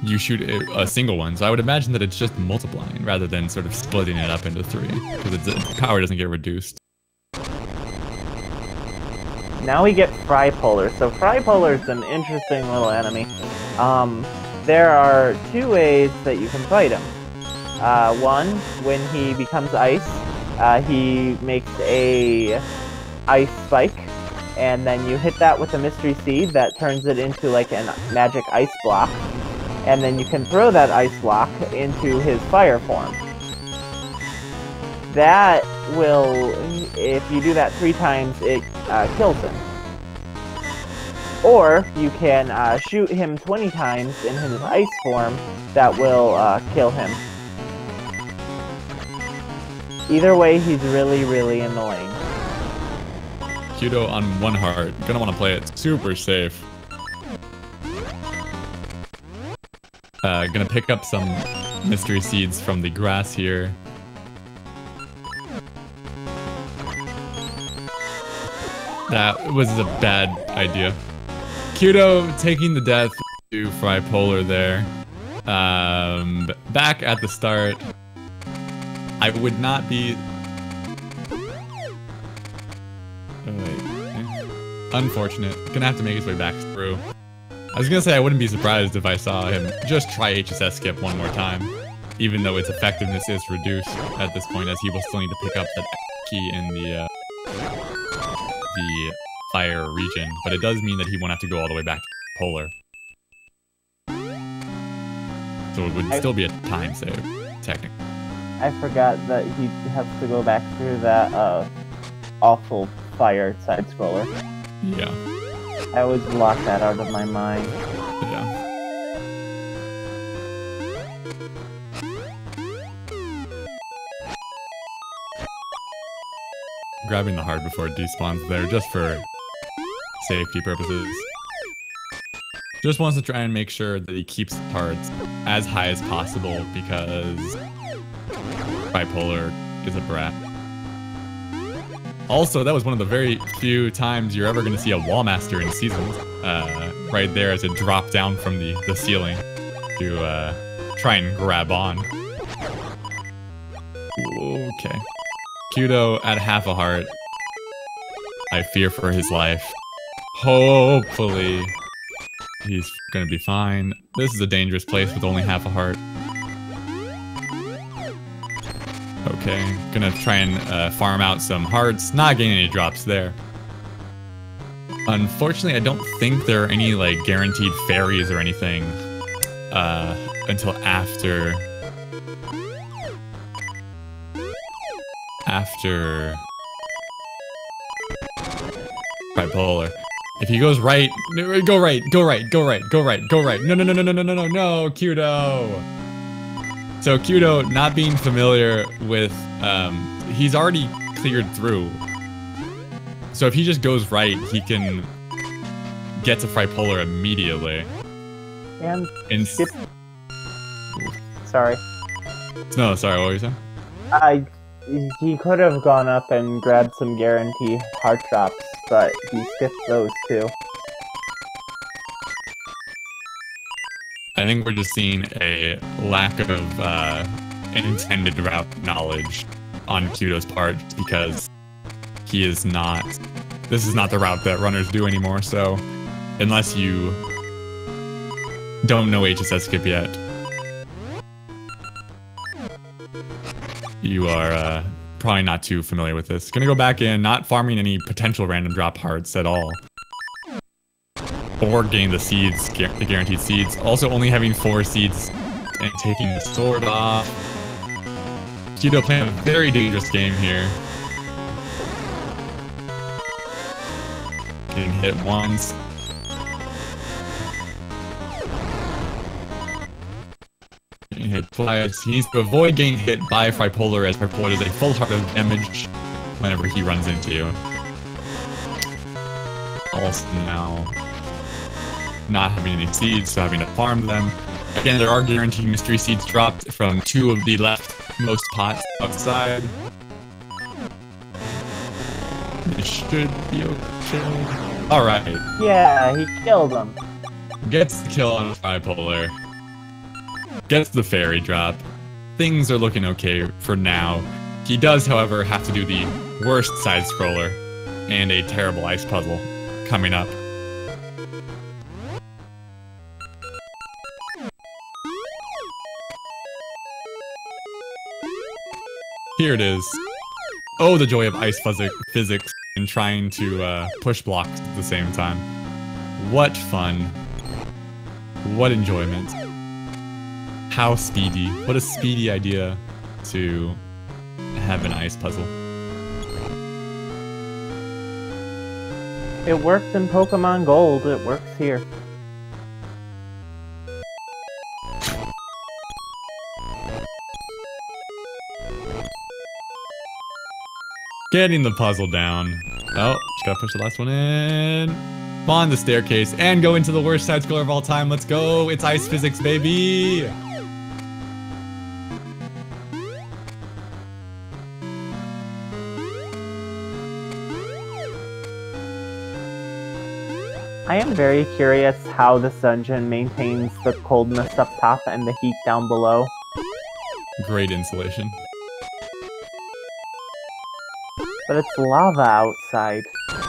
you shoot a single one. So I would imagine that it's just multiplying rather than sort of splitting it up into 3 because its power doesn't get reduced. Now we get Tripolar. So Tripolar is an interesting little enemy. There are 2 ways that you can fight him. One, when he becomes ice, he makes a ice spike, and then you hit that with a mystery seed that turns it into like a magic ice block, and then you can throw that ice block into his fire form. That will, if you do that 3 times, it kills him. Or you can shoot him 20 times in his ice form, that will kill him. Either way, he's really, really annoying. qdoe on 1 heart. Gonna want to play it super safe. Gonna pick up some mystery seeds from the grass here. That was a bad idea. qdoe taking the death to Tripolar there. Back at the start, I would not be... Oh, wait. Unfortunate. Gonna have to make his way back through. I was gonna say I wouldn't be surprised if I saw him just try HSS skip one more time, even though its effectiveness is reduced at this point, as he will still need to pick up that key in the fire region. But it does mean that he won't have to go all the way back to Polar. So it would still be a time save, technically. I forgot that he has to go back through that awful fire side-scroller. Yeah. I always block that out of my mind. Yeah. Grabbing the heart before it despawns there, just for safety purposes. Just wants to try and make sure that he keeps the hearts as high as possible, because Bipolar is a brat. Also, that was one of the very few times you're ever going to see a Wallmaster in Seasons. Right there as it dropped down from the ceiling to try and grab on. Okay. qdoe at half a heart. I fear for his life. Hopefully, he's going to be fine. This is a dangerous place with only half a heart. Okay, gonna try and farm out some hearts. Not getting any drops there. Unfortunately, I don't think there are any like guaranteed fairies or anything until after Bipolar. If he goes right, go right, go right, go right, go right, go right. No, no, no, no, no, no, no, no, no, qdoe. So qdoe, not being familiar with, he's already cleared through. So if he just goes right, he can get to Tripolar immediately. And skip. Sorry. No, sorry, what were you saying? He could have gone up and grabbed some guarantee heart drops, but he skipped those too. I think we're just seeing a lack of intended route knowledge on qdoe's part, because he is not... This is not the route that runners do anymore, so unless you don't know HSS skip yet, you are probably not too familiar with this. Gonna go back in, not farming any potential random drop hearts at all. Or getting the seeds, the guaranteed seeds. Also only having 4 seeds and taking the sword off. qdoe playing a very dangerous game here. Getting hit once. Getting hit twice. He needs to avoid getting hit by Tripolar, as Tripolar does a full heart of damage whenever he runs into you. Also now not having any seeds, so having to farm them. Again, there are guaranteed mystery seeds dropped from 2 of the leftmost pots outside. It should be okay. Alright. Yeah, he killed him. Gets the kill on Tripolar. Gets the fairy drop. Things are looking okay for now. He does, however, have to do the worst side-scroller and a terrible ice puzzle coming up. Here it is. Oh, the joy of ice physics and trying to push blocks at the same time. What fun. What enjoyment. How speedy. What a speedy idea to have an ice puzzle. It worked in Pokemon Gold, it works here. Getting the puzzle down. Oh, just gotta push the last one in. Spawn the staircase and go into the worst side scroller of all time. Let's go. It's ice physics, baby. I am very curious how this dungeon maintains the coldness up top and the heat down below. Great insulation. But it's lava outside,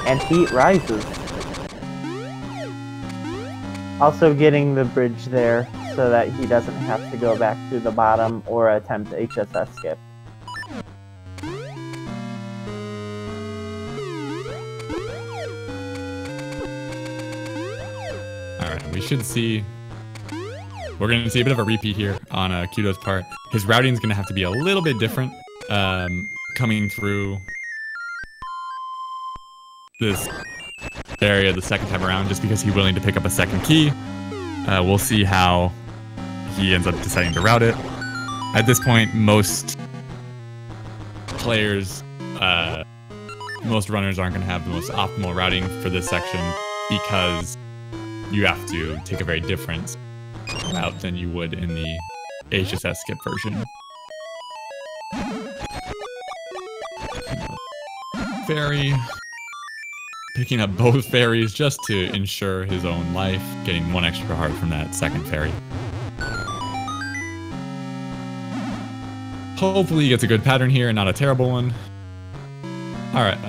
and heat rises. Also getting the bridge there so that he doesn't have to go back to the bottom or attempt HSS skip. Alright, we should see... We're going to see a bit of a repeat here on qdoe's part. His routing is going to have to be a little bit different coming through this area the second time around, just because he's willing to pick up a second key. We'll see how he ends up deciding to route it. At this point, most players, most runners aren't going to have the most optimal routing for this section because you have to take a very different route than you would in the HSS skip version. Fairy. Picking up both fairies just to ensure his own life, getting one extra heart from that second fairy. Hopefully he gets a good pattern here and not a terrible one. Alright,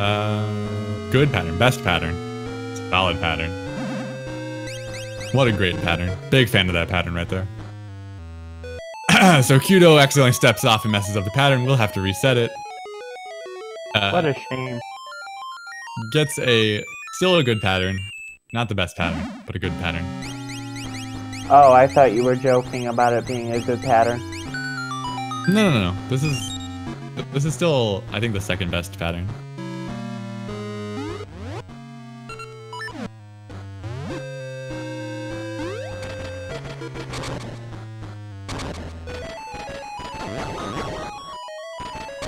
good pattern, best pattern. Solid pattern. What a great pattern. Big fan of that pattern right there. So qdoe accidentally steps off and messes up the pattern. We'll have to reset it. What a shame. Gets still a good pattern. Not the best pattern, but a good pattern. Oh, I thought you were joking about it being a good pattern. No. This is still, I think, the second best pattern.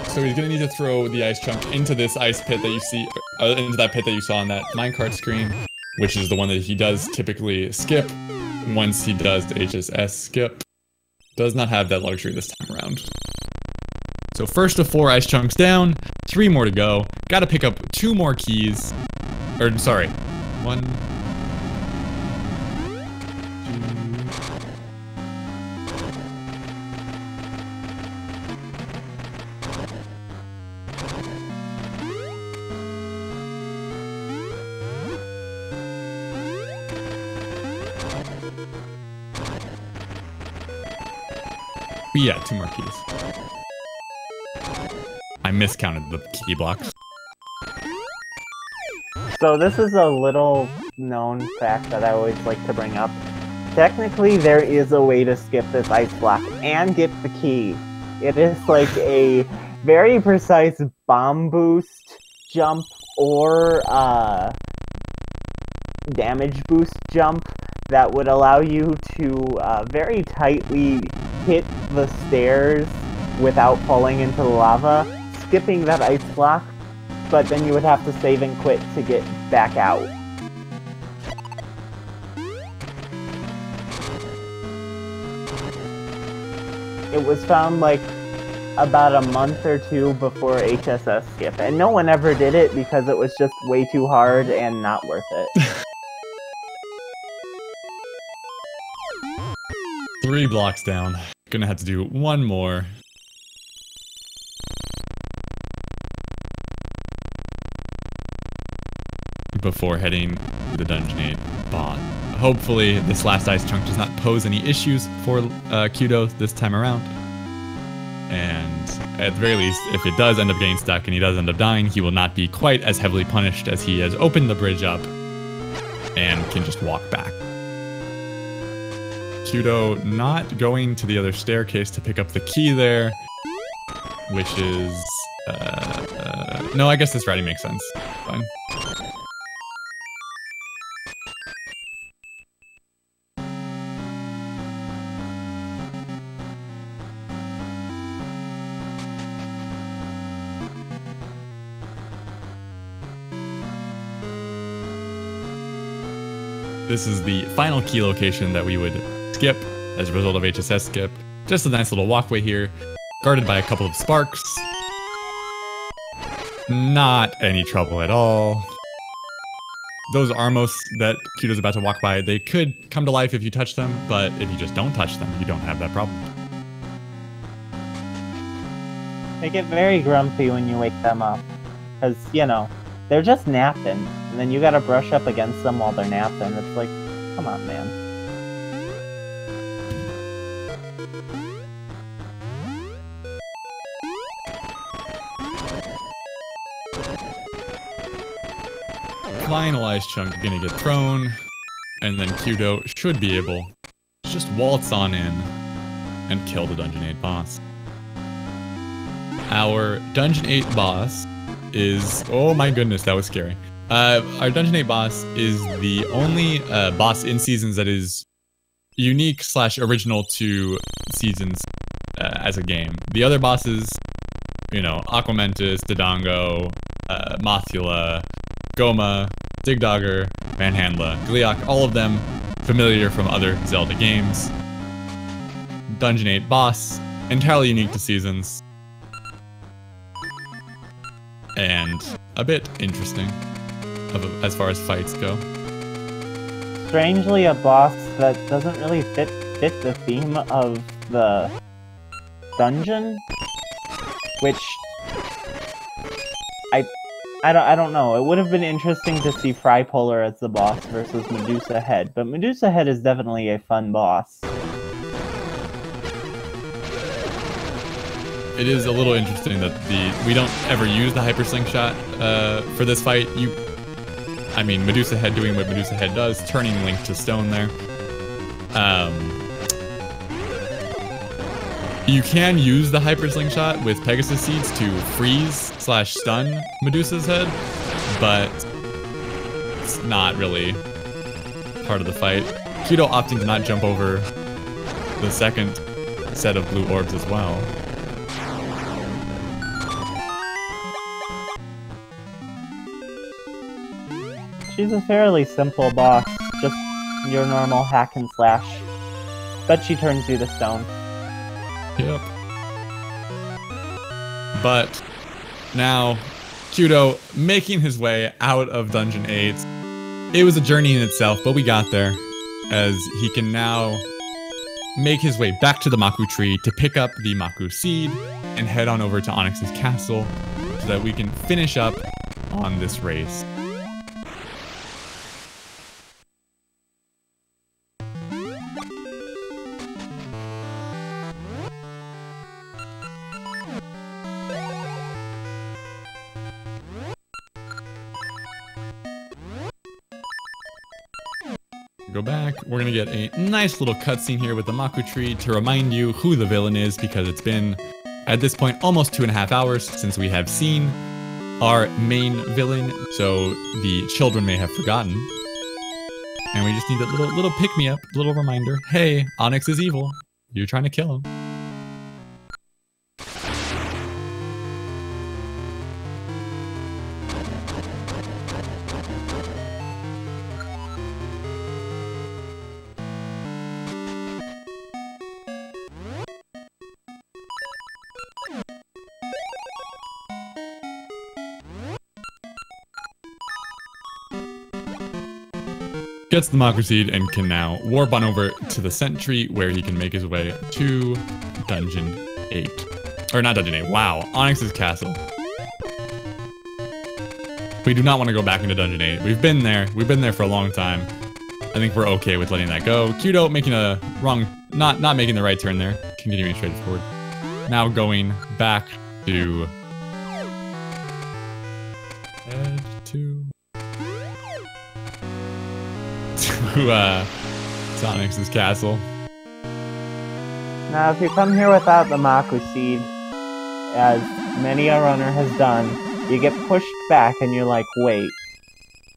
So he's gonna need to throw the ice chunk into this ice pit that you see, into that pit that you saw on that minecart screen, which is the one that he does typically skip once he does the HSS skip. Does not have that luxury this time around. So first of 4 ice chunks down, 3 more to go. Gotta pick up 2 more keys. Or, sorry, 1... Yeah, 2 more keys. I miscounted the key blocks. So this is a little known fact that I always like to bring up. Technically, there is a way to skip this ice block and get the key. It is like a very precise bomb boost jump or damage boost jump that would allow you to very tightly hit the stairs without falling into the lava, skipping that ice block, but then you would have to save and quit to get back out. It was found like about a month or 2 before HSS skip, and no one ever did it because it was just way too hard and not worth it. 3 blocks down. Gonna have to do 1 more. Before heading to the Dungeon 8 bot. Hopefully this last ice chunk does not pose any issues for qdoe this time around. And at the very least, if it does end up getting stuck and he does end up dying, he will not be quite as heavily punished as he has opened the bridge up and can just walk back. qdoe not going to the other staircase to pick up the key there, which is... no, I guess this routing makes sense. Fine. This is the final key location that we would skip as a result of HSS skip. Just a nice little walkway here, guarded by a couple of sparks. Not any trouble at all. Those Armos that qdoe's about to walk by, they could come to life if you touch them, but if you just don't touch them, you don't have that problem. They get very grumpy when you wake them up. because, you know, they're just napping, and then you gotta brush up against them while they're napping. It's like, come on, man. Finalized chunk gonna get thrown, and then qdoe should be able to just waltz on in and kill the Dungeon 8 boss. Our Dungeon 8 boss is... oh my goodness, that was scary. Our Dungeon 8 boss is the only boss in Seasons that is unique / original to Seasons as a game. The other bosses, you know, Aquamentus, Dodongo, Mothula, Goma, Digdogger, Manhandla, Gleeok, all of them familiar from other Zelda games. Dungeon 8 boss, entirely unique to Seasons. And a bit interesting as far as fights go. Strangely, a boss that doesn't really fit the theme of the dungeon, which I don't know. It would have been interesting to see Frypolar as the boss versus Medusa Head, but Medusa Head is definitely a fun boss. It is a little interesting that we don't ever use the Hyper Slingshot for this fight. I mean, Medusa Head doing what Medusa Head does, turning Link to stone there. You can use the Hyper Slingshot with Pegasus Seeds to freeze / stun Medusa's head, but it's not really part of the fight. qdoe opting to not jump over the second set of blue orbs as well. She's a fairly simple boss, just your normal hack and slash, but she turns you to stone. Yep. But now, qdoe making his way out of Dungeon 8. It was a journey in itself, but we got there, as he can now make his way back to the Maku tree to pick up the Maku seed and head on over to Onyx's castle so that we can finish up on this race. Go back, we're gonna get a nice little cutscene here with the Maku tree to remind you who the villain is, because it's been, at this point, almost 2.5 hours since we have seen our main villain, so the children may have forgotten. And we just need a little pick-me-up, little reminder. Hey, Onyx is evil. You're trying to kill him. Gets the Maku Seed and can now warp on over to the Sentry, where he can make his way to Dungeon 8. Or not Dungeon 8, wow, Onyx's castle. We do not want to go back into Dungeon 8. We've been there for a long time. I think we're okay with letting that go. qdoe making a wrong, not making the right turn there, continuing straight forward. Now going back to... head to Onyx's castle. Now, if you come here without the Maku Seed, as many a runner has done, you get pushed back and you're like, wait,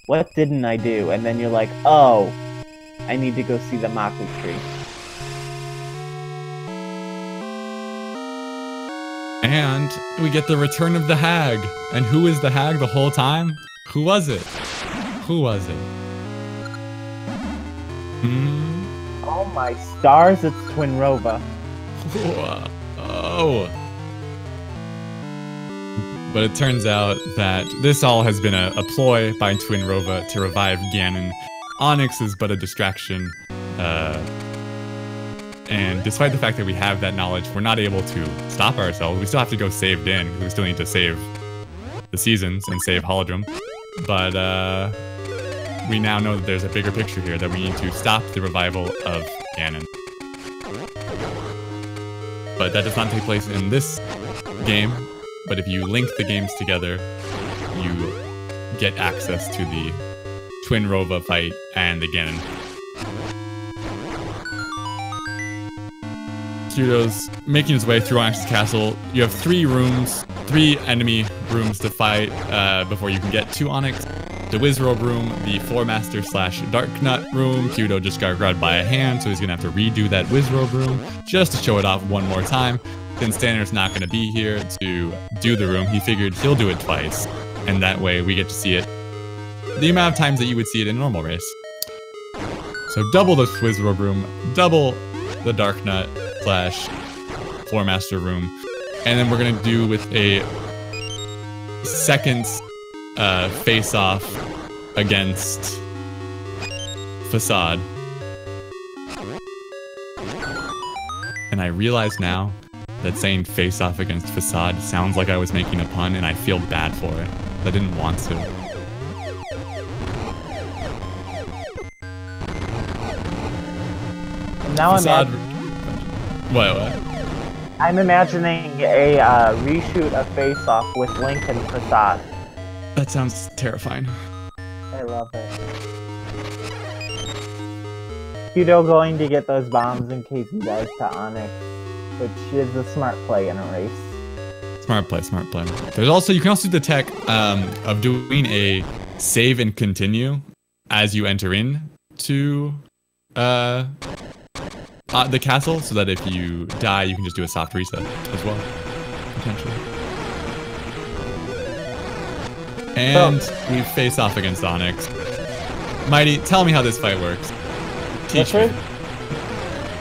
what didn't I do? And then you're like, oh, I need to go see the Maku tree. And we get the return of the hag. And who is the hag the whole time? Who was it? Who was it? Oh my stars, it's Twinrova. Oh. But it turns out that this all has been a ploy by Twinrova to revive Ganon. Onyx is but a distraction. And despite the fact that we have that knowledge, we're not able to stop ourselves. We still have to go save Din, because we still need to save the seasons and save Holodrum. But we now know that there's a bigger picture here, that we need to stop the revival of Ganon. But that does not take place in this game. But if you link the games together, you get access to the Twin Rova fight and the Ganon. qdoe's making his way through Onyx's castle. You have 3 enemy rooms to fight before you can get to Onyx. The Wizrobe room, the Floor Master / Dark Nut room. qdoe just got grabbed by a hand, so he's gonna have to redo that Wizrobe room just to show it off one more time. Since Stanner's not gonna be here to do the room, he figured he'll do it twice, and that way we get to see it the amount of times that you would see it in a normal race. So double the Wizrobe room, double the Dark Nut / Floor Master room, and then we're gonna do with a second face-off against Facade. And I realize now that saying face-off against Facade sounds like I was making a pun, and I feel bad for it. I didn't want to. Now Facade... What? I'm imagining a reshoot of Face Off with Link and Facade. That sounds terrifying. I love it. qdoe going to get those bombs in case he dies to Onyx, which is a smart play in a race. Smart play, smart play. There's also, you can also do the tech of doing a save and continue as you enter in to the castle, so that if you die, you can just do a soft reset as well, potentially. And we face off against Onyx. Mighty, tell me how this fight works. Teach me.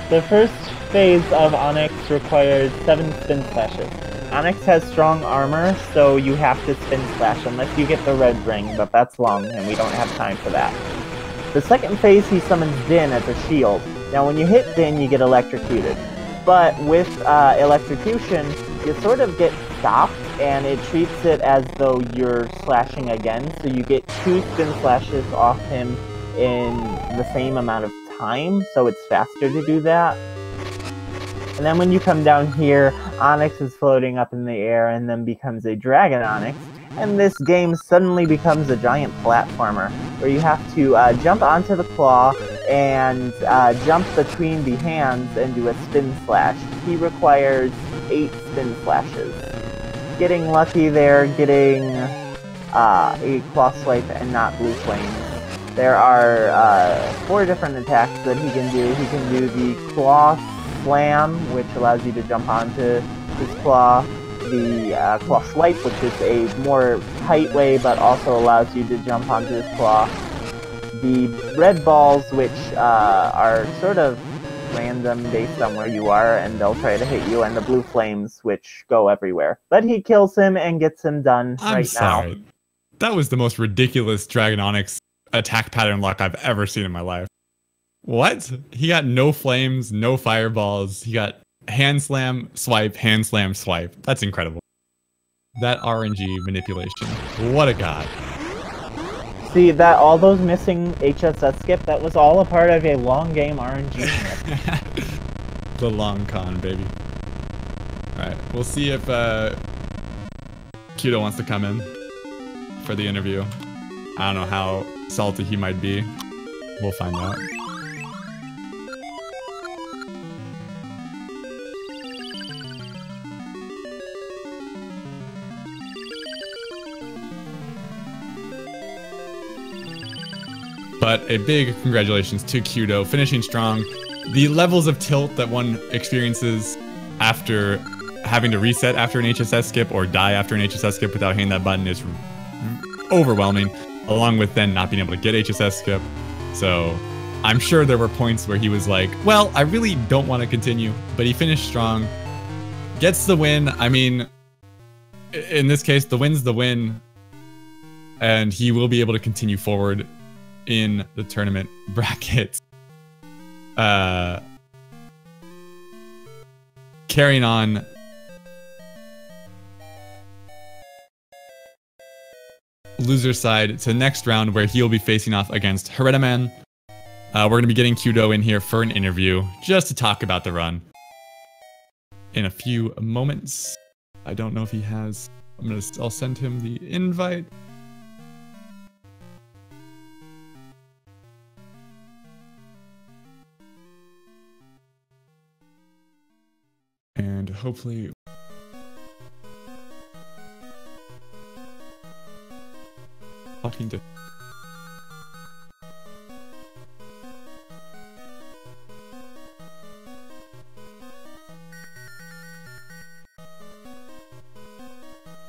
The first phase of Onyx requires 7 spin slashes. Onyx has strong armor, so you have to spin slash unless you get the red ring, but that's long, and we don't have time for that. The second phase, he summons Din as a shield. Now, when you hit Din, you get electrocuted. But with electrocution, you sort of get stopped, and it treats it as though you're slashing again, so you get 2 spin slashes off him in the same amount of time, so it's faster to do that. And then when you come down here, Onyx is floating up in the air and then becomes a Dragon Onyx, and this game suddenly becomes a giant platformer, where you have to jump onto the claw and jump between the hands and do a spin slash. He requires 8 spin slashes. Getting lucky there, getting a claw swipe and not blue flames. There are 4 different attacks that he can do. He can do the claw slam, which allows you to jump onto his claw. The claw swipe, which is a more tight way, but also allows you to jump onto his claw. The red balls, which are sort of random based on where you are, and they'll try to hit you, and the blue flames, which go everywhere. But he kills him and gets him done right now. I'm sorry. That was the most ridiculous Dragon Onyx attack pattern lock I've ever seen in my life. What? He got no flames, no fireballs. He got hand slam, swipe, hand slam, swipe. That's incredible. That RNG manipulation. What a god. See, that all those missing HSS skip, that was all a part of a long game RNG. The long con, baby. Alright, we'll see if qdoe wants to come in for the interview. I don't know how salty he might be. We'll find out. But a big congratulations to qdoe, finishing strong. The levels of tilt that one experiences after having to reset after an HSS skip or die after an HSS skip without hitting that button is overwhelming, along with then not being able to get HSS skip. So I'm sure there were points where he was like, well, I really don't want to continue, but he finished strong, gets the win. I mean, in this case, the win's the win, and he will be able to continue forward in the tournament bracket. Carrying on loser side to the next round where he'll be facing off against Heredaman. We're going to be getting qdoe in here for an interview just to talk about the run in a few moments. I don't know if he has. I'll send him the invite. And hopefully talking to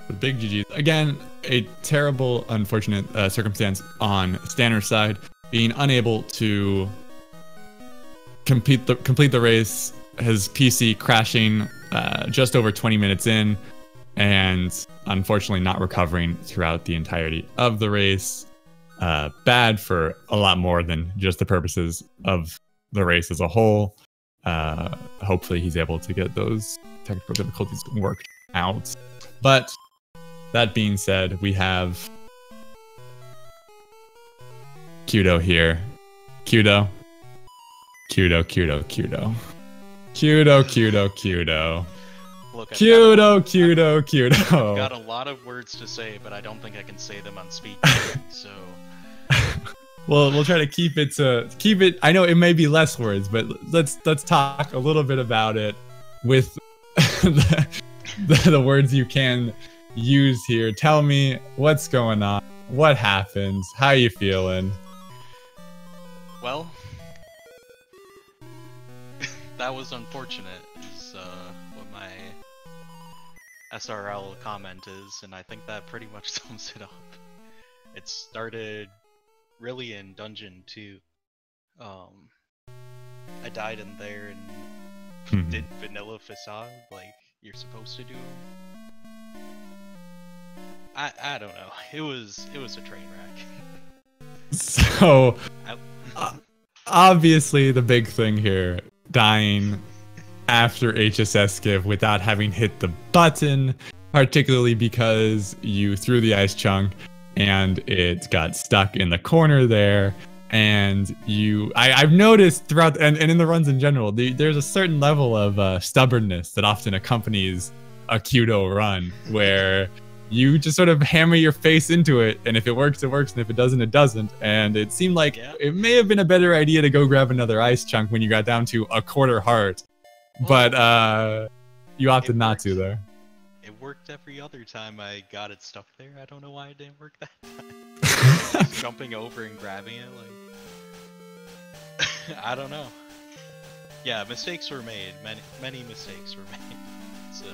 the big GG. Again, a terrible, unfortunate circumstance on Stanner's side, being unable to complete the race. His PC crashing just over 20 minutes in, and unfortunately not recovering throughout the entirety of the race. Bad for a lot more than just the purposes of the race as a whole. Hopefully he's able to get those technical difficulties worked out. But that being said, we have qdoe here. qdoe. Look, qdoe. I've got a lot of words to say, but I don't think I can say them on speed. So, well, we'll try to keep it. I know it may be less words, but let's talk a little bit about it with the words you can use here. Tell me what's going on, what happens, how you feeling? Well, that was unfortunate, is what my SRL comment is, and I think that pretty much sums it up. It started really in Dungeon 2. I died in there and did vanilla facade like you're supposed to do. I don't know. It was a train wreck. So obviously the big thing here, dying after HSS skip without having hit the button, particularly because you threw the ice chunk and it got stuck in the corner there. And I've noticed throughout, and in the runs in general, there's a certain level of stubbornness that often accompanies a qdoe run, where you just sort of hammer your face into it, and if it works, it works, and if it doesn't, it doesn't. And it seemed like it may have been a better idea to go grab another ice chunk when you got down to a quarter heart, but you opted not to there. It worked every other time I got it stuck there. I don't know why it didn't work that time. Jumping over and grabbing it, like I don't know. Yeah, mistakes were made. Many mistakes were made. So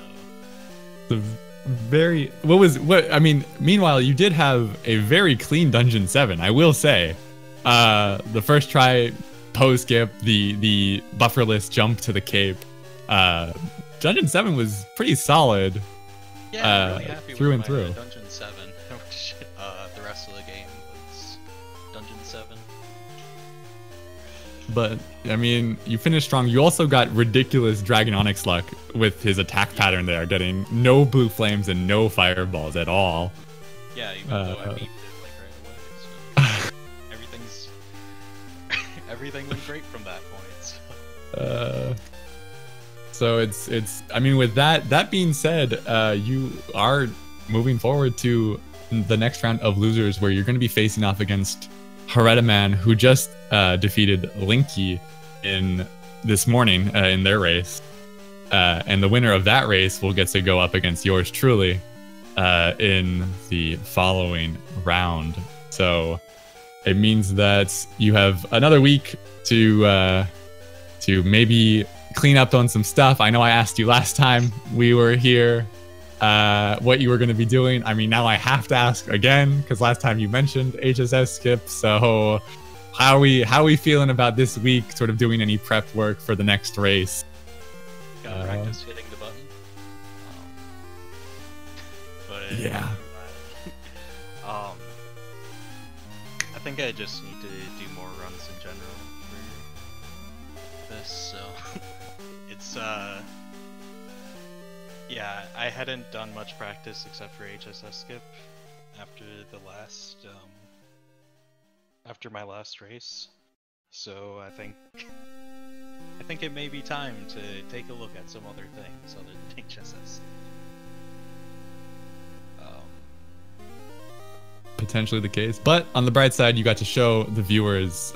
I mean, meanwhile, you did have a very clean Dungeon 7, I will say. The first try, post skip, the bufferless jump to the cape. Dungeon 7 was pretty solid. Yeah, I'm really happy through with and my, through. Dungeon 7. The rest of the game was Dungeon 7. But, I mean, you finished strong. You also got ridiculous Dragon Onyx luck with his attack pattern there, getting no blue flames and no fireballs at all. Yeah, even though I beat it like right away, so everything went great from that point. So it's I mean, with that being said, you are moving forward to the next round of losers, where you're going to be facing off against Heredaman, who just defeated Linky in this morning in their race, and the winner of that race will get to go up against yours truly in the following round. So it means that you have another week to maybe clean up on some stuff. I know I asked you last time we were here what you were going to be doing. I mean, now I have to ask again, because last time you mentioned HSS skip. So how are we feeling about this week, sort of doing any prep work for the next race? Gotta practice hitting the button. Yeah. I think I just need to do more runs in general for this, so it's yeah, I hadn't done much practice except for HSS skip after the last after my last race, so I think it may be time to take a look at some other things other than HSS. Potentially the case, but on the bright side, you got to show the viewers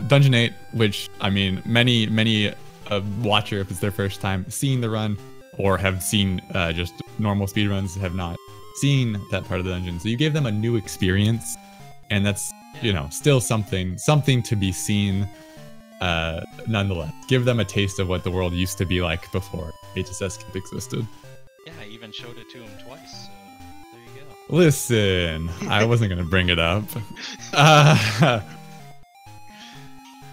Dungeon 8, which I mean, many watcher, if it's their first time seeing the run, or have seen just normal speedruns, have not seen that part of the dungeon. So you gave them a new experience, and that's still something to be seen. Nonetheless, give them a taste of what the world used to be like before HSS Skip existed. Yeah, I even showed it to him twice. So there you go. Listen, I wasn't gonna bring it up.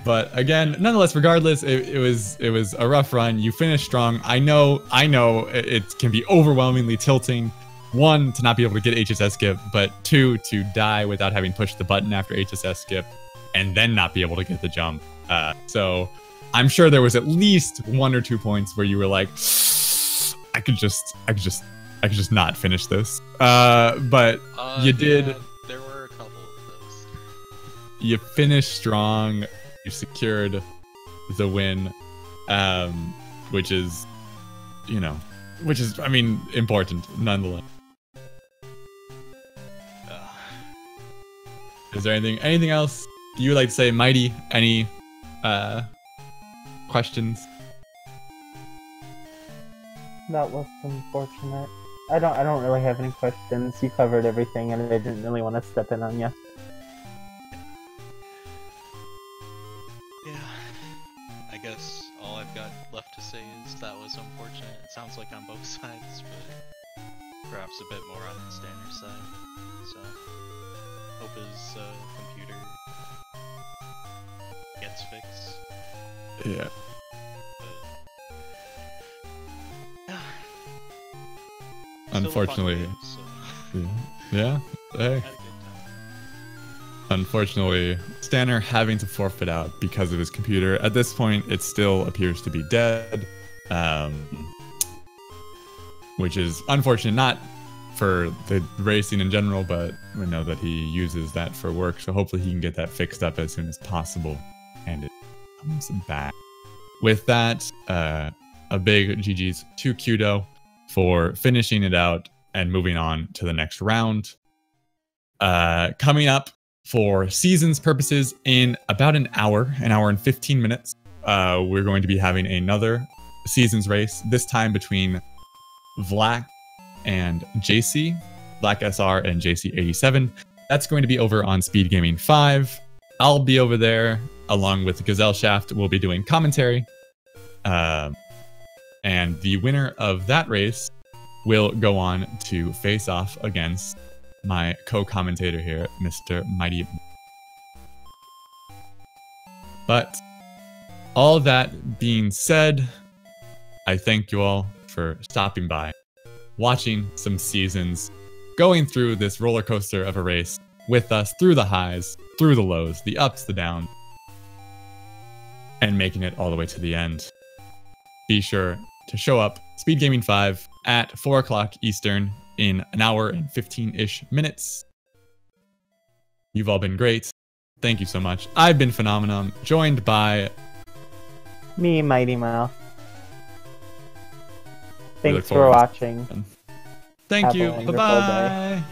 But again, nonetheless, regardless, it was a rough run. You finished strong. I know it can be overwhelmingly tilting. 1, to not be able to get HSS skip, but 2, to die without having pushed the button after HSS skip, and then not be able to get the jump. So I'm sure there was at least 1 or 2 points where you were like, I could just not finish this. But you did. Yeah, there were a couple of those. You finished strong. You secured the win, which is, I mean, important nonetheless. Is there anything else you would like to say, Mighty? Any questions? That was unfortunate. I don't really have any questions. You covered everything, and I didn't really want to step in on you. Yeah, I guess all I've got left to say is that was unfortunate. It sounds like on both sides, but perhaps a bit more on the Stanner side. So, hope his computer gets fixed. Yeah. Unfortunately. Yeah. Hey. Unfortunately, Stanner having to forfeit out because of his computer. At this point, it still appears to be dead, which is unfortunate, not for the racing in general, but we know that he uses that for work, so hopefully he can get that fixed up as soon as possible, and it comes back. With that, a big GG's to qdoe for finishing it out and moving on to the next round. Coming up for seasons purposes in about an hour and 15 minutes, we're going to be having another seasons race, this time between Vlak and JC, Black SR and JC87. That's going to be over on Speed Gaming 5. I'll be over there along with Gazelle Shaft. We'll be doing commentary. And the winner of that race will go on to face off against my co-commentator here, Mr. Mighty. But all that being said, I thank you all for stopping by, watching some seasons, going through this roller coaster of a race with us through the highs, through the lows, the ups, the downs, and making it all the way to the end. Be sure to show up Speed Gaming 5 at 4 o'clock Eastern in an hour and 15-ish minutes. You've all been great. Thank you so much. I've been Phenomenon, joined by me, Mighty Mouth. Thanks for watching. Thank Have you. a wonderful Bye-bye. day.